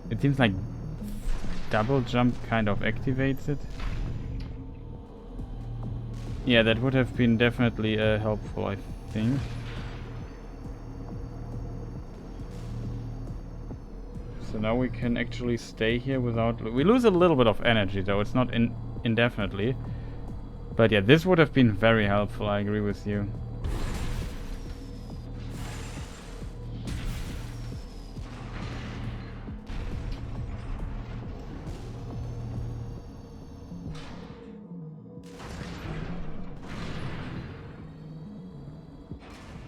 It seems like double jump kind of activates it. Yeah, that would have been definitely helpful, I think. So now we can actually stay here without... We lose a little bit of energy though, it's not indefinitely. But yeah, this would have been very helpful, I agree with you.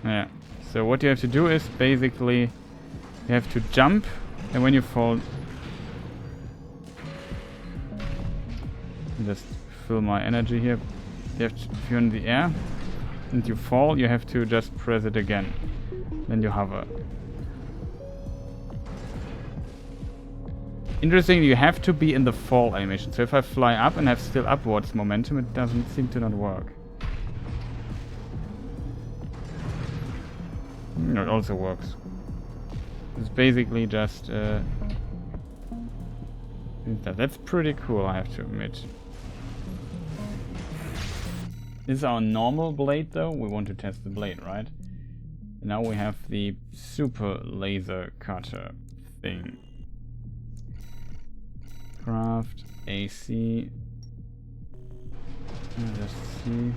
Yeah, so what you have to do is basically you have to jump, and when you fall, just fill my energy here. You have to, if you're in the air and you fall, you have to just press it again. Then you hover. Interesting, you have to be in the fall animation. So if I fly up and have still upwards momentum, it doesn't seem to not work. No, it also works. It's basically just that's pretty cool, I have to admit. This is our normal blade though. We want to test the blade, right? And now we have the super laser cutter thing. Craft AC. Let's see.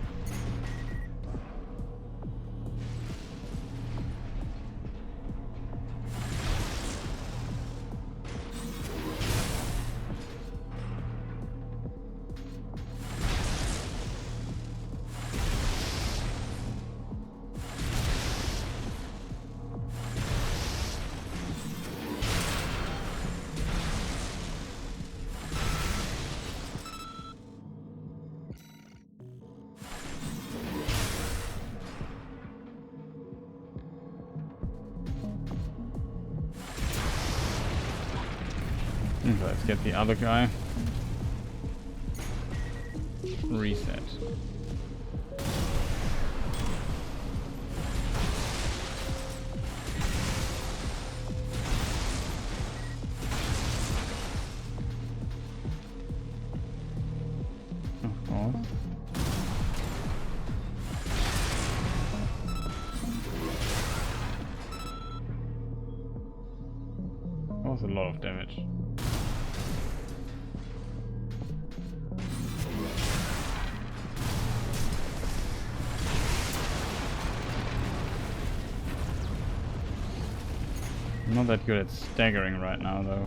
Let's get the other guy. Reset. Of course. That was a lot of damage. Not that good at staggering right now, though.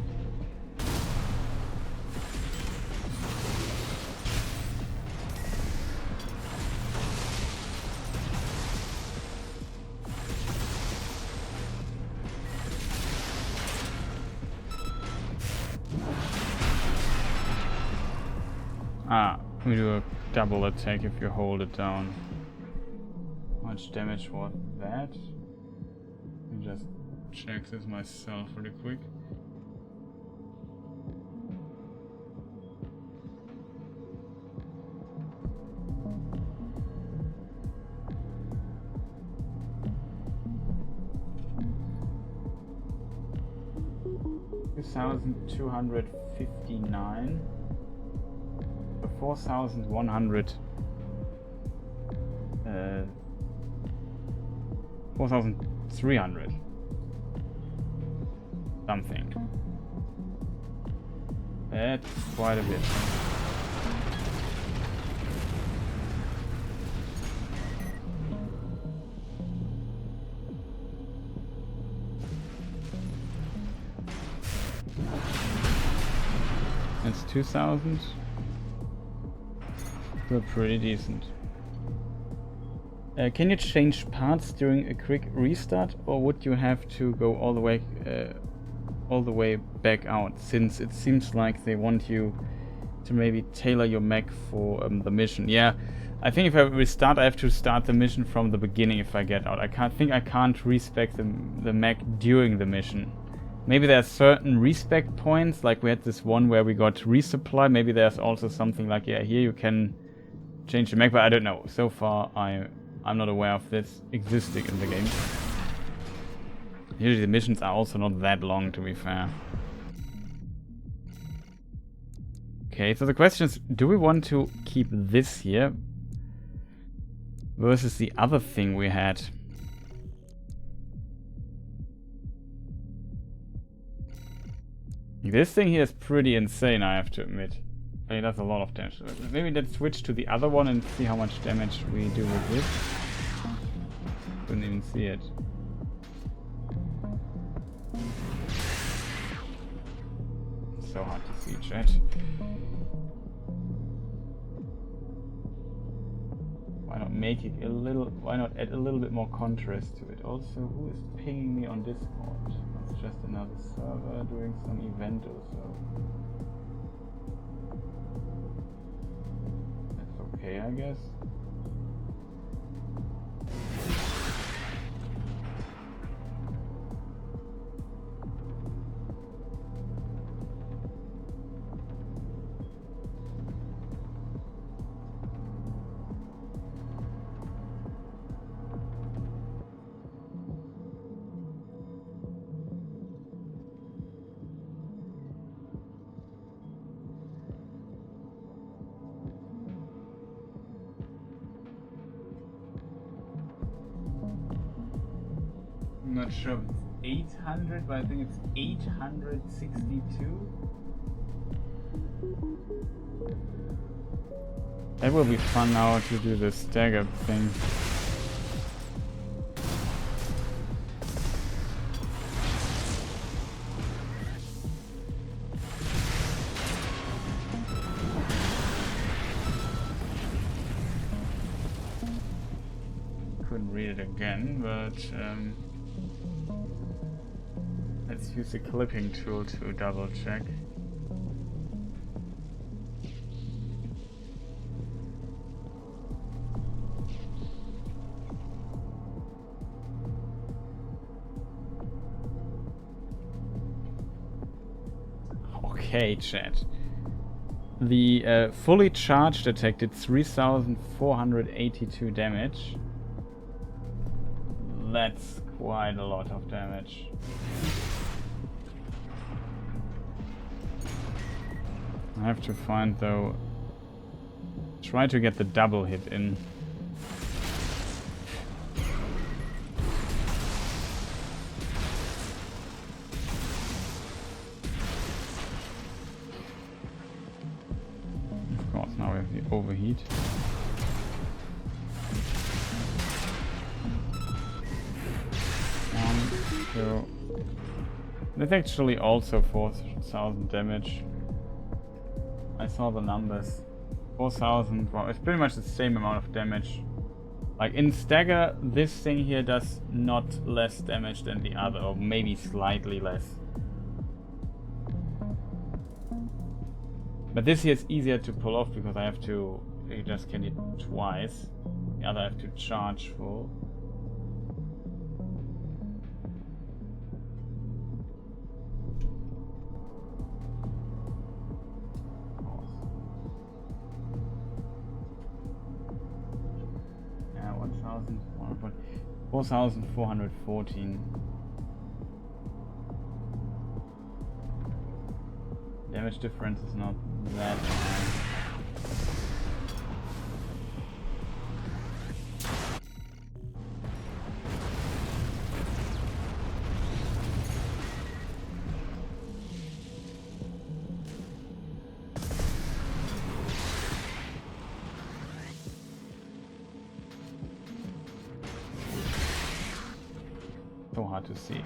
Ah, we do a double attack if you hold it down. How much damage was that? Let me just check this myself really quick. $2,259. 4,100. 4,300. Something. That's quite a bit. That's 2,000. We're pretty decent. Can you change parts during a quick restart, or would you have to go all the way back out? Since it seems like they want you to maybe tailor your mech for the mission. Yeah, I think if I restart, I have to start the mission from the beginning if I get out. I can't respec the mech during the mission. Maybe there are certain respec points, like we had this one where we got resupply. Maybe there's also something like, yeah, here you can change the mech, but I don't know. So far, I'm not aware of this existing in the game. Usually the missions are also not that long, to be fair. Okay, so the question is, do we want to keep this here versus the other thing we had? This thing here is pretty insane, I have to admit. It does a lot of damage. Maybe let's switch to the other one and see how much damage we do with this. Couldn't even see it. So hard to see, chat. Why not make it a little... Why not add a little bit more contrast to it? Also, who is pinging me on Discord? It's just another server doing some event or so. That's okay, I guess. I'm not sure if it's 800, but I think it's 862. That will be fun now to do the stagger thing. Couldn't read it again, but let's use the clipping tool to double check. Okay, chat. The fully charged attack did 3,482 damage. That's quite a lot of damage. I have to find, though, try to get the double hit in. Of course, now we have the overheat. So that's actually also 4,000 damage. I saw the numbers. 4,000. Well, it's pretty much the same amount of damage. Like in stagger, this thing here does not less damage than the other, or maybe slightly less. But this here is easier to pull off because I have to. You just can hit twice. The other I have to charge full. Yeah, 4,414. Damage difference is not that high. So hard to see.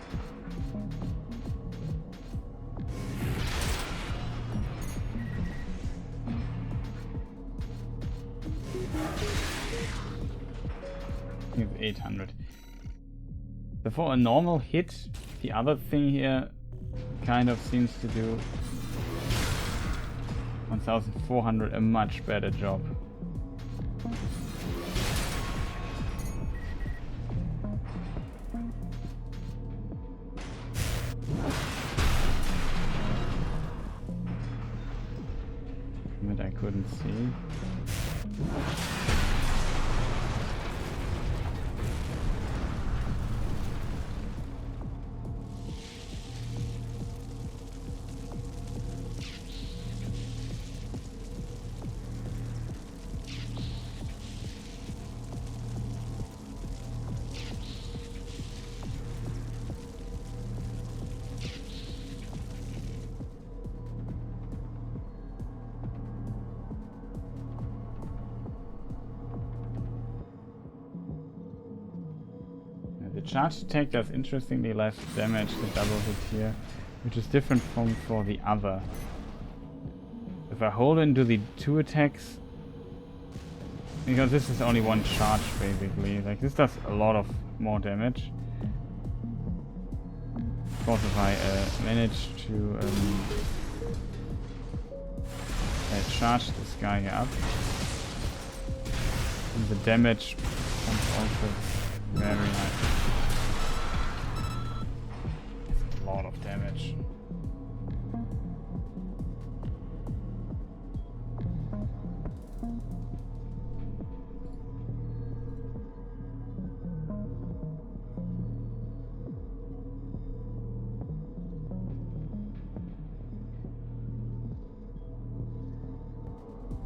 With 800. So for a normal hit, the other thing here kind of seems to do 1400, a much better job. That I couldn't see. The charge attack does interestingly less damage, the double hit here, which is different from for the other. If I hold into the 2 attacks, because this is only 1 charge basically, like this does a lot of more damage. Of course, if I manage to charge this guy up, and the damage comes also very nice. It's a lot of damage.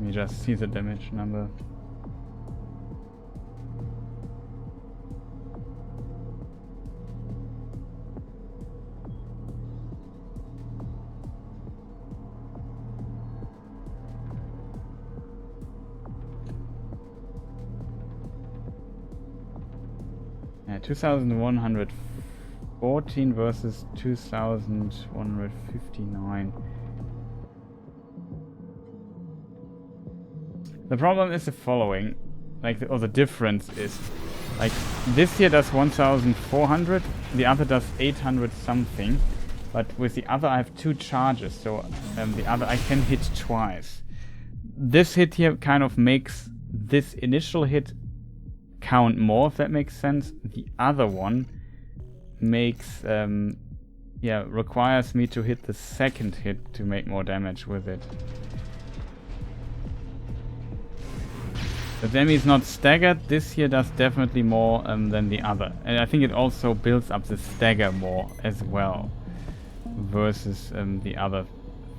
You just see the damage number. Yeah, 2114 versus 2159. The problem is the following, like, the difference is, like, this here does 1400, the other does 800 something, but with the other I have 2 charges, so the other I can hit twice. This hit here kind of makes this initial hit count more, if that makes sense. The other one makes, requires me to hit the second hit to make more damage with it. But then it's not staggered. This here does definitely more than the other. And I think it also builds up the stagger more as well. Versus the other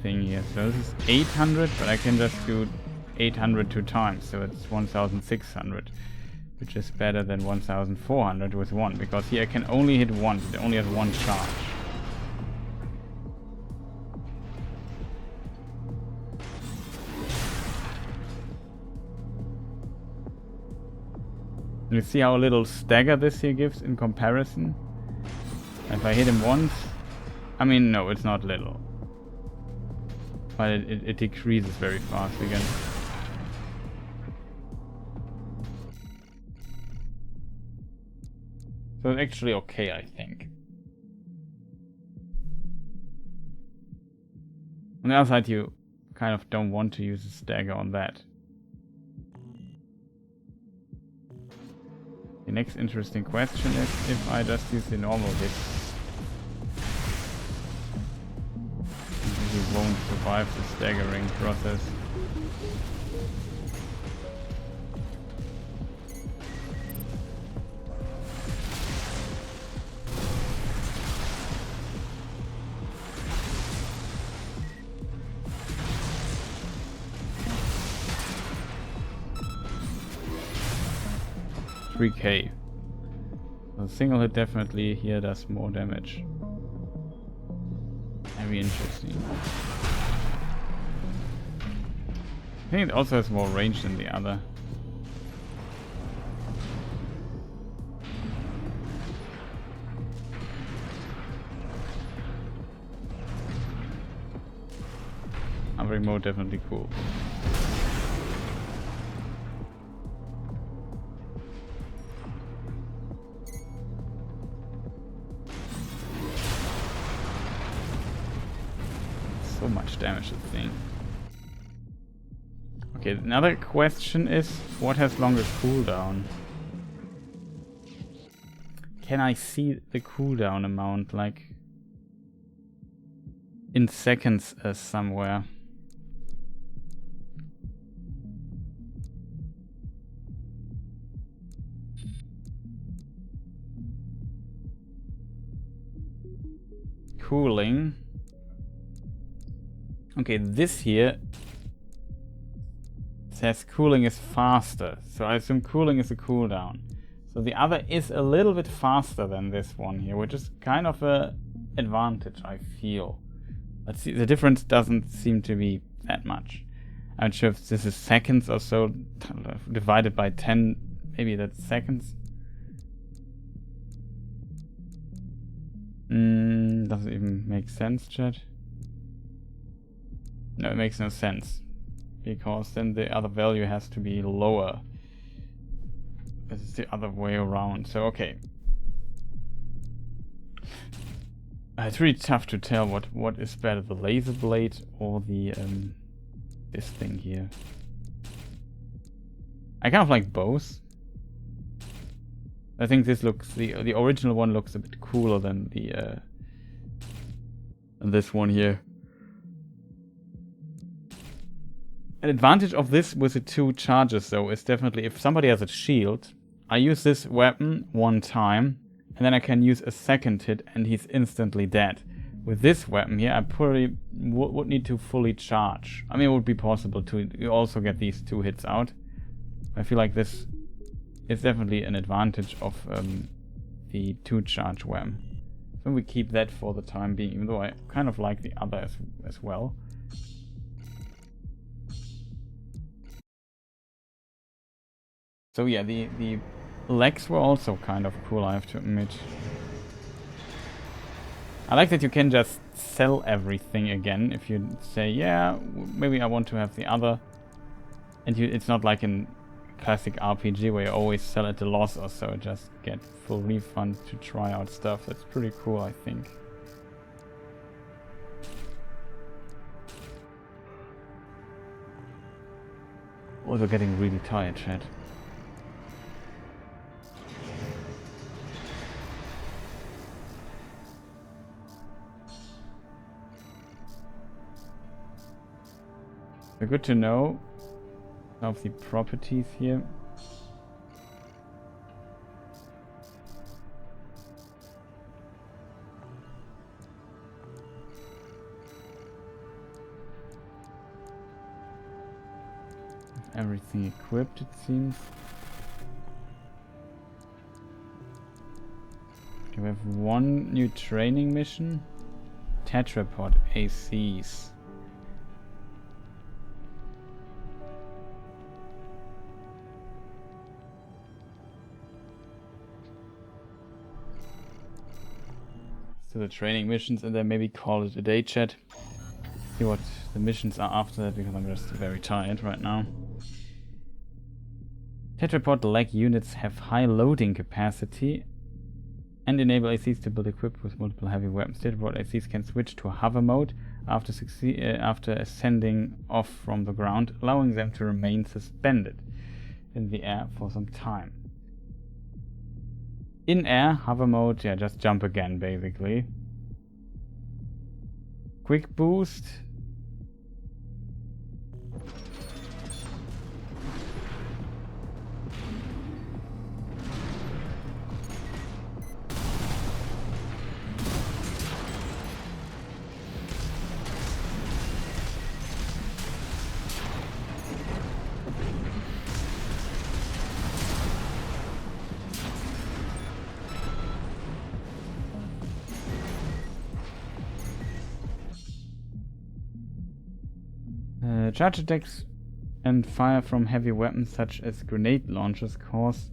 thing here. So this is 800, but I can just do 800 2 times. So it's 1600. Which is better than 1400 with 1. Because here I can only hit once. It only has 1 charge. You see how little stagger this here gives in comparison? If I hit him once, I mean, no, it's not little. But it decreases very fast again. So it's actually okay, I think. On the other side, you kind of don't want to use a stagger on that. The next interesting question is if I just use the normal hit. He won't survive the staggering process. $3K. A single hit definitely here does more damage. Very interesting. I think it also has more range than the other. Hovering mode definitely cool. So much damage, this thing. Okay, another question is, what has longest cooldown? Can I see the cooldown amount, like, in seconds somewhere? Cooling. Okay, this here says cooling is faster, so I assume cooling is a cooldown. So the other is a little bit faster than this one here, which is kind of a advantage, I feel. Let's see, the difference doesn't seem to be that much. I'm not sure if this is seconds or so, divided by 10, maybe that's seconds. Doesn't even make sense, chat. No, it makes no sense. Because then the other value has to be lower. It's the other way around, so okay. It's really tough to tell what is better, the laser blade or the this thing here. I kind of like both. I think this looks, the original one looks a bit cooler than the this one here. An advantage of this with the two charges though is definitely if somebody has a shield, I use this weapon one time and then I can use a second hit and he's instantly dead. With this weapon here I probably would need to fully charge. I mean, it would be possible to also get these 2 hits out. I feel like this is definitely an advantage of the 2 charge weapon. So we keep that for the time being, even though I kind of like the other as well. So yeah, the legs were also kind of cool, I have to admit. I like that you can just sell everything again if you say, yeah, maybe I want to have the other. And it's not like in classic RPG where you always sell at a loss or so, just get full refund to try out stuff. That's pretty cool, I think. Also getting really tired, chat. So good to know of the properties here. Everything equipped, it seems. Okay, we have one new training mission. Tetrapod ACs. So the training missions, and then maybe call it a day, chat. See what the missions are after that, because I'm just very tired right now. Tetrapod leg units have high loading capacity and enable ACs to build equipped with multiple heavy weapons. Tetrapod ACs can switch to hover mode after ascending off from the ground, allowing them to remain suspended in the air for some time. In air, hover mode, yeah, just jump again basically. Quick boost. Charge attacks and fire from heavy weapons such as grenade launchers cause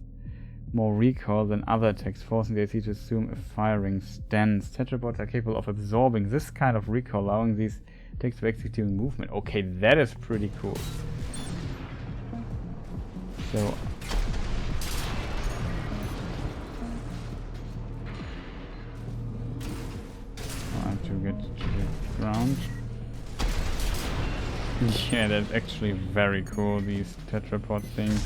more recoil than other attacks, forcing the AC to assume a firing stance. Tetrapods are capable of absorbing this kind of recoil, allowing these attacks to execute movement. Okay, that is pretty cool. So I have to get to the ground. Yeah, that's actually very cool, these tetrapod things.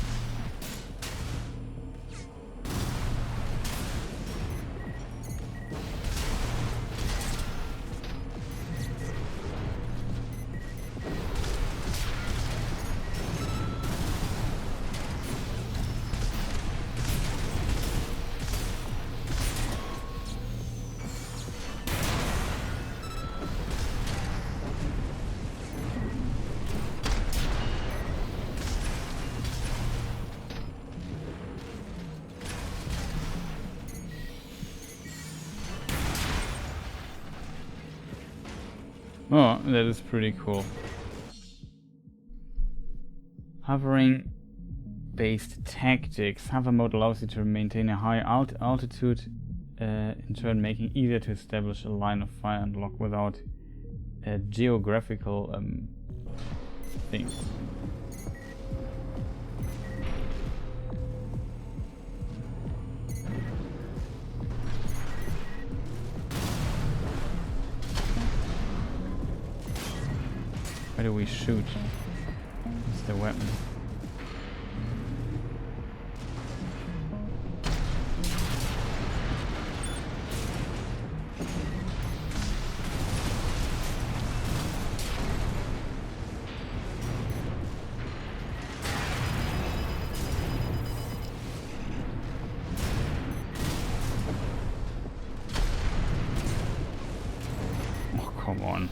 Oh, that is pretty cool. Hovering based tactics. Hover mode allows you to maintain a high altitude, in turn making it easier to establish a line of fire and lock without geographical things. Where do we shoot? What's the weapon? Oh, come on.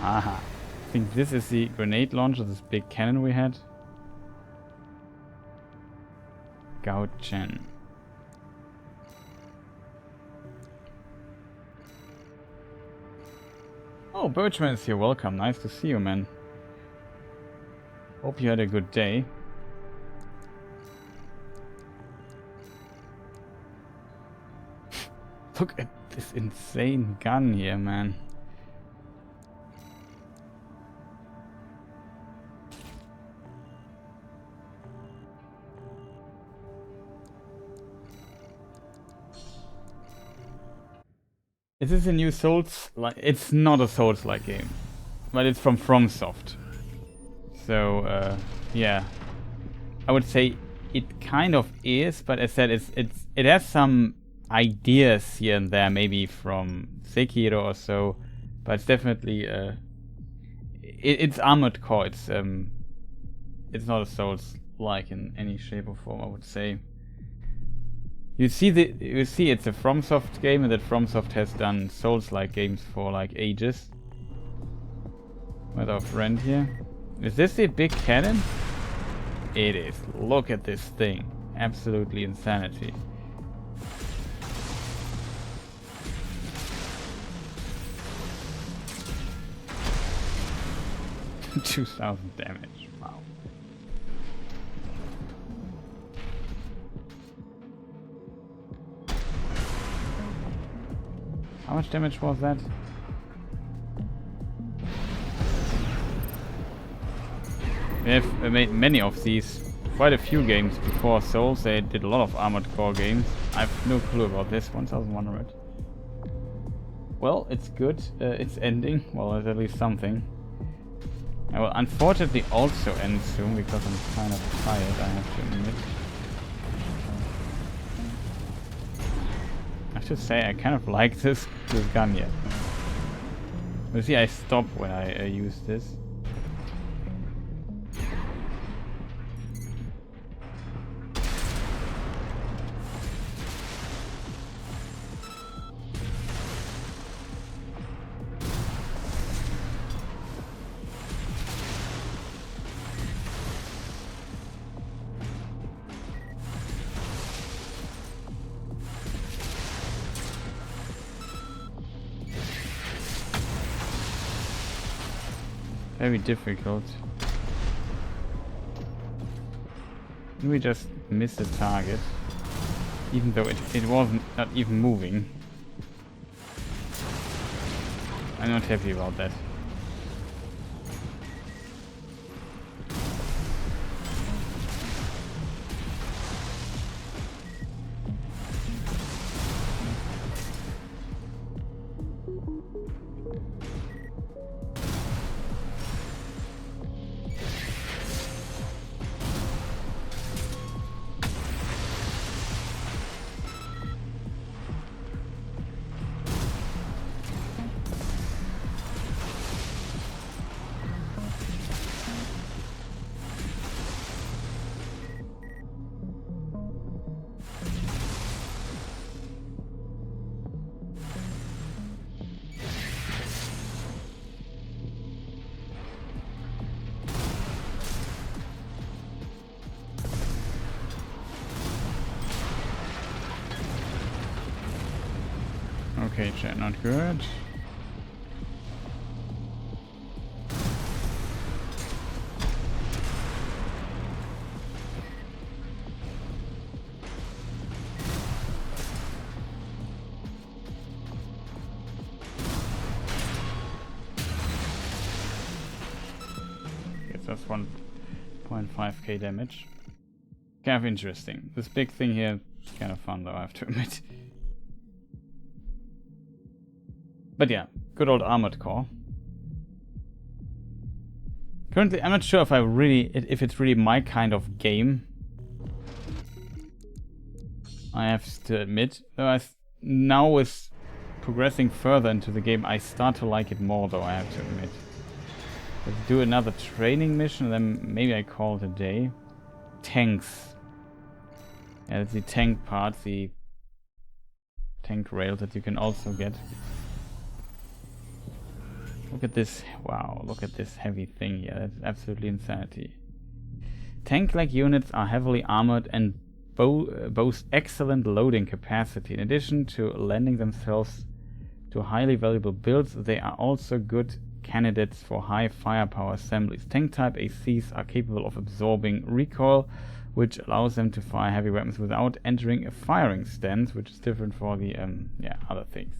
Aha. I think this is the grenade launcher, this big cannon we had. Gao Chen. Oh, Birchman is here. Welcome. Nice to see you, man. Hope you had a good day. Look at this insane gun here, man. Is this a new Souls-like? It's not a Souls-like game, but it's from FromSoft. So yeah, I would say it kind of is, but as I said, it has some ideas here and there, maybe from Sekiro or so, but it's definitely it's Armored Core. It's not a Souls-like in any shape or form, I would say. You see it's a FromSoft game, and that FromSoft has done Souls-like games for like ages. With our friend here. Is this the big cannon? It is. Look at this thing. Absolutely insanity. $2,000 damage. Wow. How much damage was that? We have made many of these, quite a few games before Souls. They did a lot of Armored Core games. I have no clue about this. 1100. Well, it's good. It's ending. Well, it's at least something. I will unfortunately also end soon because I'm kind of tired, I have to admit. I should say I kind of like this gun yet. You see, I stop when I use this. Very difficult. We just missed the target, even though it wasn't not even moving. I'm not happy about that. Okay, chat, not good. Gets us 1.5k damage. Kind of interesting. This big thing here is kind of fun though, I have to admit. But yeah, good old Armored Core. Currently, I'm not sure if it's really my kind of game. I have to admit. Though now with progressing further into the game, I start to like it more though, I have to admit. Let's do another training mission, then maybe I call it a day. Tanks. Yeah, that's the tank part, the tank rails that you can also get. Look at this, wow, look at this heavy thing here, that's absolutely insanity. Tank-like units are heavily armored and boast excellent loading capacity. In addition to lending themselves to highly valuable builds, they are also good candidates for high firepower assemblies. Tank-type ACs are capable of absorbing recoil, which allows them to fire heavy weapons without entering a firing stance, which is different for the other things.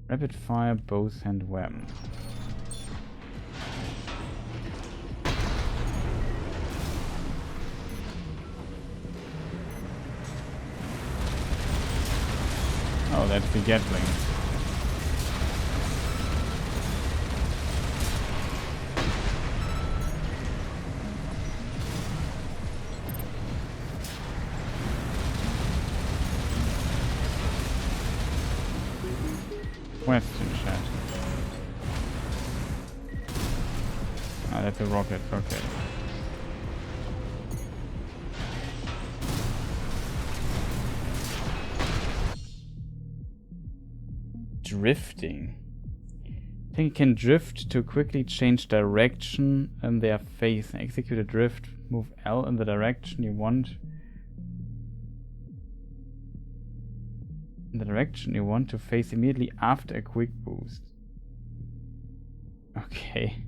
Rapid fire bows and weapons. Oh, that's the Gatling. Question chat. Ah, that's a rocket, okay. Drifting. I think it can drift to quickly change direction in their face. Execute a drift, move L in the direction you want. In the direction you want to face immediately after a quick boost. Okay,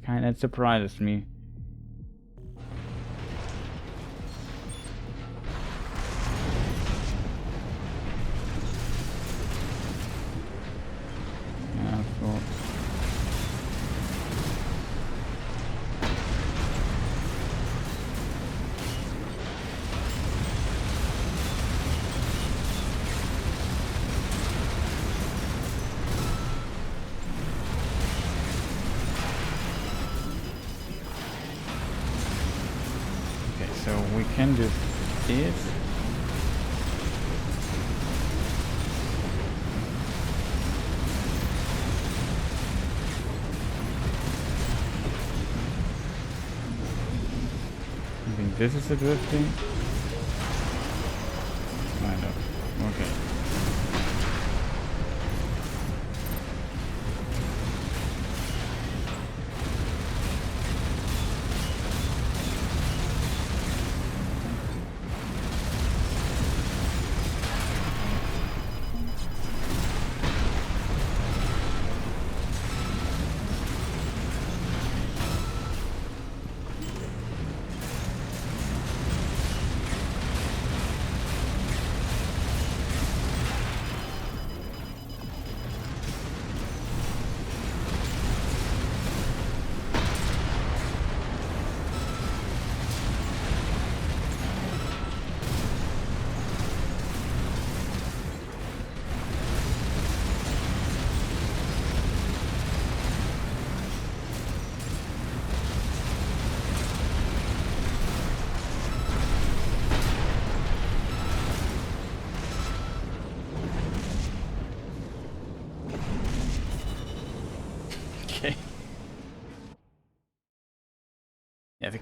that surprises me. Yeah, so we can do this. I think this is the drifting. Kind of. Okay.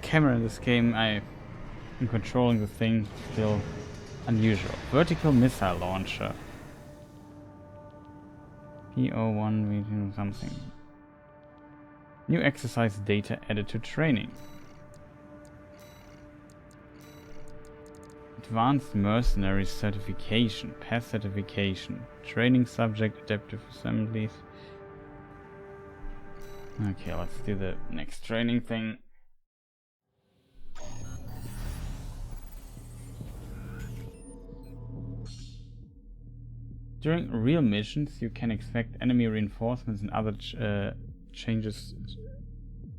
camera in this game. I am controlling the thing still unusual. Vertical missile launcher. PO1 meeting something. New exercise data added to training. Advanced Mercenary Certification. Pass certification. Training subject adaptive assemblies. Okay, let's do the next training thing. During real missions, you can expect enemy reinforcements and other changes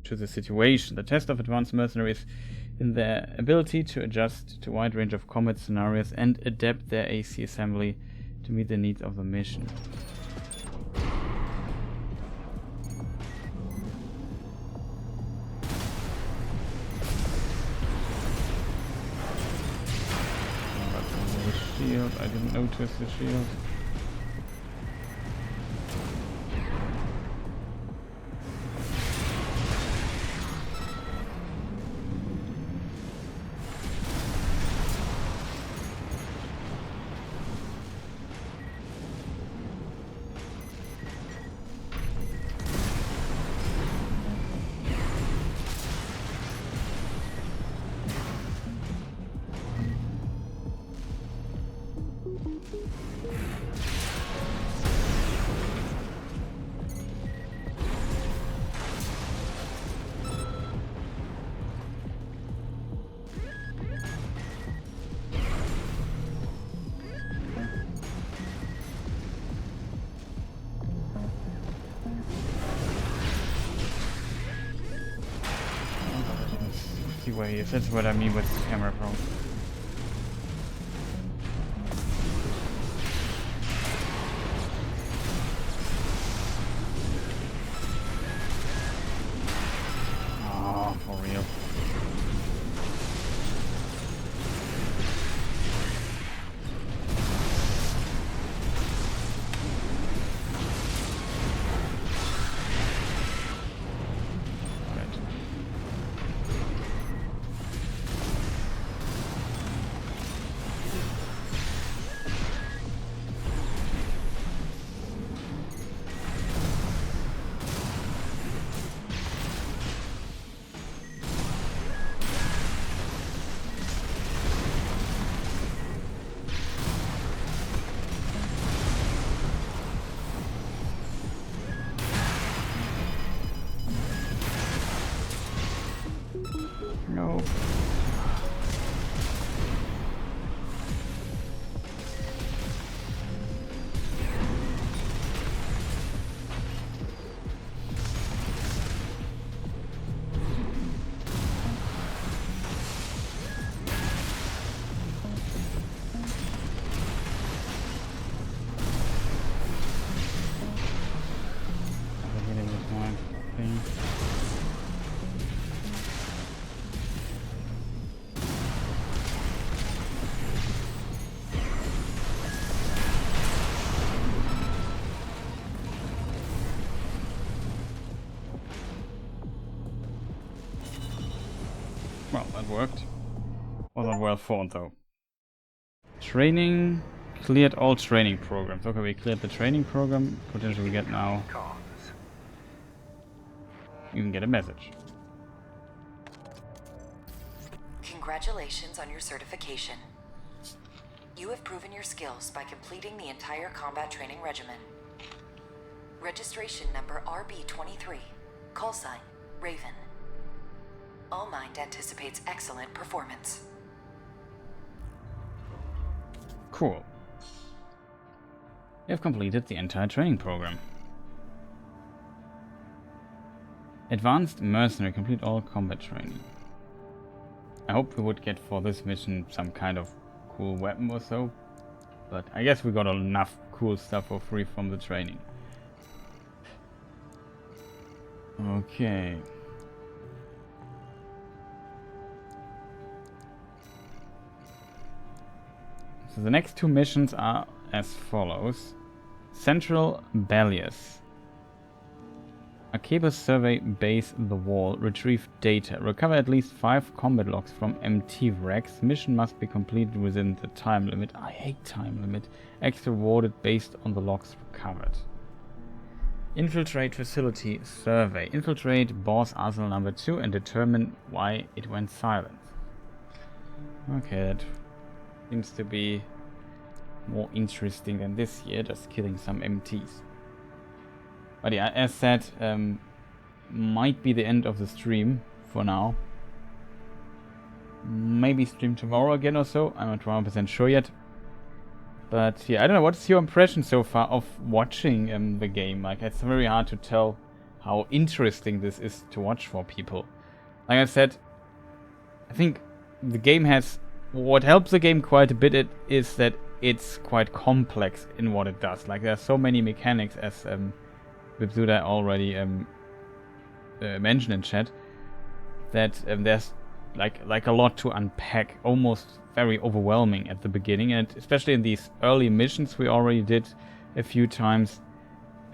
to the situation. The test of advanced mercenaries in their ability to adjust to a wide range of combat scenarios and adapt their AC assembly to meet the needs of the mission. Shield. I didn't notice the shield. Ways. That's what I mean with the camera problem. Oh, for real. No. Well, that worked. Wasn't well thought though. Training. Cleared all training programs. Okay, we cleared the training program. Potentially we get now. You can get a message. Congratulations on your certification. You have proven your skills by completing the entire combat training regimen. Registration number RB23. Call sign, Raven. All Mind anticipates excellent performance. Cool. You have completed the entire training program. Advanced Mercenary. Complete all combat training. I hope we would get for this mission some kind of cool weapon or so. But I guess we got enough cool stuff for free from the training. Okay. So the next two missions are as follows. Central Ballius. Arquebus survey base the wall. Retrieve data. Recover at least 5 combat logs from MT wrecks. Mission must be completed within the time limit. I hate time limit. Extra rewarded based on the logs recovered. Infiltrate facility survey. Infiltrate boss arsenal number 2 and determine why it went silent. Okay, that seems to be more interesting than this year, just killing some MTs. But yeah, as said, might be the end of the stream for now. Maybe stream tomorrow again or so, I'm not 100% sure yet. But yeah, I don't know, what's your impression so far of watching the game? Like, it's very hard to tell how interesting this is to watch for people. Like I said, I think the game has... What helps the game quite a bit is that it's quite complex in what it does. Like, there's so many mechanics, as Vipsuda already mentioned in chat, that there's like a lot to unpack, almost very overwhelming at the beginning, and especially in these early missions we already did a few times,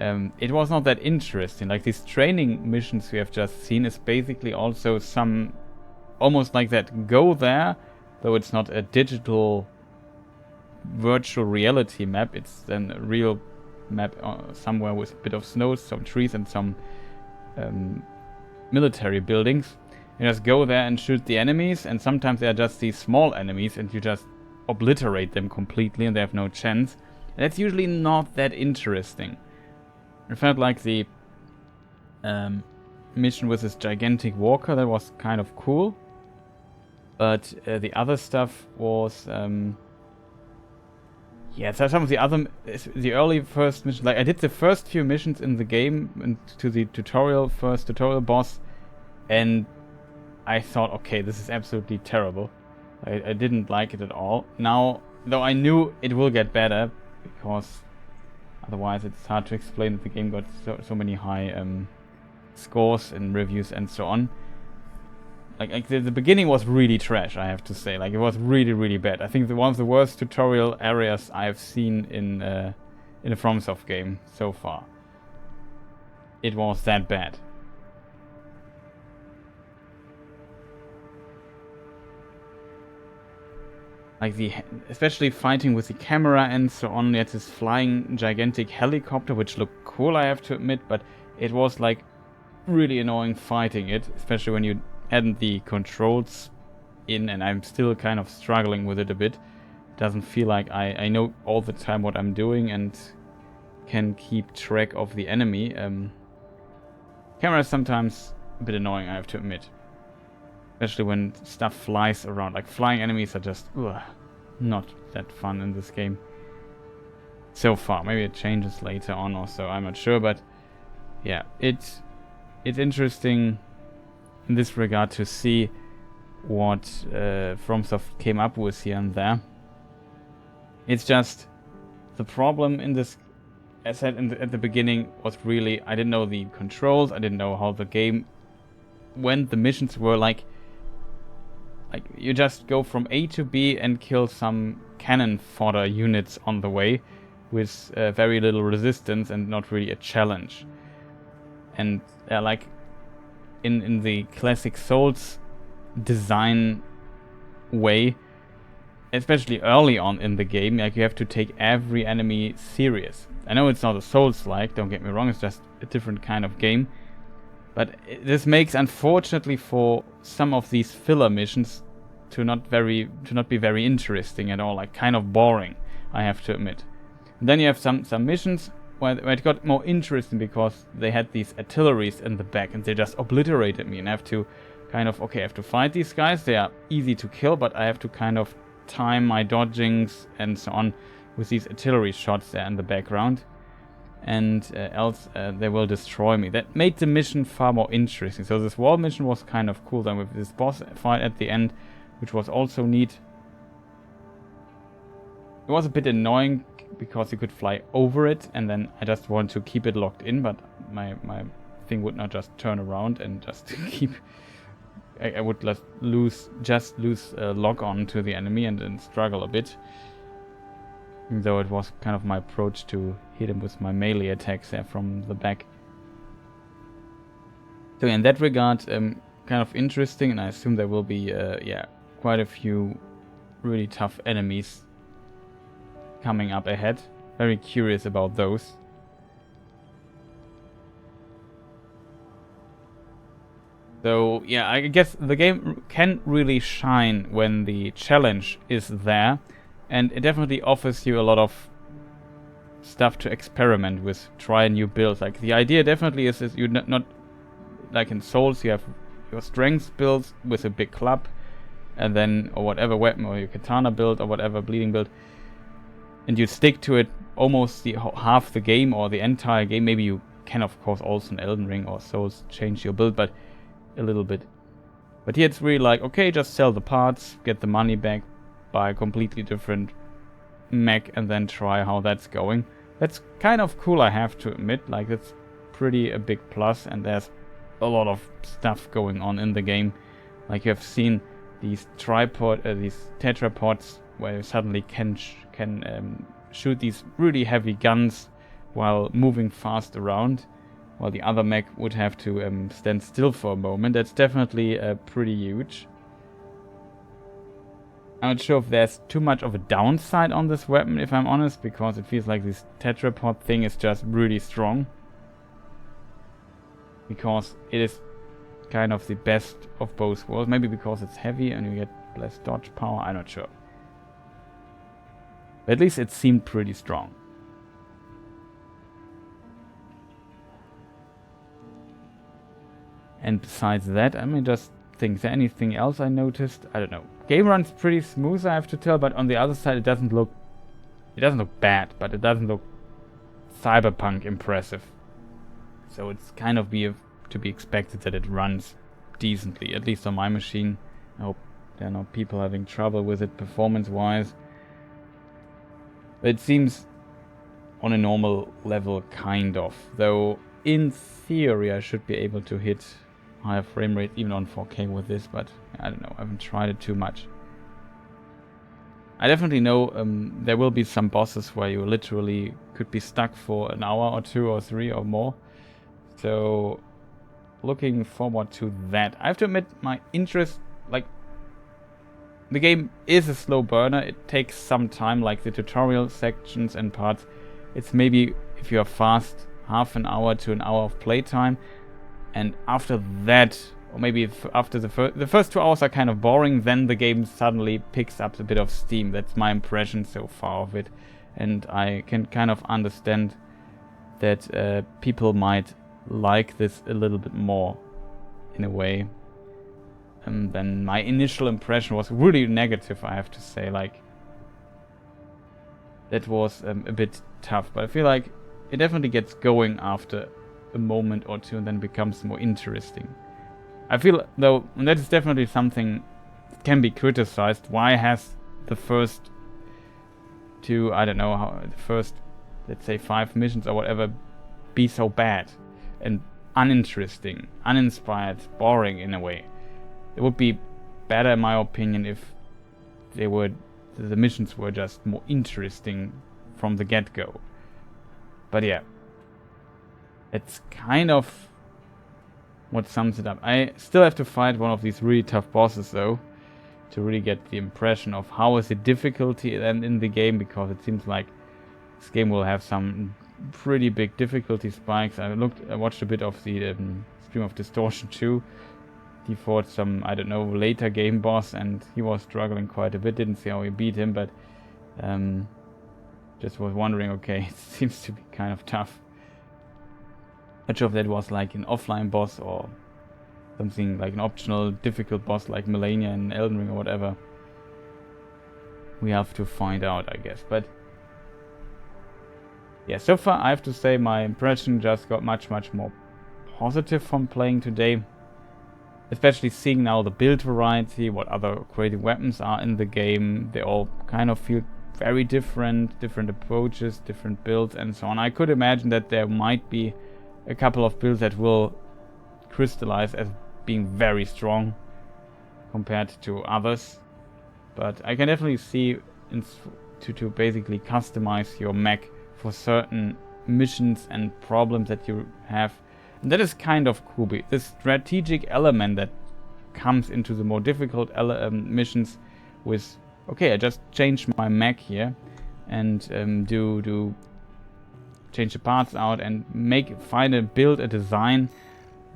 it was not that interesting. Like, these training missions we have just seen is basically also some almost like that go there, though it's not a digital virtual reality map, it's then a real map somewhere with a bit of snow, some trees and some military buildings. You just go there and shoot the enemies, and sometimes they are just these small enemies and you just obliterate them completely and they have no chance. And that's usually not that interesting. I felt like the mission with this gigantic walker, that was kind of cool. But the other stuff was... yeah, so some of the other... The early first mission... Like, I did the first few missions in the game and to the first tutorial boss, and I thought, okay, this is absolutely terrible. I didn't like it at all. Now, though I knew it will get better, because otherwise it's hard to explain that the game got so many high scores and reviews and so on. Like the beginning was really trash, I have to say. Like, it was really, really bad. I think one of the worst tutorial areas I've seen in a FromSoft game so far. It was that bad. Like, especially fighting with the camera and so on. You had this flying gigantic helicopter, which looked cool, I have to admit, but it was like really annoying fighting it, especially when you hadn't the controls in, and I'm still kind of struggling with it a bit. It doesn't feel like I know all the time what I'm doing and can keep track of the enemy. Camera is sometimes a bit annoying, I have to admit. Especially when stuff flies around. Like, flying enemies are just not that fun in this game. So far. Maybe it changes later on or so, I'm not sure, but yeah, it's interesting in this regard to see what FromSoft came up with here and there. It's just the problem in this, as I said at the beginning, was really I didn't know the controls, I didn't know how the game went. The missions were like you just go from A to B and kill some cannon fodder units on the way with very little resistance and not really a challenge. And like in the classic Souls design way, especially early on in the game, like, you have to take every enemy serious. I know it's not a Souls-like, don't get me wrong, it's just a different kind of game. But this makes, unfortunately, for some of these filler missions to not be very interesting at all, like kind of boring, I have to admit. And then you have some missions where it got more interesting because they had these artilleries in the back and they just obliterated me, and I have to kind of, okay, I have to fight these guys. They are easy to kill, but I have to kind of time my dodgings and so on with these artillery shots there in the background, and else they will destroy me. That made the mission far more interesting. So this wall mission was kind of cool, then with this boss fight at the end, which was also neat. It was a bit annoying because you could fly over it, and then I just want to keep it locked in, but my thing would not just turn around and just keep... I would just lose lock on to the enemy and then struggle a bit. Though it was kind of my approach to hit him with my melee attacks there from the back. So in that regard, kind of interesting, and I assume there will be, yeah, quite a few really tough enemies coming up ahead. Very curious about those. So yeah, I guess the game can really shine when the challenge is there, and it definitely offers you a lot of stuff to experiment with, try new builds. Like the idea definitely is you not like in Souls, you have your strength build with a big club, and then or whatever weapon, or your katana build, or whatever bleeding build, and you stick to it almost the half the game or the entire game. Maybe you can of course also in Elden Ring or Souls change your build, but a little bit. But here it's really like, okay, just sell the parts, get the money back, buy a completely different mech, and then try how that's going. That's kind of cool, I have to admit. Like, that's pretty a big plus, and there's a lot of stuff going on in the game. Like, you have seen these these tetrapods, where you suddenly can shoot these really heavy guns while moving fast around, while the other mech would have to stand still for a moment. That's definitely pretty huge. I'm not sure if there's too much of a downside on this weapon, if I'm honest, because it feels like this tetrapod thing is just really strong. Because it is kind of the best of both worlds. Maybe because it's heavy and you get less dodge power, I'm not sure. But at least it seemed pretty strong. And besides that, I mean, just think, is there anything else I noticed? I don't know. Game runs pretty smooth, I have to tell, but on the other side, it doesn't look bad, but it doesn't look Cyberpunk impressive. So it's kind of to be expected that it runs decently, at least on my machine. I hope there are no people having trouble with it performance-wise. But it seems on a normal level, kind of. Though, in theory, I should be able to hit higher frame rate even on 4K with this, but I don't know, I haven't tried it too much. I definitely know there will be some bosses where you literally could be stuck for an hour or 2 or 3 or more. So, looking forward to that. I have to admit, my interest, like, the game is a slow burner. It takes some time, like the tutorial sections and parts. It's maybe, if you are fast, half an hour to an hour of playtime. And after that, or maybe after the first 2 hours are kind of boring, then the game suddenly picks up a bit of steam. That's my impression so far of it. And I can kind of understand that people might like this a little bit more, in a way. Then my initial impression was really negative, I have to say. Like, that was a bit tough, but I feel like it definitely gets going after a moment or two and then becomes more interesting. I feel, though, and that is definitely something that can be criticized. Why has the first two, I don't know, how the first, let's say 5 missions or whatever, be so bad and uninteresting, uninspired, boring in a way? It would be better, in my opinion, if the missions were just more interesting from the get-go. But yeah, it's kind of what sums it up. I still have to fight one of these really tough bosses, though, to really get the impression of how is the difficulty then in the game, because it seems like this game will have some pretty big difficulty spikes. I watched a bit of the stream of Distortion 2. He fought some, I don't know, later game boss, and he was struggling quite a bit. Didn't see how he beat him, but just was wondering, okay, it seems to be kind of tough. Not sure if that was like an offline boss or something like an optional difficult boss like Melania in Elden Ring or whatever. We have to find out, I guess. But yeah, so far I have to say my impression just got much more positive from playing today. Especially seeing now the build variety, what other creative weapons are in the game. They all kind of feel very different approaches, different builds and so on. I could imagine that there might be a couple of builds that will crystallize as being very strong compared to others. But I can definitely see to basically customize your mech for certain missions and problems that you have. And that is kind of cool. This strategic element that comes into the more difficult missions with, okay, I just change my mech here and do change the parts out and build a design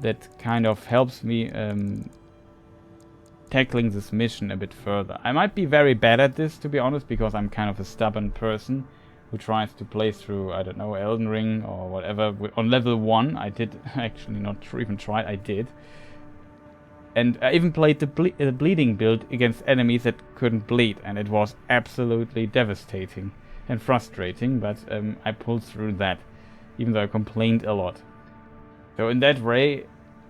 that kind of helps me tackling this mission a bit further. I might be very bad at this, to be honest, because I'm kind of a stubborn person who tries to play through, I don't know, Elden Ring or whatever. On level 1, I did actually not even try, I did. And I even played the bleeding build against enemies that couldn't bleed, and it was absolutely devastating and frustrating, but I pulled through that, even though I complained a lot. So in that way,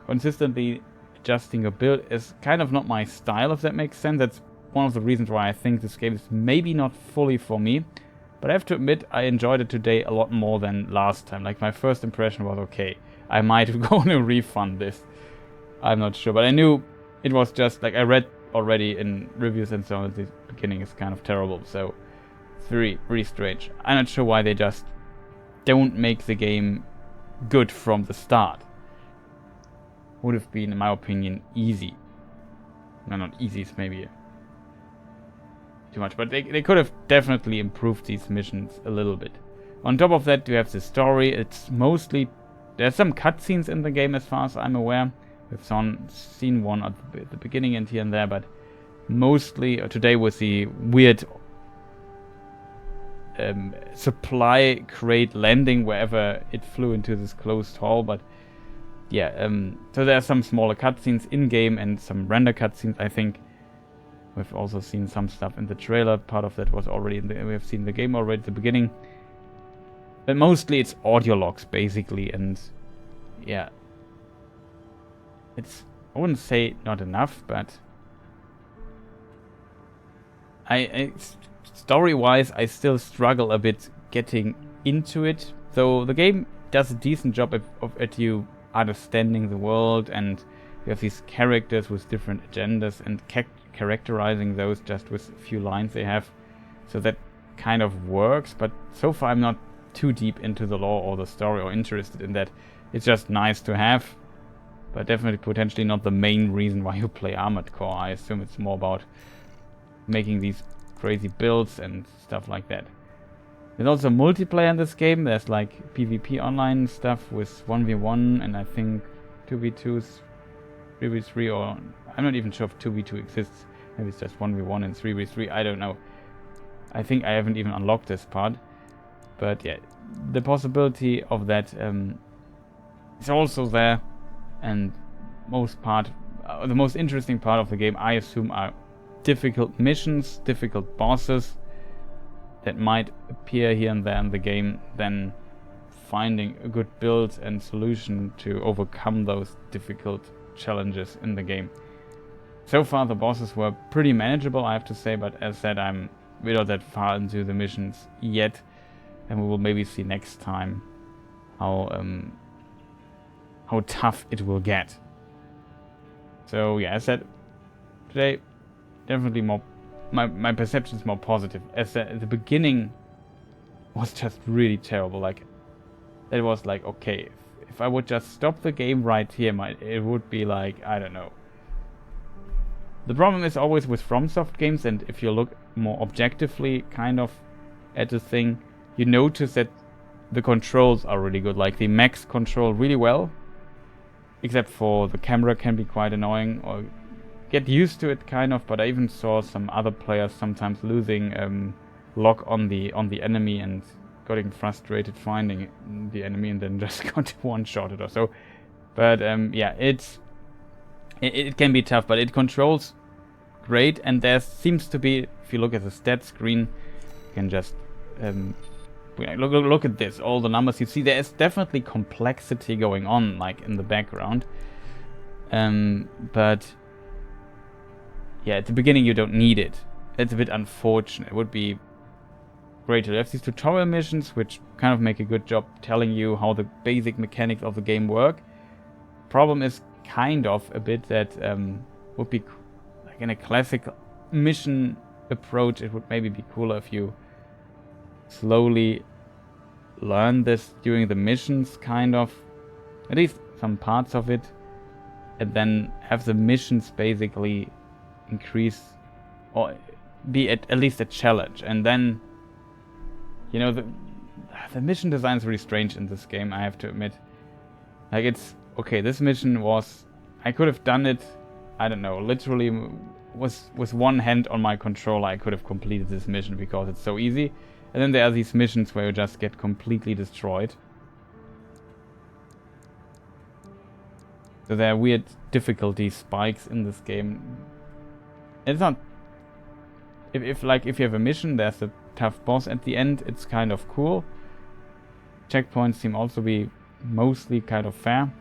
consistently adjusting a build is kind of not my style, if that makes sense. That's one of the reasons why I think this game is maybe not fully for me. But I have to admit, I enjoyed it today a lot more than last time. Like, my first impression was, okay, I might have gone to refund this. I'm not sure, but I knew it was just, like, I read already in reviews and so on, the beginning is kind of terrible. So, it's really strange. I'm not sure why they just don't make the game good from the start. Would have been, in my opinion, easy. No, not easy, it's maybe too much, but they could have definitely improved these missions a little bit. On top of that, you have the story. It's mostly, there's some cutscenes in the game as far as I'm aware. We've seen one at the beginning and here and there, but mostly today was the weird supply crate landing wherever it flew into this closed hall. But yeah, so there are some smaller cutscenes in game and some render cutscenes. I think we've also seen some stuff in the trailer. Part of that was already we have seen the game already at the beginning. But mostly it's audio logs basically, and yeah, it's, I wouldn't say not enough, but story-wise I still struggle a bit getting into it. Though the game does a decent job at you understanding the world, and you have these characters with different agendas and characterizing those just with a few lines they have. So that kind of works, but so far I'm not too deep into the lore or the story or interested in that. It's just nice to have, but definitely potentially not the main reason why you play Armored Core. I assume it's more about making these crazy builds and stuff like that. There's also multiplayer in this game. There's like PvP online stuff with 1v1 and I think 2v2s, 3v3, or I'm not even sure if 2v2 exists. Maybe it's just 1v1 and 3v3, I don't know. I think I haven't even unlocked this part. But yeah, the possibility of that is also there. And the most interesting part of the game, I assume, are difficult missions, difficult bosses that might appear here and there in the game, then finding a good build and solution to overcome those difficult challenges in the game. So far the bosses were pretty manageable, I have to say, but as said, we're not that far into the missions yet, and we will maybe see next time how tough it will get. So yeah, as said, today definitely more, my perception is more positive. As said, at the beginning was just really terrible. Like, it was like, okay, if I would just stop the game right here, it would be like, I don't know. The problem is always with FromSoft games, and if you look more objectively kind of at the thing, you notice that the controls are really good. Like, the mechs control really well, except for the camera can be quite annoying, or get used to it kind of. But I even saw some other players sometimes losing lock on the enemy and getting frustrated finding the enemy and then just got one-shotted or so. But yeah, it can be tough, but it controls great, and there seems to be, if you look at the stats screen, you can just look at this, all the numbers you see. There is definitely complexity going on, like in the background, but yeah, at the beginning you don't need it. It's a bit unfortunate. It would be great to have these tutorial missions, which kind of make a good job telling you how the basic mechanics of the game work. Problem is kind of a bit that would be like in a classic mission approach. It would maybe be cooler if you slowly learn this during the missions, kind of. At least some parts of it, and then have the missions basically increase or be at least a challenge. And then, you know, the mission design is really strange in this game, I have to admit. Like, it's okay, this mission was, I could have done it, I don't know, literally with one hand on my controller I could have completed this mission because it's so easy. And then there are these missions where you just get completely destroyed. So there are weird difficulty spikes in this game. It's not... If you have a mission, there's a tough boss at the end, it's kind of cool. Checkpoints seem also be mostly kind of fair.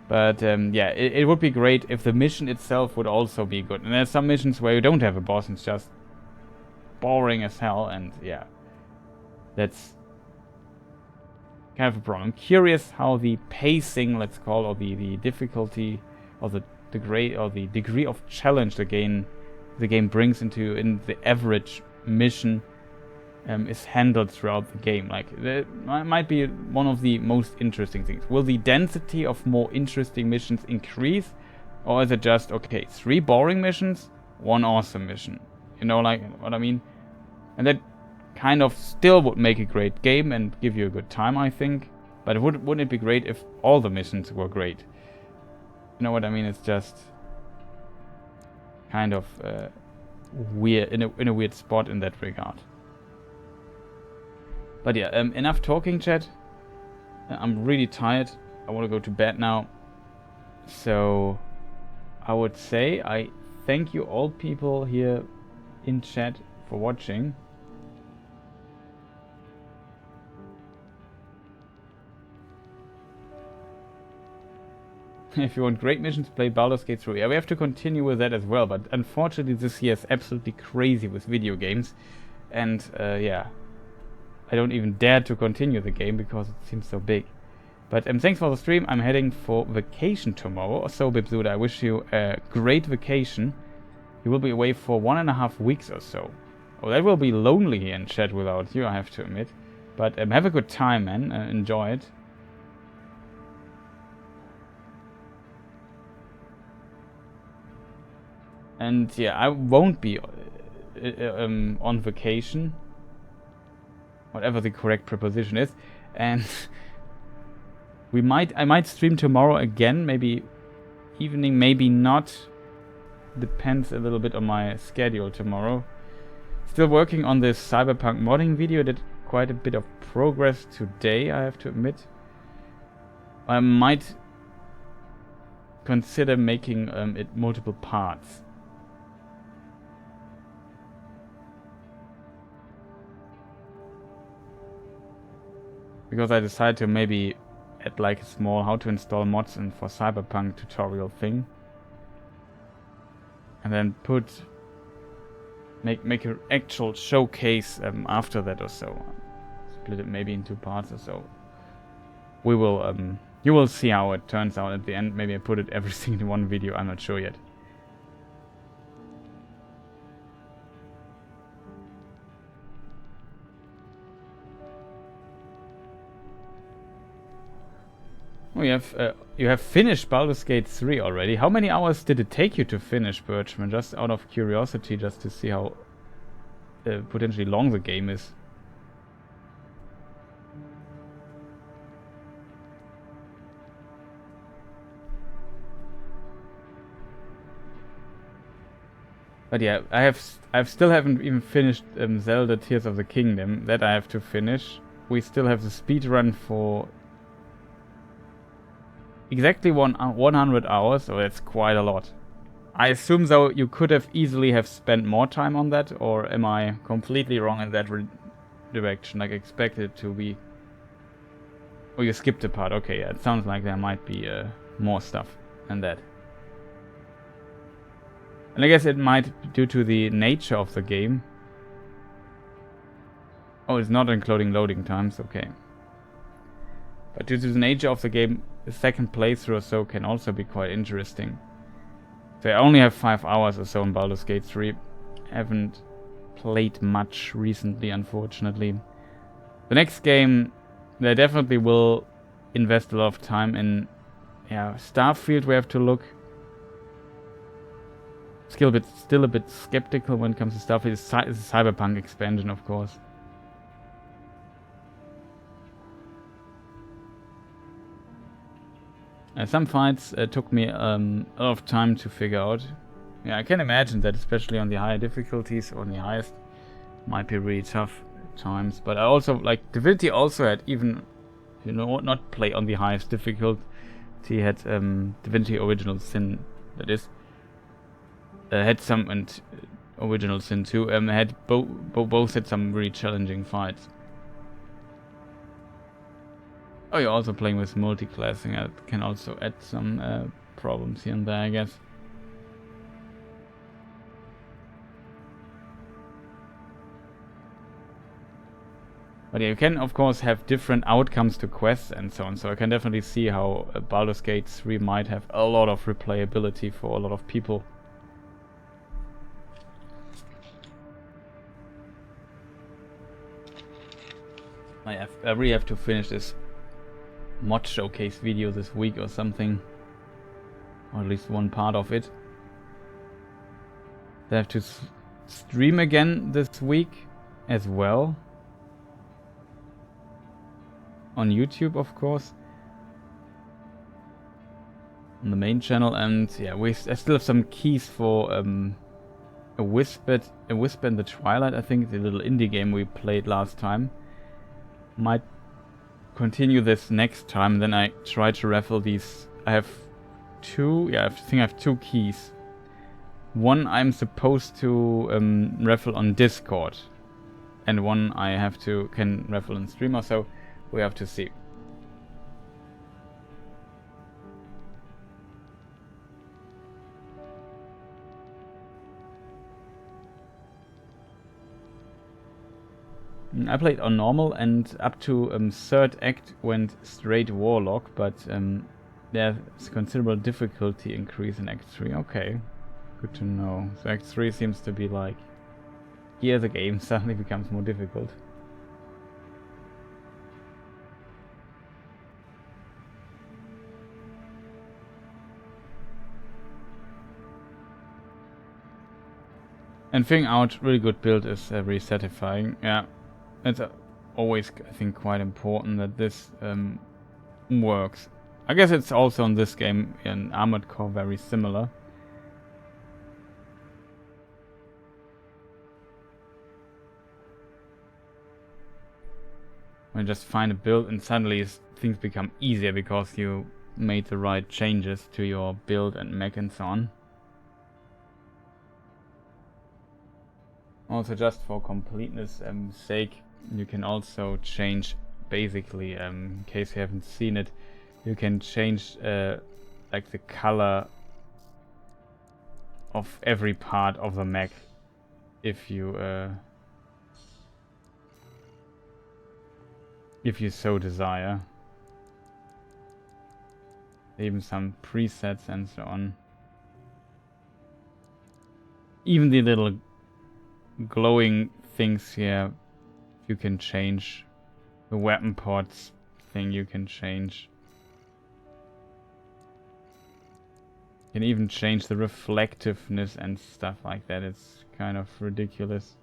But yeah, it would be great if the mission itself would also be good. And there's some missions where you don't have a boss and it's just boring as hell, and yeah, that's kind of a problem. I'm curious how the pacing, let's call, or the difficulty, or the degree of challenge the game brings in the average mission is handled throughout the game. Like, that might be one of the most interesting things. Will the density of more interesting missions increase, or is it just, okay, 3 boring missions, 1 awesome mission? You know, like what I mean? And that kind of still would make a great game and give you a good time, I think. But wouldn't it be great if all the missions were great? You know what I mean? It's just kind of weird, in a weird spot in that regard. But yeah, enough talking, chat. I'm really tired. I want to go to bed now. So I would say I thank you all people here in chat for watching. If you want great missions, play Baldur's Gate 3. Yeah, we have to continue with that as well, but unfortunately this year is absolutely crazy with video games. And yeah, I don't even dare to continue the game because it seems so big. But thanks for the stream. I'm heading for vacation tomorrow. So, Bibzuda, I wish you a great vacation. You will be away for 1.5 weeks or so. Oh, that will be lonely here in chat without you, I have to admit. But have a good time, man. Enjoy it. And yeah, I won't be on vacation, whatever the correct preposition is, and I might stream tomorrow again, maybe evening, maybe not. Depends a little bit on my schedule tomorrow. Still working on this Cyberpunk modding video. Did quite a bit of progress today, I have to admit. I might consider making it multiple parts. Because I decided to maybe add like a small how to install mods in for Cyberpunk tutorial thing. And then make an actual showcase after that or so. Split it maybe in 2 parts or so. We will you will see how it turns out at the end. Maybe I put it everything in one video, I'm not sure yet. Oh, you have finished Baldur's Gate 3 already. How many hours did it take you to finish, Birchman? Just out of curiosity, just to see how potentially long the game is. But yeah, I still haven't even finished Zelda Tears of the Kingdom. That I have to finish. We still have the speed run for exactly 100 hours, so that's quite a lot. I assume though you could have easily have spent more time on that, or am I completely wrong in that direction? Like, expected it to be... Oh, you skipped a part. Okay, yeah, it sounds like there might be more stuff than that. And I guess it might be due to the nature of the game. Oh, it's not including loading times, okay. But due to the nature of the game, the second playthrough or so can also be quite interesting. So I only have 5 hours or so in Baldur's Gate 3. Haven't played much recently, unfortunately. The next game, they definitely will invest a lot of time in yeah, Starfield we have to look. Still a bit skeptical when it comes to Starfield. It's a Cyberpunk expansion, of course. Some fights took me a lot of time to figure out. Yeah, I can imagine that, especially on the higher difficulties, or on the highest, might be really tough at times. But I also, like, Divinity also had, even, you know, not play on the highest difficulty, had Divinity Original Sin, that is, had some, and Original Sin 2, had both had some really challenging fights. Oh, you're also playing with multi-classing. That can also add some problems here and there, I guess. But yeah, you can of course have different outcomes to quests and so on. So I can definitely see how Baldur's Gate 3 might have a lot of replayability for a lot of people. I really have to finish this mod showcase video this week or something, or at least one part of it. I have to stream again this week as well, on YouTube of course, on the main channel. And yeah, I still have some keys for a Whisper in the Twilight, I think, the little indie game we played last time. Might continue this next time. Then I try to raffle these. I have two. Yeah, I think I have two keys. One I'm supposed to raffle on Discord, and one I can raffle on stream, or so we have to see. I played on normal, and up to third act went straight Warlock, but there's considerable difficulty increase in Act 3. Okay, good to know. So Act 3 seems to be like, here the game suddenly becomes more difficult. And figuring out really good build is very satisfying. Yeah. It's always, I think, quite important that this works. I guess it's also in this game, in Armored Core, very similar. When you just find a build and suddenly things become easier because you made the right changes to your build and mech and so on. Also, just for completeness sake, you can also change, basically, in case you haven't seen it, you can change like the color of every part of the mech if you so desire. Even some presets and so on. Even the little glowing things here, you can change. The weapon pods thing you can change. You can even change the reflectiveness and stuff like that. It's kind of ridiculous.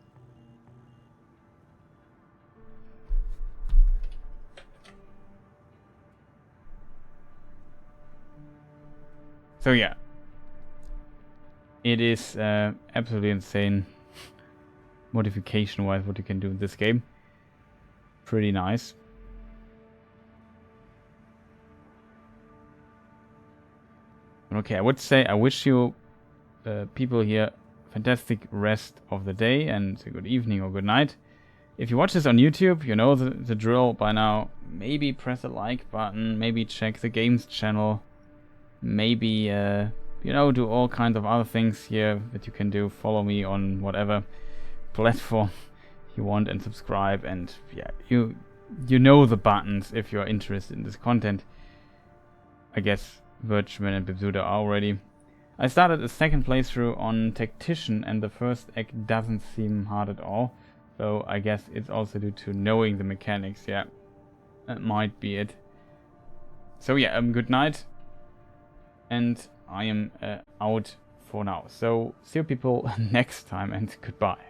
So yeah, it is absolutely insane, modification wise, what you can do in this game. Pretty nice. Okay, I would say I wish you people here fantastic rest of the day and a good evening or good night. If you watch this on YouTube, you know the drill by now. Maybe press a like button, maybe check the games channel, maybe you know, do all kinds of other things here that you can do. Follow me on whatever platform you want and subscribe, and yeah, you know the buttons if you're interested in this content. I guess Virtual and Bibsuda are already. I started a second playthrough on Tactician, and the first act doesn't seem hard at all, so I guess it's also due to knowing the mechanics. Yeah, that might be it. So yeah, good night, and I am out for now. So see you people next time, and goodbye.